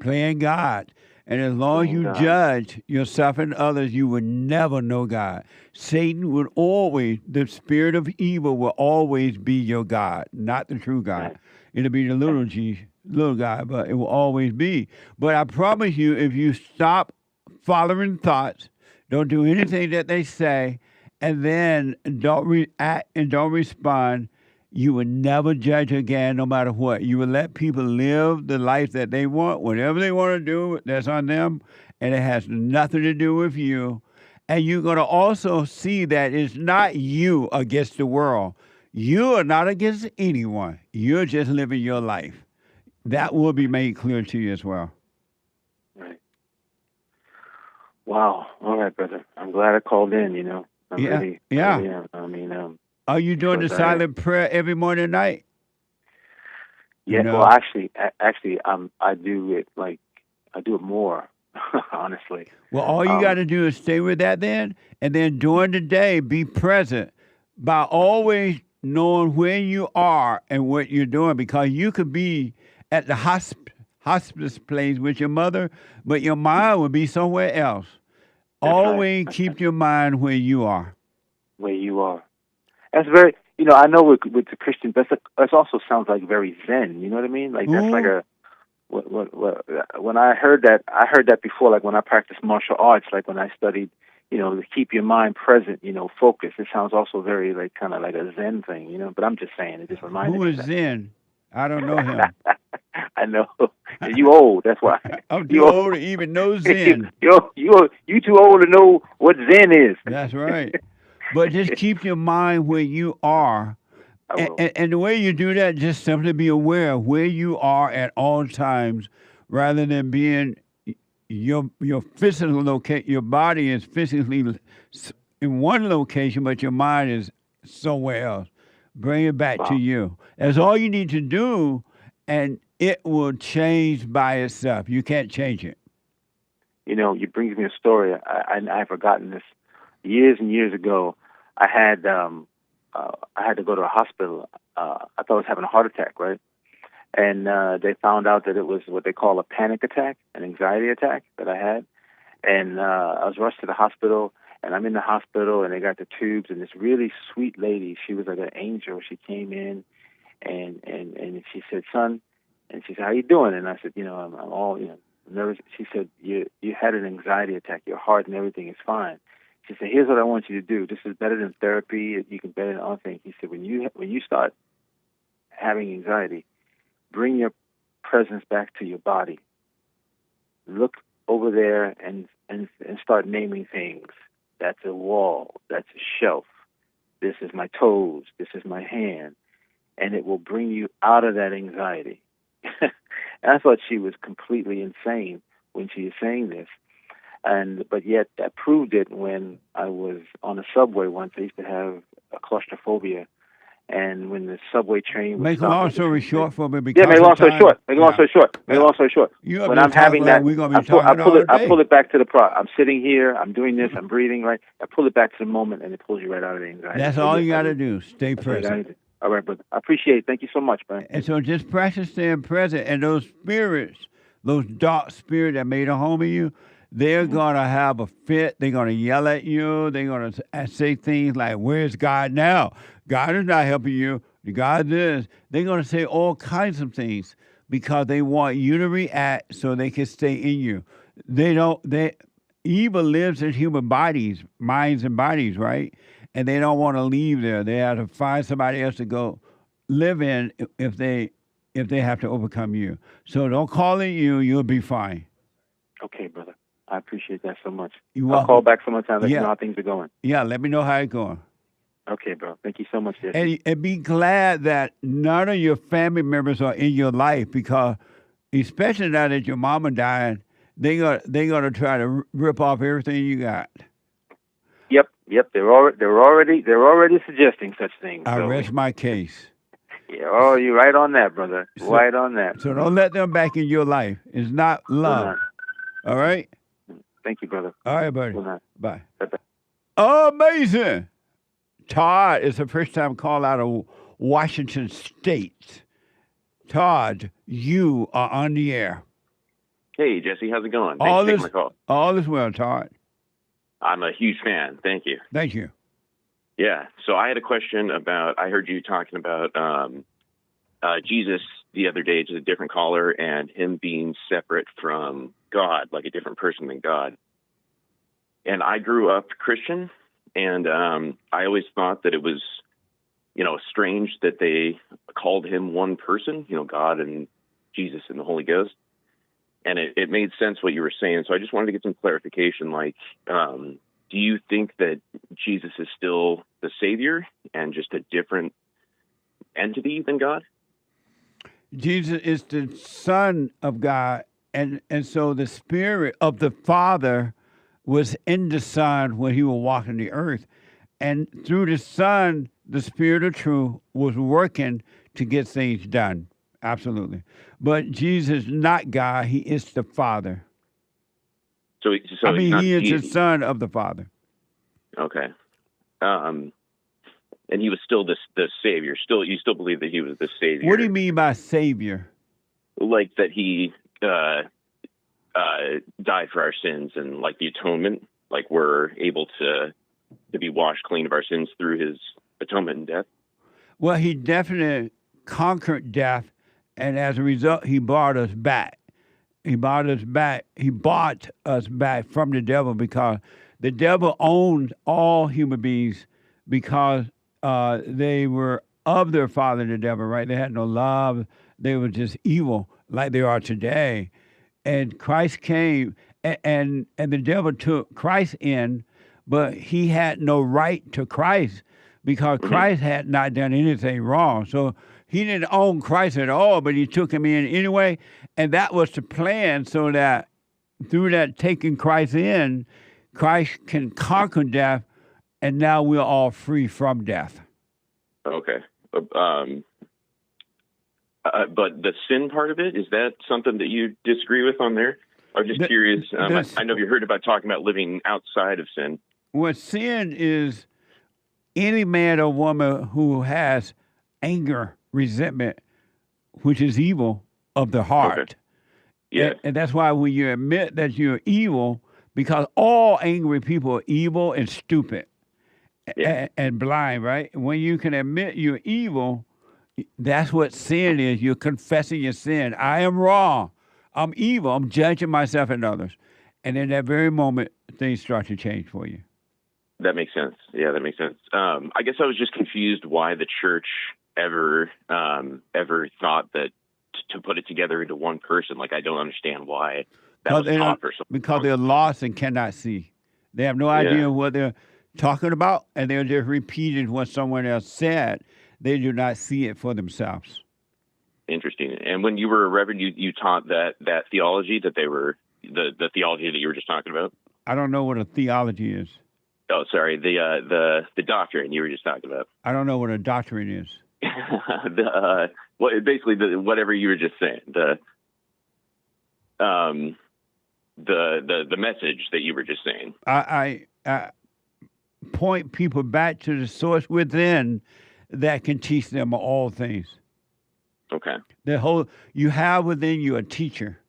Playing God. And as long as you judge yourself and others, you will never know God. Satan would always, the spirit of evil will always be your God, not the true God. Right. It'll be the little g, little God, but it will always be. But I promise you, if you stop following thoughts, don't do anything that they say, and then don't react and don't respond, you will never judge again, no matter what. You will let people live the life that they want, whatever they want to do, that's on them, and it has nothing to do with you. And you're going to also see that it's not you against the world. You are not against anyone. You're just living your life. That will be made clear to you as well. Right. Wow. All right, brother. I'm glad I called in, you know. Really, I mean, are you doing the silent prayer every morning and night? Yeah, No. well, actually, I do it more, honestly. Well, all you got to do is stay with that then, and then during the day, be present by always knowing where you are and what you're doing, because you could be at the hospice place with your mother, but your mind would be somewhere else. That's always right. keep your mind where you are. Where you are. That's very, I know with the Christian, that also sounds like very Zen. You know what I mean? Like that's like a. When I heard that before. Like when I practiced martial arts, like when I studied, to keep your mind present, focus. It sounds also very like kind of like a Zen thing, But I'm just saying, it just reminded me. Who is Zen? I don't know him. I know. You old. That's why. I'm too old to even know Zen. You too old to know what Zen is. That's right. But just keep your mind where you are. And the way you do that, just simply be aware of where you are at all times, rather than being your physical location. Your body is physically in one location, but your mind is somewhere else. Bring it back to you. That's all you need to do, and it will change by itself. You can't change it. You bring me a story. I've forgotten this. Years and years ago, I had to go to a hospital. I thought I was having a heart attack, right? And they found out that it was what they call a panic attack, an anxiety attack that I had. And I was rushed to the hospital, and I'm in the hospital, and they got the tubes, and this really sweet lady, she was like an angel. She came in, and she said, "Son," and she said, "How you doing?" And I said, I'm all, nervous. She said, you had an anxiety attack. Your heart and everything is fine. She said, "Here's what I want you to do. This is better than therapy. You can better than other things." He said, when you start having anxiety, bring your presence back to your body. Look over there and start naming things. That's a wall. That's a shelf. This is my toes. This is my hand. And it will bring you out of that anxiety. And I thought she was completely insane when she was saying this. But yet that proved it when I was on a subway once. I used to have a claustrophobia, and when the subway train make a long story short for me. Make a long story short. When I'm having that, I pull it back to the pro. I'm sitting here. I'm doing this. I'm breathing right. I pull it back to the moment, and it pulls you right out of the anxiety. That's all you got to do. Stay present. All right, brother. I appreciate it. Thank you so much, man. And so just practice staying present, and those spirits, those dark spirits that made a home of you, they're going to have a fit. They're going to yell at you. They're going to say things like, "Where's God now? God is not helping you. God is." They're going to say all kinds of things because they want you to react so they can stay in you. Evil lives in human bodies, minds and bodies, right? And they don't want to leave there. They have to find somebody else to go live in if they have to overcome you. So don't call it you. You'll be fine. Okay, brother. I appreciate that so much. I'll call back some other time. Let you know how things are going. Yeah, let me know how it's going. Okay, bro. Thank you so much, Jesse. And be glad that none of your family members are in your life, because especially now that your mama died, they gonna try to rip off everything you got. Yep. They're already suggesting such things. I rest my case. Yeah. You're right on that, brother. Right on that. So don't let them back in your life. It's not love. All right. Thank you, brother. All right, buddy. Good night. Bye. Bye-bye. Amazing. Todd is the first time call out of Washington State. Todd, you are on the air. Hey, Jesse, how's it going? Thanks for taking my call. All is well, Todd. I'm a huge fan. Thank you. Thank you. Yeah, so I had a question about, I heard you talking about Jesus the other day to a different caller and him being separate from God, like a different person than God. And I grew up Christian, and I always thought that it was, strange that they called him one person, God and Jesus and the Holy Ghost. And it made sense what you were saying. So I just wanted to get some clarification. Like, do you think that Jesus is still the Savior and just a different entity than God? Jesus is the Son of God. And so the Spirit of the Father was in the Son when he was walking the earth. And through the Son, the Spirit of truth was working to get things done. Absolutely. But Jesus is not God. He is the Father. So he is the Son of the Father. Okay. And he was still the Savior. You still believe that he was the Savior. What do you mean by Savior? Like that he died for our sins and like the atonement, like we're able to be washed clean of our sins through his atonement and death? Well, he definitely conquered death, and as a result, he brought us back. He bought us back from the devil, because the devil owned all human beings because they were of their father, the devil, right? They had no love. They were just evil like they are today. And Christ came, and the devil took Christ in, but he had no right to Christ because Christ had not done anything wrong. So he didn't own Christ at all, but he took him in anyway. And that was the plan, so that through that taking Christ in, Christ can conquer death, and now we're all free from death. Okay. But the sin part of it, is that something that you disagree with on there? I'm just curious. I know you heard about talking about living outside of sin. Well, sin is any man or woman who has anger, resentment, which is evil of the heart. Okay. Yeah. And that's why when you admit that you're evil, because all angry people are evil and stupid and blind, right? When you can admit you're evil, that's what sin is. You're confessing your sin. I am wrong. I'm evil. I'm judging myself and others. And in that very moment, things start to change for you. That makes sense. Yeah, that makes sense. I guess I was just confused why the church ever thought that to put it together into one person. Like, I don't understand why that was taught for someone. Because they're lost and cannot see. They have no idea what they're talking about, and they're just repeating what someone else said. They do not see it for themselves. Interesting. And when you were a reverend, you taught that theology, that they were the theology that you were just talking about? I don't know what a theology is. Oh, sorry, the doctrine you were just talking about. I don't know what a doctrine is. Basically whatever you were just saying, the message that you were just saying. I point people back to the source within that can teach them all things. Okay. You have within you a teacher,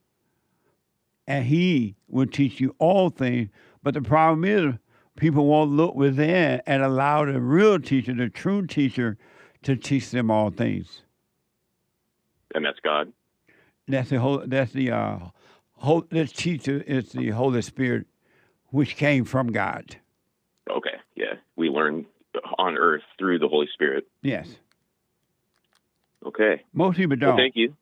and he will teach you all things. But the problem is, people won't look within and allow the real teacher, the true teacher, to teach them all things. And that's God. This teacher is the Holy Spirit, which came from God. Okay. Yeah, we learn on earth through the Holy Spirit. Yes. Okay. Most people don't. Well, thank you.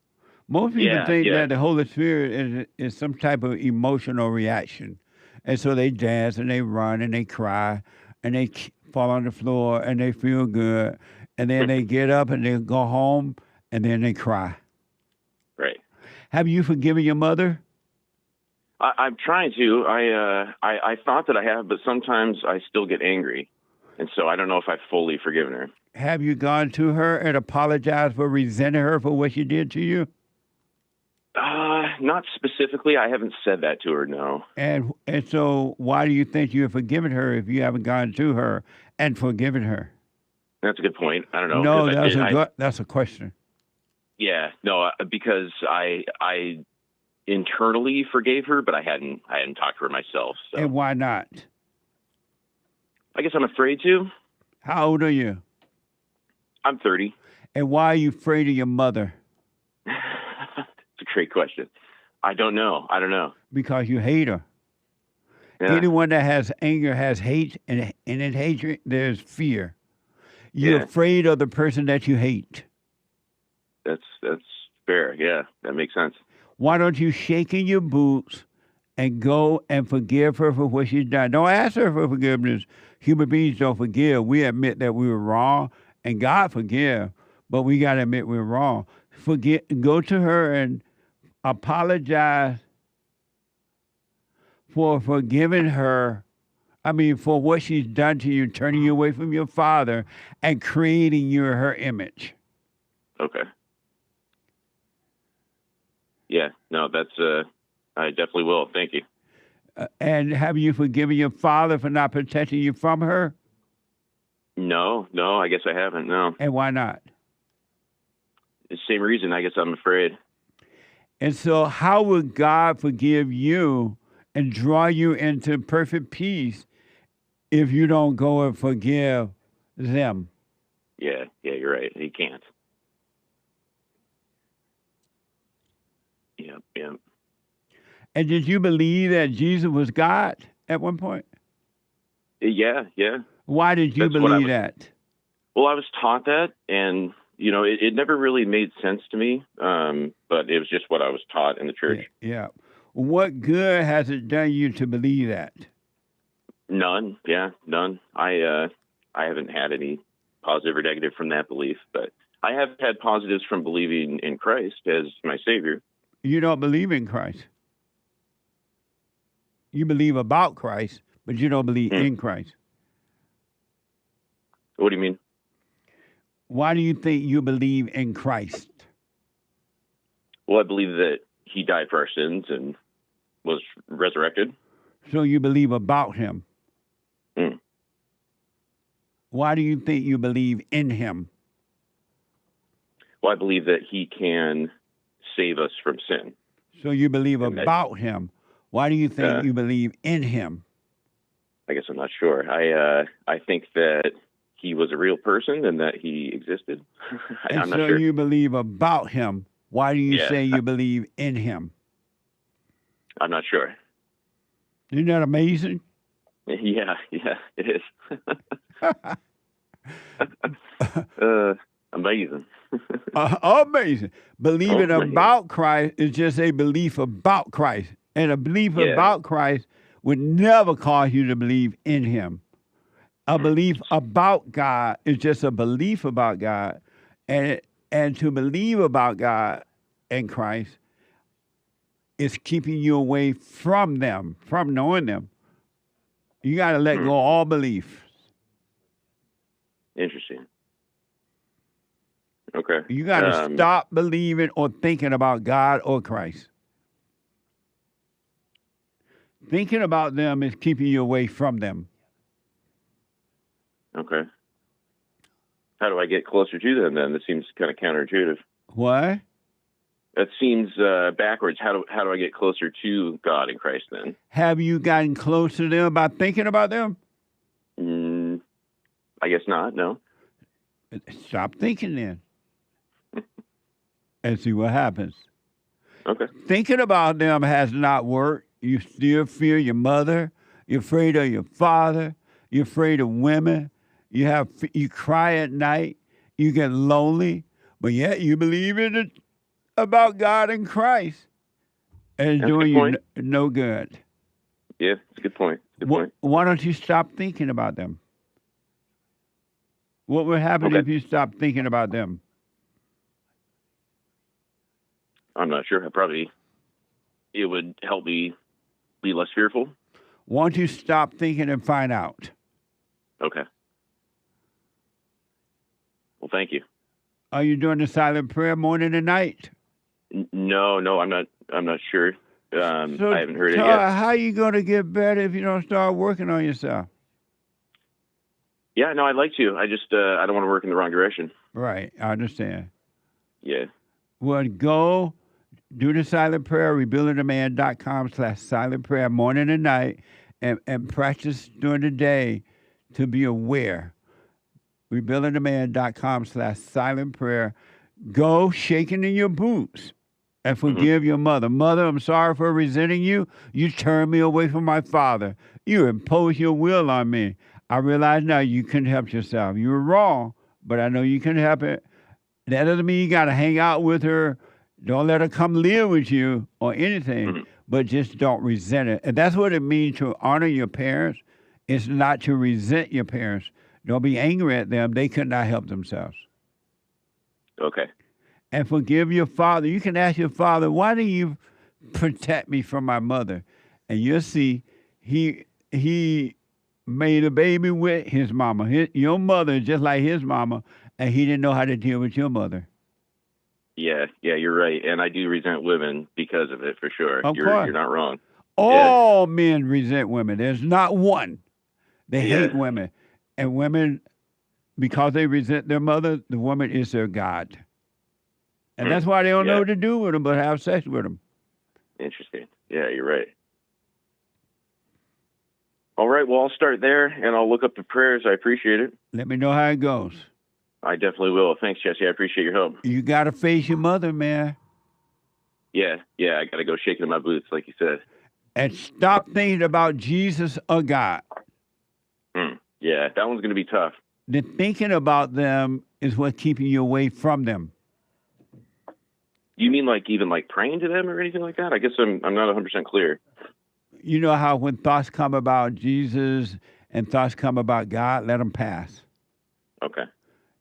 Most people think that the Holy Spirit is some type of emotional reaction. And so they dance and they run and they cry and they fall on the floor and they feel good. And then they get up and they go home and then they cry. Right. Have you forgiven your mother? I'm trying to. I thought that I have, but sometimes I still get angry. And so I don't know if I've fully forgiven her. Have you gone to her and apologized for resenting her for what she did to you? Not specifically. I haven't said that to her, no. And so why do you think you have forgiven her if you haven't gone to her and forgiven her? That's a good point. I don't know. No, that's a question. Yeah, no, because I internally forgave her, but I hadn't talked to her myself. So. And why not? I guess I'm afraid to. How old are you? I'm 30. And why are you afraid of your mother? It's a great question. I don't know. Because you hate her. Yeah. Anyone that has anger has hate, and in hatred, there's fear. You're afraid of the person that you hate. That's fair. Yeah, that makes sense. Why don't you shake in your boots and go and forgive her for what she's done? Don't ask her for forgiveness. Human beings don't forgive. We admit that we were wrong, and God forgive, but we got to admit we're wrong. Go to her and apologize for forgiving her. I mean, for what she's done to you, turning you away from your father and creating you her image. Okay. Yeah, no, that's, I definitely will. Thank you. And have you forgiven your father for not protecting you from her? No, I guess I haven't, no. And why not? The same reason, I guess I'm afraid. And so how would God forgive you and draw you into perfect peace if you don't go and forgive them? Yeah, you're right. He can't. Yep. And did you believe that Jesus was God at one point? Yeah. Why did you believe that? Well, I was taught that, and, it never really made sense to me, but it was just what I was taught in the church. Yeah. What good has it done you to believe that? None. Yeah, none. I haven't had any positive or negative from that belief, but I have had positives from believing in Christ as my Savior. You don't believe in Christ. You believe about Christ, but you don't believe in Christ. What do you mean? Why do you think you believe in Christ? Well, I believe that he died for our sins and was resurrected. So you believe about him. Why do you think you believe in him? Well, I believe that he can save us from sin. So you believe about him. Why do you think you believe in him? I guess I'm not sure. I think that he was a real person and that he existed. I'm not sure. You believe about him. Why do you say you believe in him? I'm not sure. Isn't that amazing? Yeah, it is. Amazing. Amazing. Believing about Christ is just a belief about Christ. And a belief about Christ would never cause you to believe in him. A belief about God is just a belief about God. And to believe about God and Christ is keeping you away from them, from knowing them. You got to let go of all belief. Interesting. Okay. You got to stop believing or thinking about God or Christ. Thinking about them is keeping you away from them. Okay. How do I get closer to them then? That seems kind of counterintuitive. What? That seems backwards. How do I get closer to God and Christ then? Have you gotten close to them by thinking about them? I guess not, no. Stop thinking then. And see what happens. Okay. Thinking about them has not worked. You still fear your mother. You're afraid of your father. You're afraid of women. You cry at night. You get lonely. But yet you believe in it about God and Christ. And it's doing you no good. Yeah, it's a good point. Why don't you stop thinking about them? What would happen if you stopped thinking about them? I'm not sure. It would help me be less fearful. Why don't you stop thinking and find out? Okay. Well, thank you. Are you doing the silent prayer morning and night? No, I'm not sure. So I haven't heard it tell yet. her, how you going to get better if you don't start working on yourself? Yeah, no, I'd like to. I just I don't want to work in the wrong direction. Right, I understand. Yeah. Well, go do the silent prayer, rebuildingtheman.com/silent prayer, morning and night, and practice during the day to be aware. Rebuildingtheman.com/silent prayer. Go shaking in your boots and forgive your mother. Mother, I'm sorry for resenting you. You turned me away from my father. You imposed your will on me. I realize now you couldn't help yourself. You were wrong, but I know you can help it. That doesn't mean you got to hang out with her. Don't let her come live with you or anything, but just don't resent it. And that's what it means to honor your parents. It's not to resent your parents. Don't be angry at them. They could not help themselves. Okay. And forgive your father. You can ask your father, why do you protect me from my mother? And you'll see he made a baby with his mama. Your mother is just like his mama, and he didn't know how to deal with your mother. Yeah, you're right. And I do resent women because of it, for sure. Of You're course. not wrong. All men resent women. There's not one. They hate women. And women, because they resent their mother, the woman is their God. And that's why they don't know what to do with them but have sex with them. Interesting. Yeah, you're right. All right, well, I'll start there, and I'll look up the prayers. I appreciate it. Let me know how it goes. I definitely will. Thanks, Jesse. I appreciate your help. You got to face your mother, man. Yeah, I got to go shaking in my boots, like you said. And stop thinking about Jesus or God. Yeah, that one's going to be tough. The thinking about them is what's keeping you away from them. You mean even praying to them or anything like that? I guess I'm not 100% clear. You know how when thoughts come about Jesus and thoughts come about God, let them pass. Okay.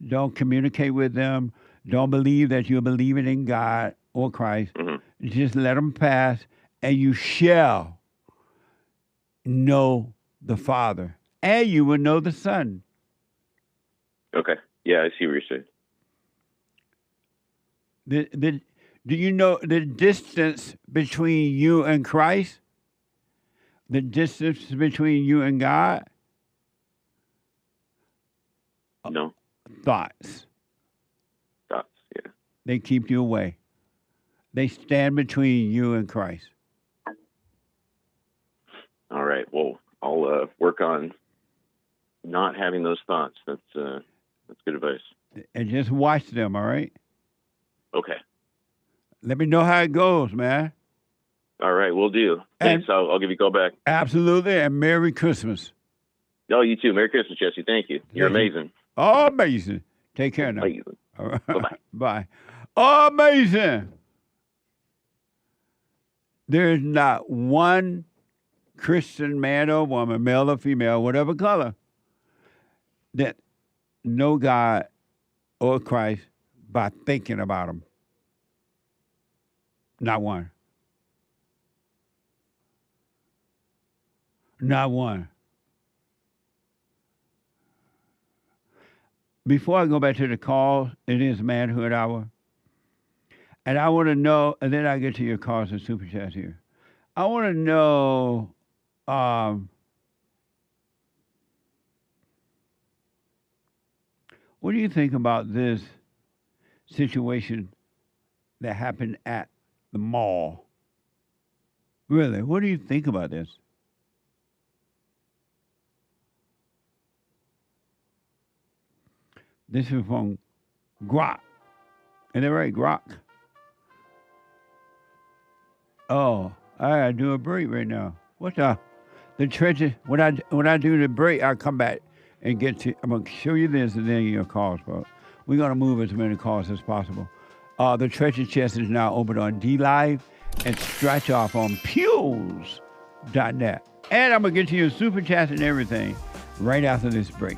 Don't communicate with them. Don't believe that you're believing in God or Christ. Just let them pass, and you shall know the Father, and you will know the Son. Okay. Yeah, I see what you're saying. Do you know the distance between you and Christ? The distance between you and God? No. Thoughts. Thoughts, yeah. They keep you away. They stand between you and Christ. All right. Well, I'll work on not having those thoughts. That's good advice. And just watch them, all right? Okay. Let me know how it goes, man. All right, we'll do. Thanks. I'll give you a call back. Absolutely, and Merry Christmas. Oh, you too. Merry Christmas, Jesse. Thank you. You're amazing. Oh, amazing. Take care now. Amazing. All right. Bye-bye. Bye. Amazing. There's not one Christian man or woman, male or female, whatever color, that know God or Christ by thinking about him. Not one. Not one. Before I go back to the call, it is Manhood Hour. And I want to know, and then I get to your calls and super chats here. I want to know, what do you think about this situation that happened at the mall? Really, what do you think about this? This is from Grok. Is that right, Grok? Oh, I gotta do a break right now. What the treasure? When I do the break, I'll come back and get to. I'm gonna show you this and then your calls, but we're gonna move as many calls as possible. The treasure chest is now open on DLive and scratch off on Pules.net. And I'm gonna get to your super chats and everything right after this break.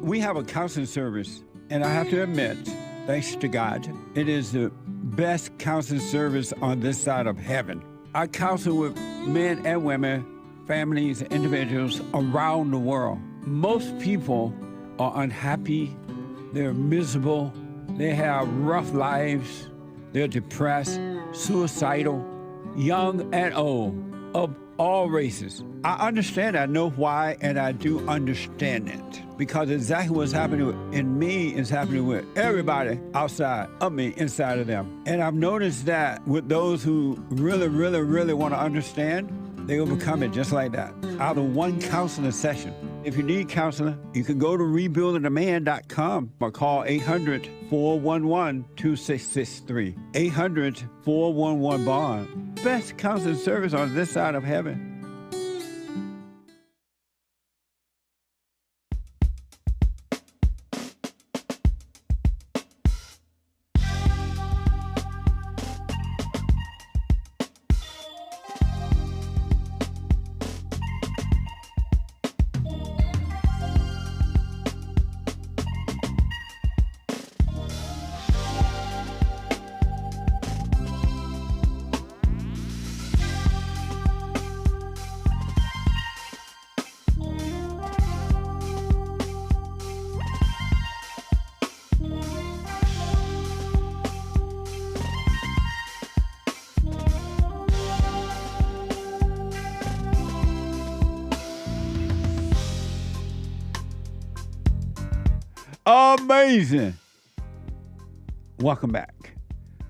We have a counseling service, and I have to admit, thanks to God, it is the best counseling service on this side of heaven. I counsel with men and women, families, individuals around the world. Most people are unhappy, they're miserable, they have rough lives, they're depressed, suicidal, young and old, of all races. I understand, I know why, and I do understand it. Because exactly what's happening in me is happening with everybody outside of me, inside of them. And I've noticed that with those who really, really, really want to understand, they overcome it just like that, out of one counseling session. If you need counseling, you can go to rebuildingaman.com or call 800-411-2663. 800-411-BOND. Best counseling service on this side of heaven. Amazing. Welcome back.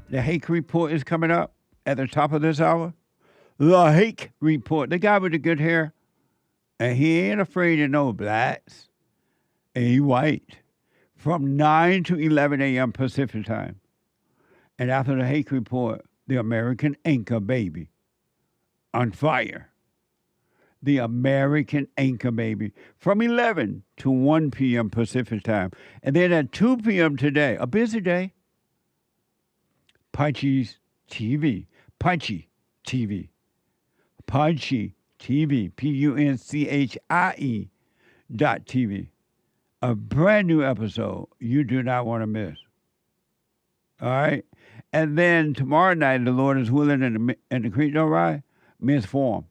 The Hake Report is coming up at the top of this hour. The Hake Report. The guy with the good hair. And he ain't afraid of no blacks. And he white. From 9 to 11 a.m. Pacific time. And after the Hake Report, the American Anchor Baby. On fire. The American Anchor Baby, from 11 to 1 p.m. Pacific time. And then at 2 p.m. today, a busy day, Punchy's TV. Punchy TV. Punchy TV. PUNCHIE.TV. A brand new episode you do not want to miss. All right? And then tomorrow night, the Lord is willing and the creek don't ride, Men's Forum.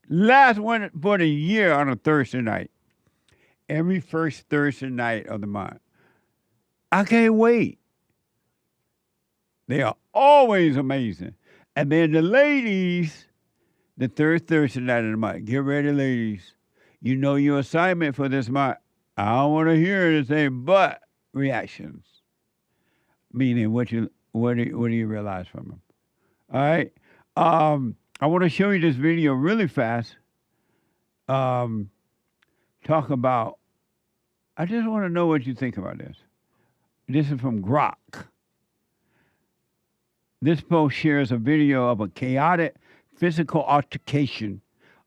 Last one for the year on a Thursday night. Every first Thursday night of the month. I can't wait. They are always amazing. And then the ladies, the third Thursday night of the month. Get ready, ladies. You know your assignment for this month. I don't want to hear anything but reactions. Meaning, what do you realize from them? All right? I want to show you this video really fast. Talk about, I just want to know what you think about this. This is from Grok. This post shares a video of a chaotic physical altercation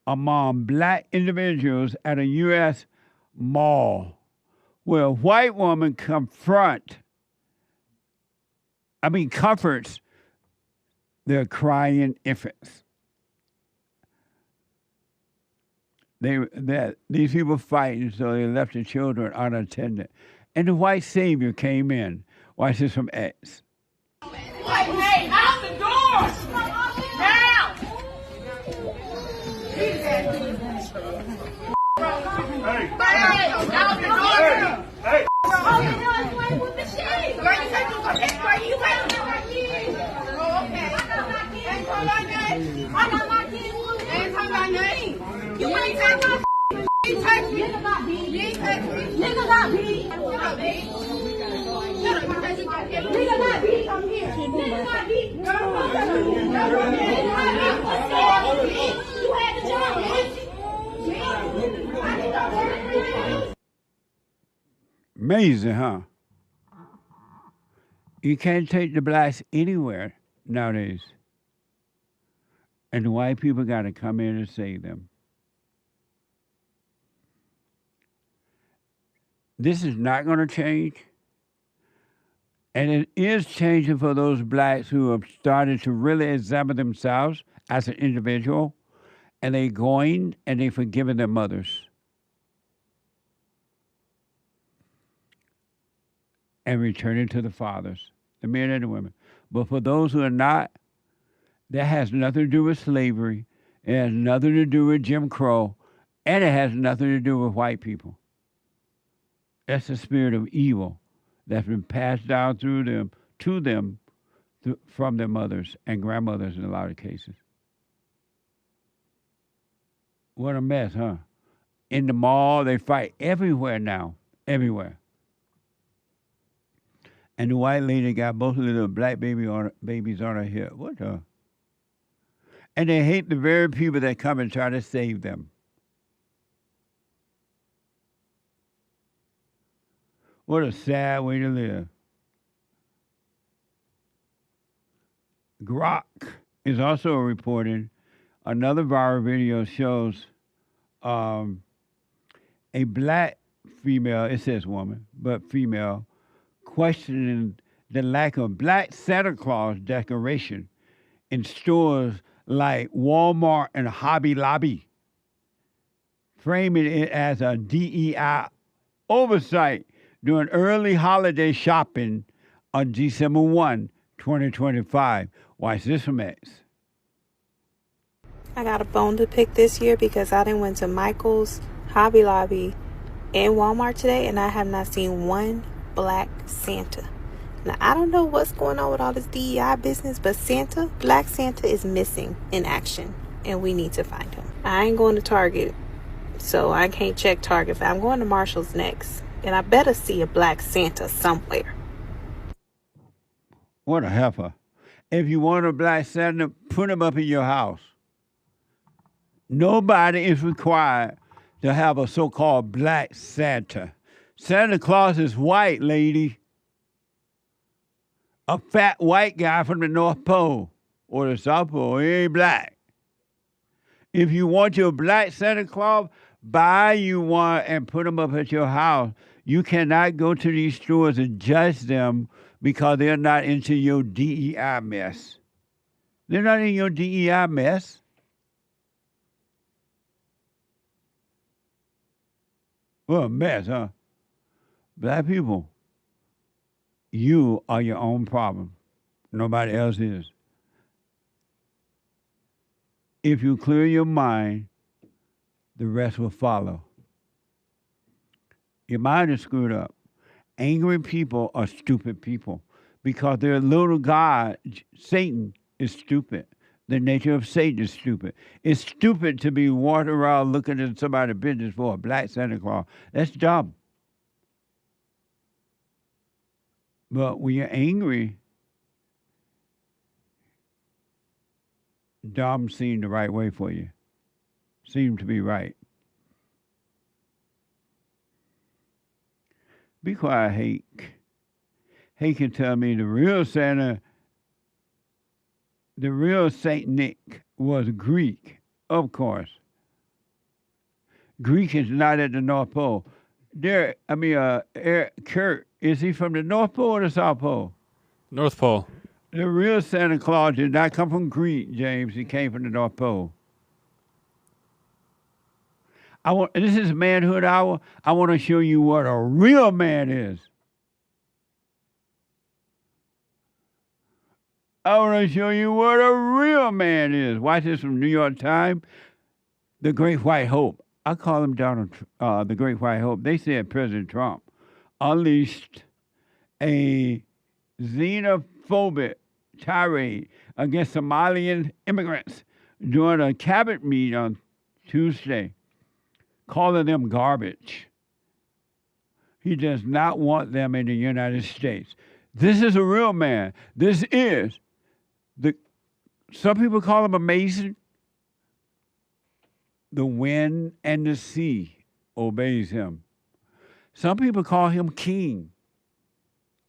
among black individuals at a U.S. mall where a white woman comforts their crying infants. These people fighting, so they left the children unattended. And the white savior came in. Watch this from X. Hey, out the door! Now! Hey, out the door! Hey! Oh, you know, I'm playing with the shit! Girl, you take the girl, you take the Oh, okay. Ain't call my name. I know my kids. Ain't call my name. You ain't take my you touch me. Nigga got beat. You ain't touch me. Nigga got beat. Nigga got beat. Nigga got beat. I'm here. Nigga got beat. Girl, you had the job, bitch. Amazing, huh? You can't take the blacks anywhere nowadays. And the white people got to come in and save them. This is not going to change. And it is changing for those blacks who have started to really examine themselves as an individual. And they're going and they're forgiving their mothers. and returning to the fathers, the men and the women. But for those who are not, that has nothing to do with slavery. It has nothing to do with Jim Crow, and it has nothing to do with white people. That's the spirit of evil that's been passed down through them, to them, from their mothers and grandmothers in a lot of cases. What a mess, huh? In the mall, they fight everywhere now, everywhere. And the white lady got both of the little black babies on her hip. What the? And they hate the very people that come and try to save them. What a sad way to live. Grok is also reporting another viral video shows a black female, it says woman, but female, questioning the lack of black Santa Claus decoration in stores like Walmart and Hobby Lobby, framing it as a DEI oversight during early holiday shopping on December 1, 2025. Watch this from X. I got a bone to pick this year because I done went to Michael's, Hobby Lobby, and Walmart today, and I have not seen one black Santa. Now, I don't know what's going on with all this DEI business, but Santa, black Santa, is missing in action, and we need to find him. I ain't going to Target, so I can't check Target. I'm going to Marshall's next, and I better see a black Santa somewhere. What a heifer. If you want a black Santa, put him up in your house. Nobody is required to have a so-called black Santa. Santa Claus is white, lady. A fat white guy from the North Pole or the South Pole. He ain't black. If you want your black Santa Claus, buy you one and put them up at your house. You cannot go to these stores and judge them because they're not into your DEI mess. They're not in your DEI mess. What a mess, huh? Black people, you are your own problem. Nobody else is. If you clear your mind, the rest will follow. Your mind is screwed up. Angry people are stupid people because their little god, Satan, is stupid. The nature of Satan is stupid. It's stupid to be walking around looking at somebody's business for a black Santa Claus. That's dumb. But when you're angry, dumb seemed the right way for you. Seemed to be right. Be quiet, Hake. Hake can tell me the real Santa, the real Saint Nick was Greek, of course. Greek is not at the North Pole. Kurt, is he from the North Pole or the South Pole? North Pole. The real Santa Claus did not come from Greece, James. He came from the North Pole. This is Manhood Hour. I want to show you what a real man is. I want to show you what a real man is. Watch this from New York Times. The Great White Hope. I call him the Great White Hope. They said President Trump unleashed a xenophobic tirade against Somalian immigrants during a cabinet meeting on Tuesday, calling them garbage. He does not want them in the United States. This is a real man. This is some people call him amazing. The wind and the sea obeys him. Some people call him king,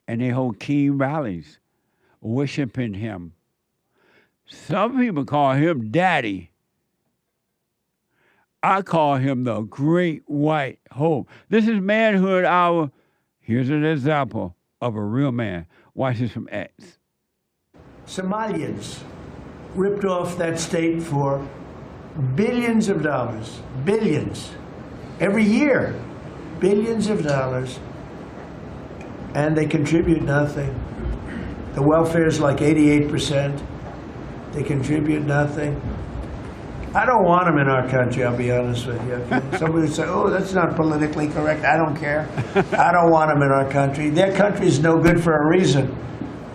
and they hold king rallies, worshiping him. Some people call him daddy. I call him the Great White Hope. This is Manhood Hour. Here's an example of a real man. Watch this from X. Somalians ripped off that state for billions of dollars. Billions. Every year, billions of dollars. and they contribute nothing. The welfare is like 88%. They contribute nothing. I don't want them in our country, I'll be honest with you. Okay? Somebody would say, oh, that's not politically correct. I don't care. I don't want them in our country. Their country's no good for a reason.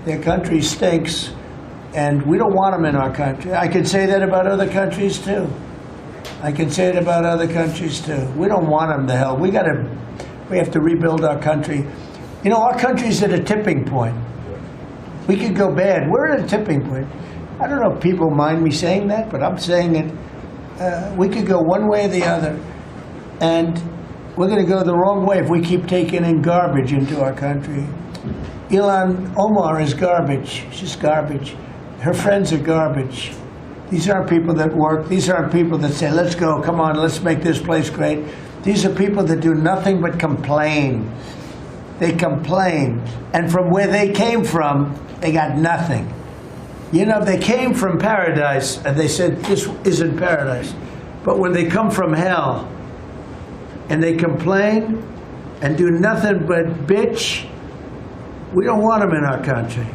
Their country stinks, and we don't want them in our country. I could say that about other countries, too. I can say it about other countries, too. We don't want them to hell. We have to rebuild our country. You know, our country's at a tipping point. We could go bad. We're at a tipping point. I don't know if people mind me saying that, but I'm saying it. We could go one way or the other, and we're going to go the wrong way if we keep taking in garbage into our country. Ilhan Omar is garbage. She's garbage. Her friends are garbage. These aren't people that work. These aren't people that say, let's go, come on, let's make this place great. These are people that do nothing but complain. They complain. And from where they came from, they got nothing. You know, they came from paradise, and they said, this isn't paradise. But when they come from hell, and they complain, and do nothing but bitch, we don't want them in our country.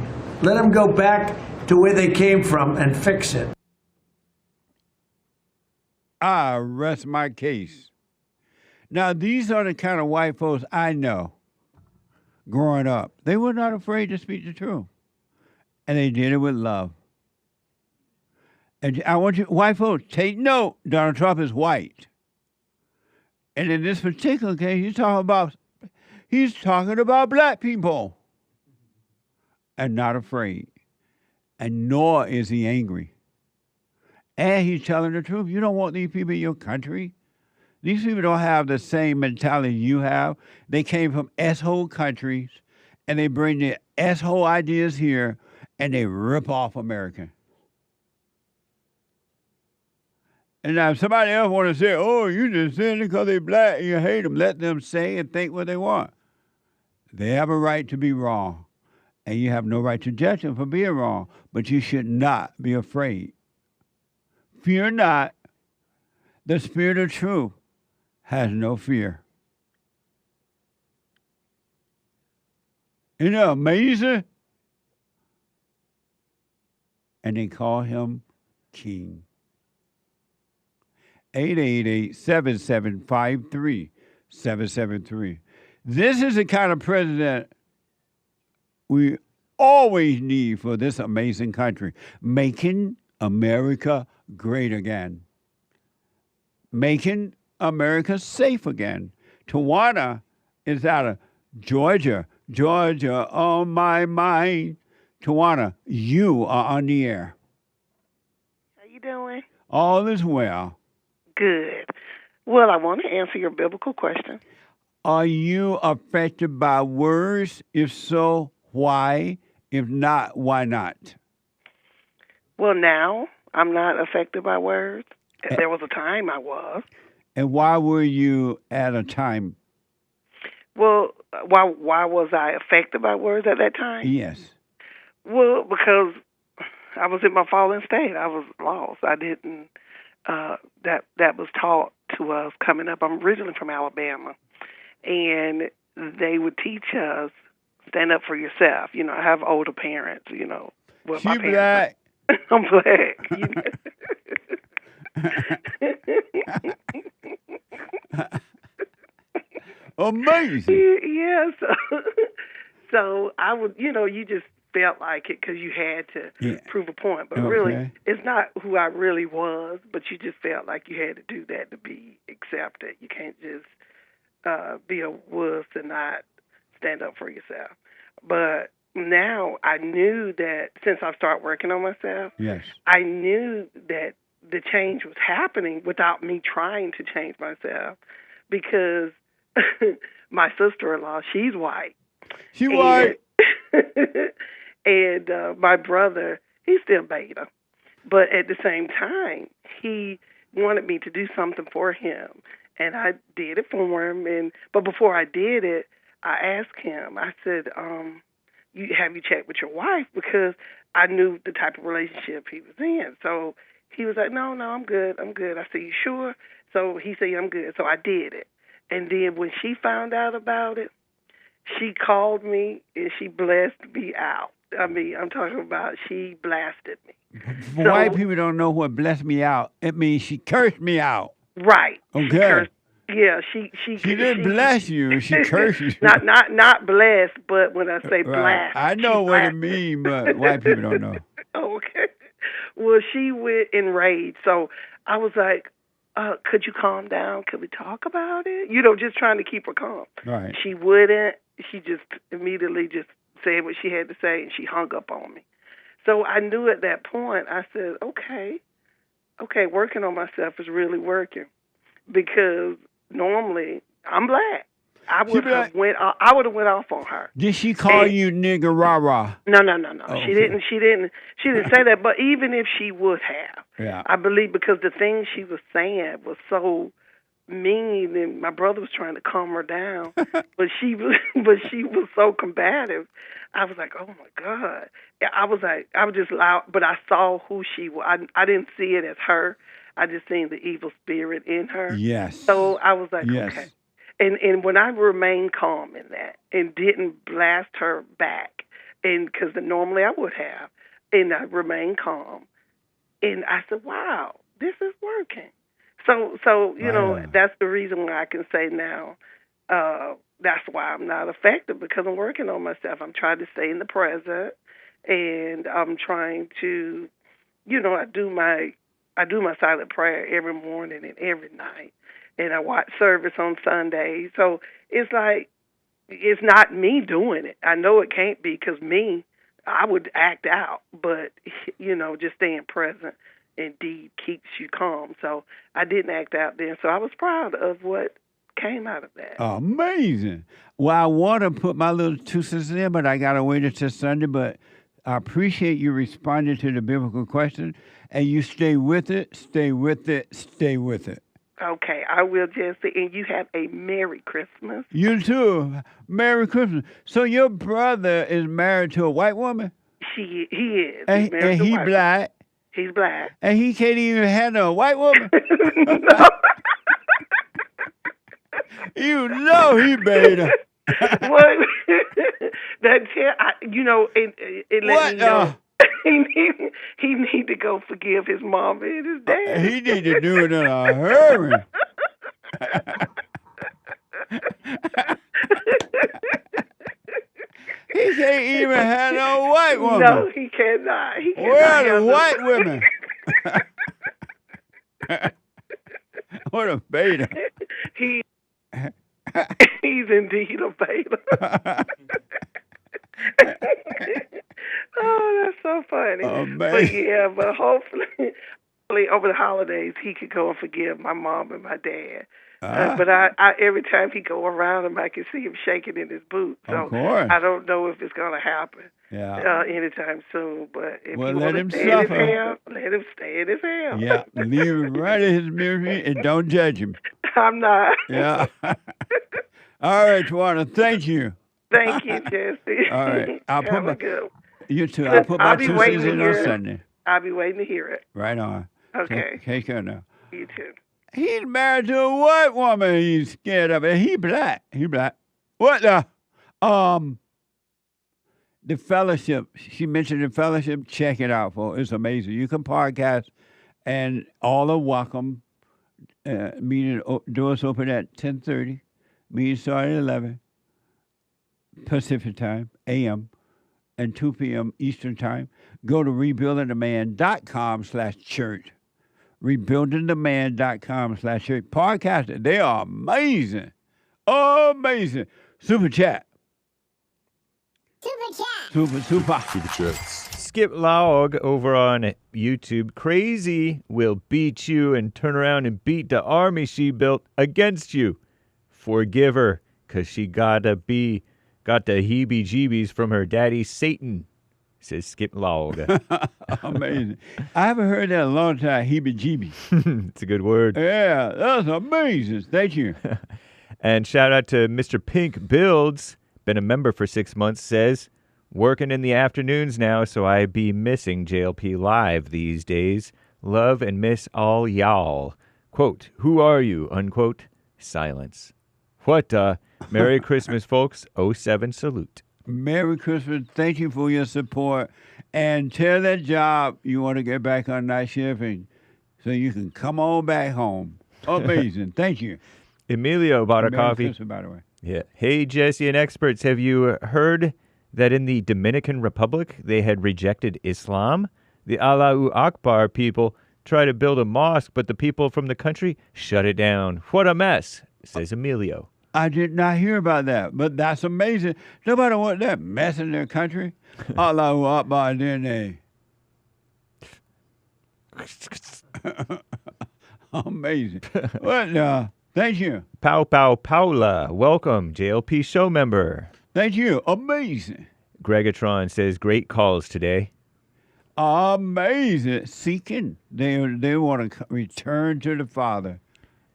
Let them go back to where they came from and fix it. I rest my case. Now, these are the kind of white folks I know growing up. They were not afraid to speak the truth. And they did it with love. And I want you, white folks, take note. Donald Trump is white. And in this particular case, he's talking about black people. And not afraid. And nor is he angry. And he's telling the truth. You don't want these people in your country. These people don't have the same mentality you have. They came from S-hole countries, and they bring their S-hole ideas here, and they rip off America. And now if somebody else want to say, oh, you just saying it because they're black and you hate them, let them say and think what they want. They have a right to be wrong, and you have no right to judge them for being wrong, but you should not be afraid. Fear not. The spirit of truth has no fear. Isn't that amazing? And they call him King. 888-7753-773. This is the kind of president we always need for this amazing country. Making America great again. Making America safe again. TWANA is out of Georgia. Georgia on my mind. TWANA, you are on the air. How you doing? All is well. Good. Well, I want to answer your biblical question. Are you affected by words? If so, why? If not, why not? Well, now I'm not affected by words. There was a time I was. And why were you at a time? Well, why was I affected by words at that time? Yes. Well, because I was in my fallen state. I was lost. I didn't. That was taught to us coming up. I'm originally from Alabama, and they would teach us stand up for yourself. You know, I have older parents. You know, well, my parents. Black. I'm black. You know? Amazing. Yeah. So I would, you know, you just felt like it because you had to prove a point. But really, it's not who I really was, but you just felt like you had to do that to be accepted. You can't just be a wuss and not stand up for yourself. But now I knew that since I started working on myself, I knew that the change was happening without me trying to change myself because my sister-in-law, she's white. She's white. And my brother, he's still beta. But at the same time, he wanted me to do something for him. And I did it for him. But before I did it, I asked him, I said, have you checked with your wife? Because I knew the type of relationship he was in. So he was like, no, I'm good. I said, you sure? So he said, I'm good. So I did it. And then when she found out about it, She called me and she blessed me out. I mean, I'm talking about she blasted me. White people don't know what blessed me out. It means she cursed me out. Right. Okay. She didn't bless you. She cursed you. Not blessed, but when I say Right. blast, I know what it means, but white people don't know. Okay. Well, she went enraged. So I was like, could you calm down? Could we talk about it? You know, just trying to keep her calm. Right. She wouldn't. She just immediately just said what she had to say, and she hung up on me. So I knew at that point, I said, okay, working on myself is really working. Because normally, I'm black. I would have went off on her. Did she call you nigger rah-rah? No. Oh, She didn't say that. But even if she would have, yeah. I believe because the things she was saying was so mean, and my brother was trying to calm her down, but she was so combative. I was like, oh my God. I was just loud, but I saw who she was. I didn't see it as her. I just seen the evil spirit in her. Yes. So I was like, yes. okay. And when I remained calm in that and didn't blast her back, and because normally I would have, and I remained calm, and I said, wow, this is working. So you know, that's the reason why I can say now, that's why I'm not affected, because I'm working on myself. I'm trying to stay in the present, and I'm trying to, you know, I do my silent prayer every morning and every night. And I watch service on Sundays. So it's like, it's not me doing it. I know it can't be, because I would act out. But, you know, just staying present indeed keeps you calm. So I didn't act out then. So I was proud of what came out of that. Amazing. Well, I want to put my little 2 cents in, but I got to wait until Sunday. But I appreciate you responding to the biblical question. And you stay with it, stay with it, stay with it. Okay, I will, Jesse, and you have a Merry Christmas. You too. Merry Christmas. So your brother is married to a white woman? He is. And he black? He's black. And he can't even handle a white woman? No. You know he made her. What? You know, it let me know. He need to go forgive his mom and his dad. He need to do it in a hurry. He can't even handle a white woman. No, he cannot. Where are the white women? What a beta. He's indeed a beta. Oh, that's so funny. But yeah, but hopefully over the holidays he could go and forgive my mom and my dad. But I every time he go around him, I can see him shaking in his boots. So I don't know if it's going to happen anytime soon. But if you let want him to stay suffer. in his hell, let him stay in his hell. Yeah, leave him right in his misery and don't judge him. I'm not. Yeah. All right, TWANA, thank you. Thank you, Jesse. All right. You too. I'll I'll put my 2 be waiting cents in to on hear it. Sunday. I'll be waiting to hear it. Right on. Okay. Take care now. You too. He's married to a white woman. He's scared of it. He black. What the? The fellowship. She mentioned the fellowship. Check it out, folks. It's amazing. You can podcast, and all are welcome. Meeting doors open at 10:30. Meeting started at 11 Pacific time, a.m., and 2 p.m. Eastern time. Go to rebuildingtheman.com/church. rebuildingtheman.com/church. Podcast, they are amazing. Amazing. Super chat. Super chats. Skip Log over on YouTube. Crazy will beat you and turn around and beat the army she built against you. Forgive her, 'cause she got the heebie-jeebies from her daddy Satan, says Skip Log. Amazing. I haven't heard that in a long time, heebie-jeebies. It's a good word. Yeah, that's amazing. Thank you. And shout out to Mr. Pink Builds, been a member for 6 months, says, working in the afternoons now, so I be missing JLP Live these days. Love and miss all y'all. Quote, who are you? Unquote, silence. What, Merry Christmas, folks. 07 salute. Merry Christmas. Thank you for your support. And tell that job you want to get back on night shipping so you can come on back home. Amazing. Thank you. Emilio bought a Merry coffee. Christmas, by the way. Yeah. Hey, Jesse and experts, have you heard that in the Dominican Republic they had rejected Islam? The Allahu Akbar people tried to build a mosque, but the people from the country shut it down. What a mess, says Emilio. I did not hear about that, but that's amazing. Nobody want that mess in their country. Allahu Akbar, didn't they? Amazing. Well, thank you. Pow Pow Paula, welcome, JLP show member. Thank you. Amazing. Gregatron says, great calls today. Amazing. Seeking. They want to return to the Father,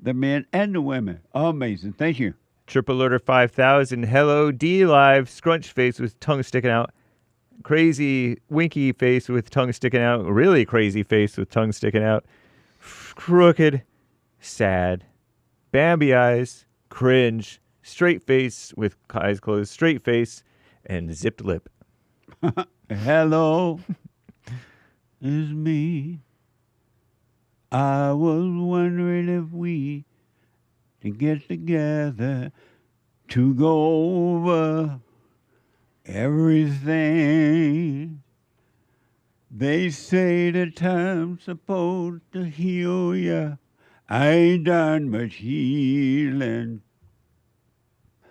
the men and the women. Amazing. Thank you. Triple Alerter 5000, hello, D Live, scrunch face with tongue sticking out. Crazy, winky face with tongue sticking out. Really crazy face with tongue sticking out. Crooked, sad. Bambi eyes, cringe. Straight face with eyes closed. Straight face and zipped lip. Hello, it's me. I was wondering if we can get together to go over everything. They say the time's supposed to heal ya. I ain't done much healing.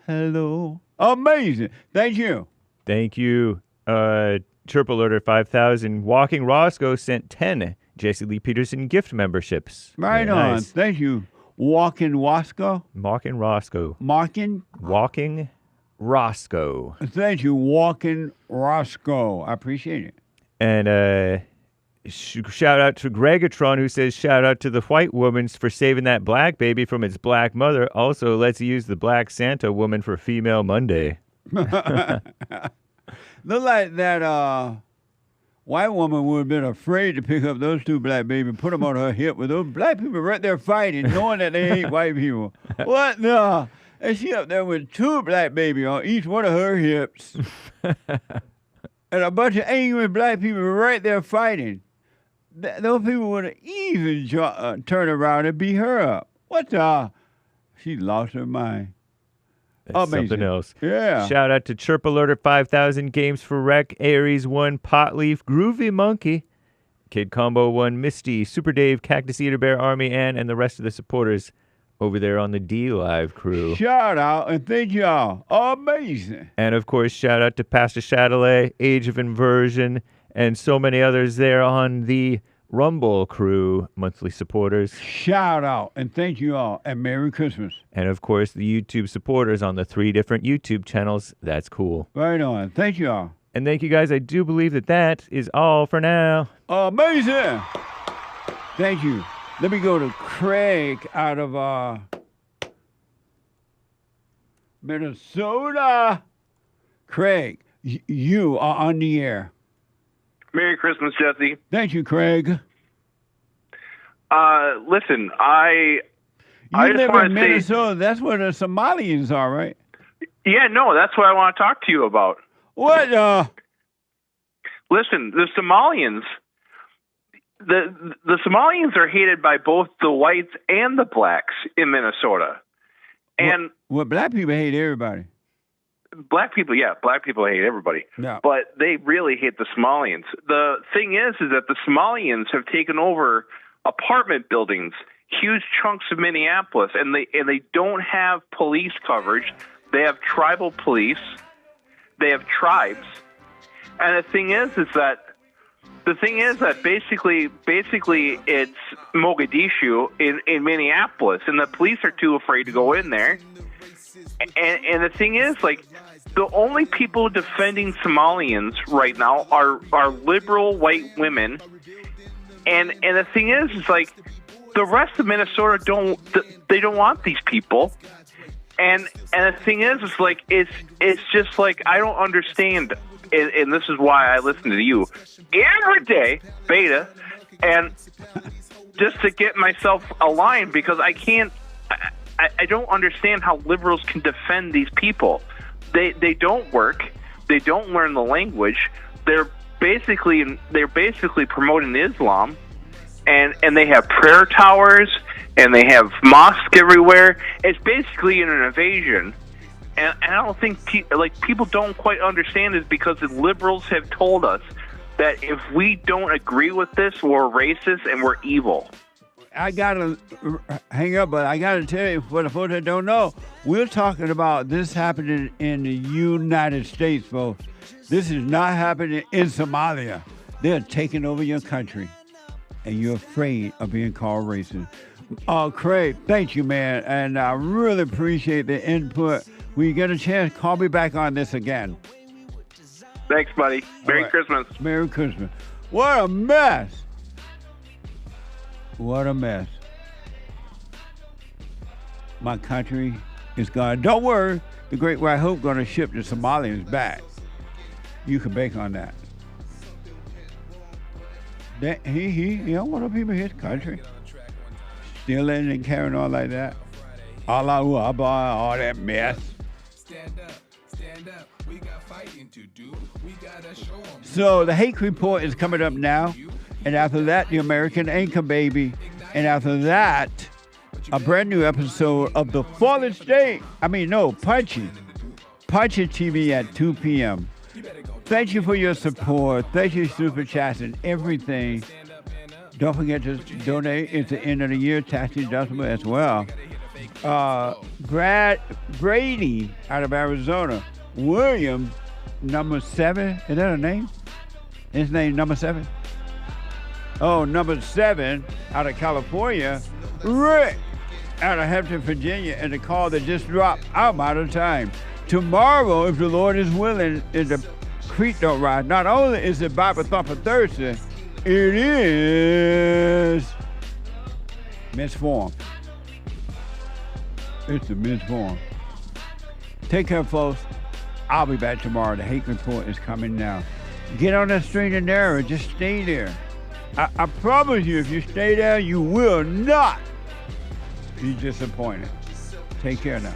Hello. Amazing. Thank you. Thank you. Triple Alerter 5000. Walking Roscoe sent 10 Jesse Lee Peterson gift memberships. Right Very on. nice. Thank you. Walking Roscoe. Walking Roscoe. Walking Roscoe. Thank you. Walking Roscoe. I appreciate it. And shout out to Gregatron, who says, shout out to the white woman for saving that black baby from its black mother. Also, let's use the Black Santa woman for Female Monday. Look like that white woman would have been afraid to pick up those two black babies, put them on her hip with those black people right there fighting, knowing that they ain't white people. What the? And she up there with two black babies on each one of her hips. And a bunch of angry black people right there fighting. Those people would have even turned around and beat her up. What the? She lost her mind. That's Amazing. something else. Yeah. Shout out to Chirp Alert 5000, Games for Rec, Aries 1, Potleaf, Groovy Monkey, Kid Combo 1, Misty, Super Dave, Cactus Eater Bear Army, and the rest of the supporters over there on the D Live crew. Shout out and thank y'all. Amazing. And of course, shout out to Pastor Chatelet, Age of Inversion, and so many others there on the Rumble crew, monthly supporters. Shout out and thank you all, and Merry Christmas. And of course, the YouTube supporters on the 3 different YouTube channels. That's cool. Right on. Thank you all. And thank you guys. I do believe that is all for now. Amazing. Thank you. Let me go to Craig out of Minnesota. Craig, you are on the air. Merry Christmas, Jesse. Thank you, Craig. Listen, I live just want in to say, Minnesota. That's where the Somalians are, right? yeah, no, that's what I want to talk to you about. What? Listen, the Somalians, the Somalians are hated by both the whites and the blacks in Minnesota. And well, black people hate everybody. Black people hate everybody. Yeah. But they really hate the Somalians. The thing is that the Somalians have taken over apartment buildings, huge chunks of Minneapolis, and they don't have police coverage. They have tribal police. They have tribes. And the thing is that basically it's Mogadishu in Minneapolis, and the police are too afraid to go in there. And the thing is, like, the only people defending Somalians right now are liberal white women. And the thing is like, the rest of Minnesota don't want these people. And the thing is like, it's just like, I don't understand. And this is why I listen to you every day, Beta, and just to get myself aligned, because I can't I don't understand how liberals can defend these people. They don't work. They don't learn the language. They're basically promoting Islam, and they have prayer towers and they have mosques everywhere. It's basically an invasion. And I don't think people don't quite understand this, because the liberals have told us that if we don't agree with this, we're racist and we're evil. I gotta hang up, but I gotta tell you, for the folks that don't know, we're talking about this happening in the United States, folks. This is not happening in Somalia. They're taking over your country, and you're afraid of being called racist. Craig, thank you, man, and I really appreciate the input. When you get a chance, call me back on this again. Thanks, buddy. Merry Christmas. Merry Christmas. What a mess. What a mess. My country is gone. Don't worry, the Great White Hope going to ship the Somalians back. You can bank on that. He don't want people in his country. Stealing and carrying on like that. All that mess. So the Hake report is coming up now. And after that, the American Anchor Baby. And after that, a brand new episode of the Fallen State. Punchy. Punchy TV at 2 p.m. Thank you for your support. Thank you, Super Chats and everything. Don't forget to donate. It's the end of the year, tax deductible as well. Brady out of Arizona. William, number 7. Is that a name? His name, number 7? Oh, number 7 out of California. Rick out of Hampton, Virginia. And the call that just dropped. I'm out of time. Tomorrow, if the Lord is willing, is the Creek Don't Rise. Not only is it Bible Thumper Thursday, it is Men's Forum. It's the Men's Forum. Take care, folks. I'll be back tomorrow. The Hake Report is coming now. Get on that straight and narrow. Just stay there. I promise you, if you stay there, you will not be disappointed. Take care now.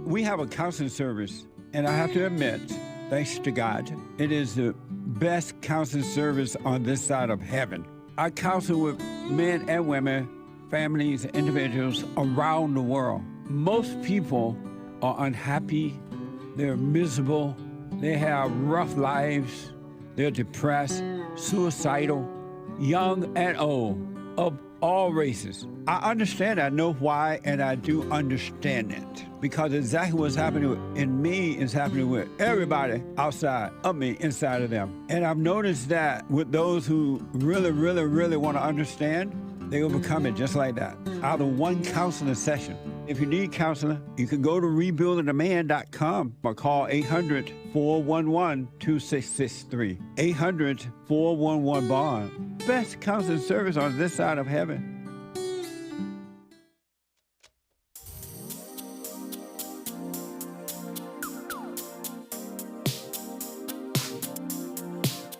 We have a counseling service, and I have to admit, thanks to God, it is the best counseling service on this side of heaven. I counsel with men and women, families, individuals around the world. Most people are unhappy, they're miserable, they have rough lives, they're depressed, suicidal, young and old, of all races. I understand, I know why, and I do understand it. Because exactly what's happening in me is happening with everybody outside of me, inside of them. And I've noticed that with those who really, really, really want to understand, they overcome it just like that, out of one counseling session. If you need counseling, you can go to rebuildingaman.com or call 800-411-2663. 800-411-BOND. Best counseling service on this side of heaven.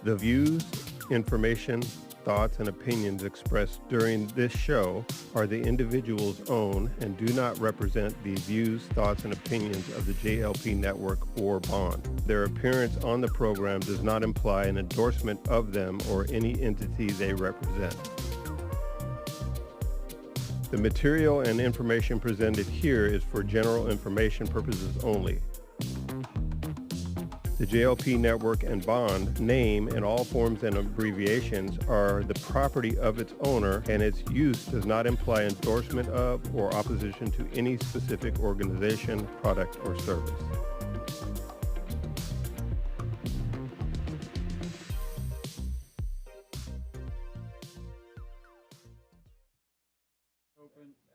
The views, information, thoughts, and opinions expressed during this show are the individual's own and do not represent the views, thoughts, and opinions of the JLP Network or Bond. Their appearance on the program does not imply an endorsement of them or any entity they represent. The material and information presented here is for general information purposes only. The JLP Network and Bond name and all forms and abbreviations are the property of its owner, and its use does not imply endorsement of or opposition to any specific organization, product, or service. open.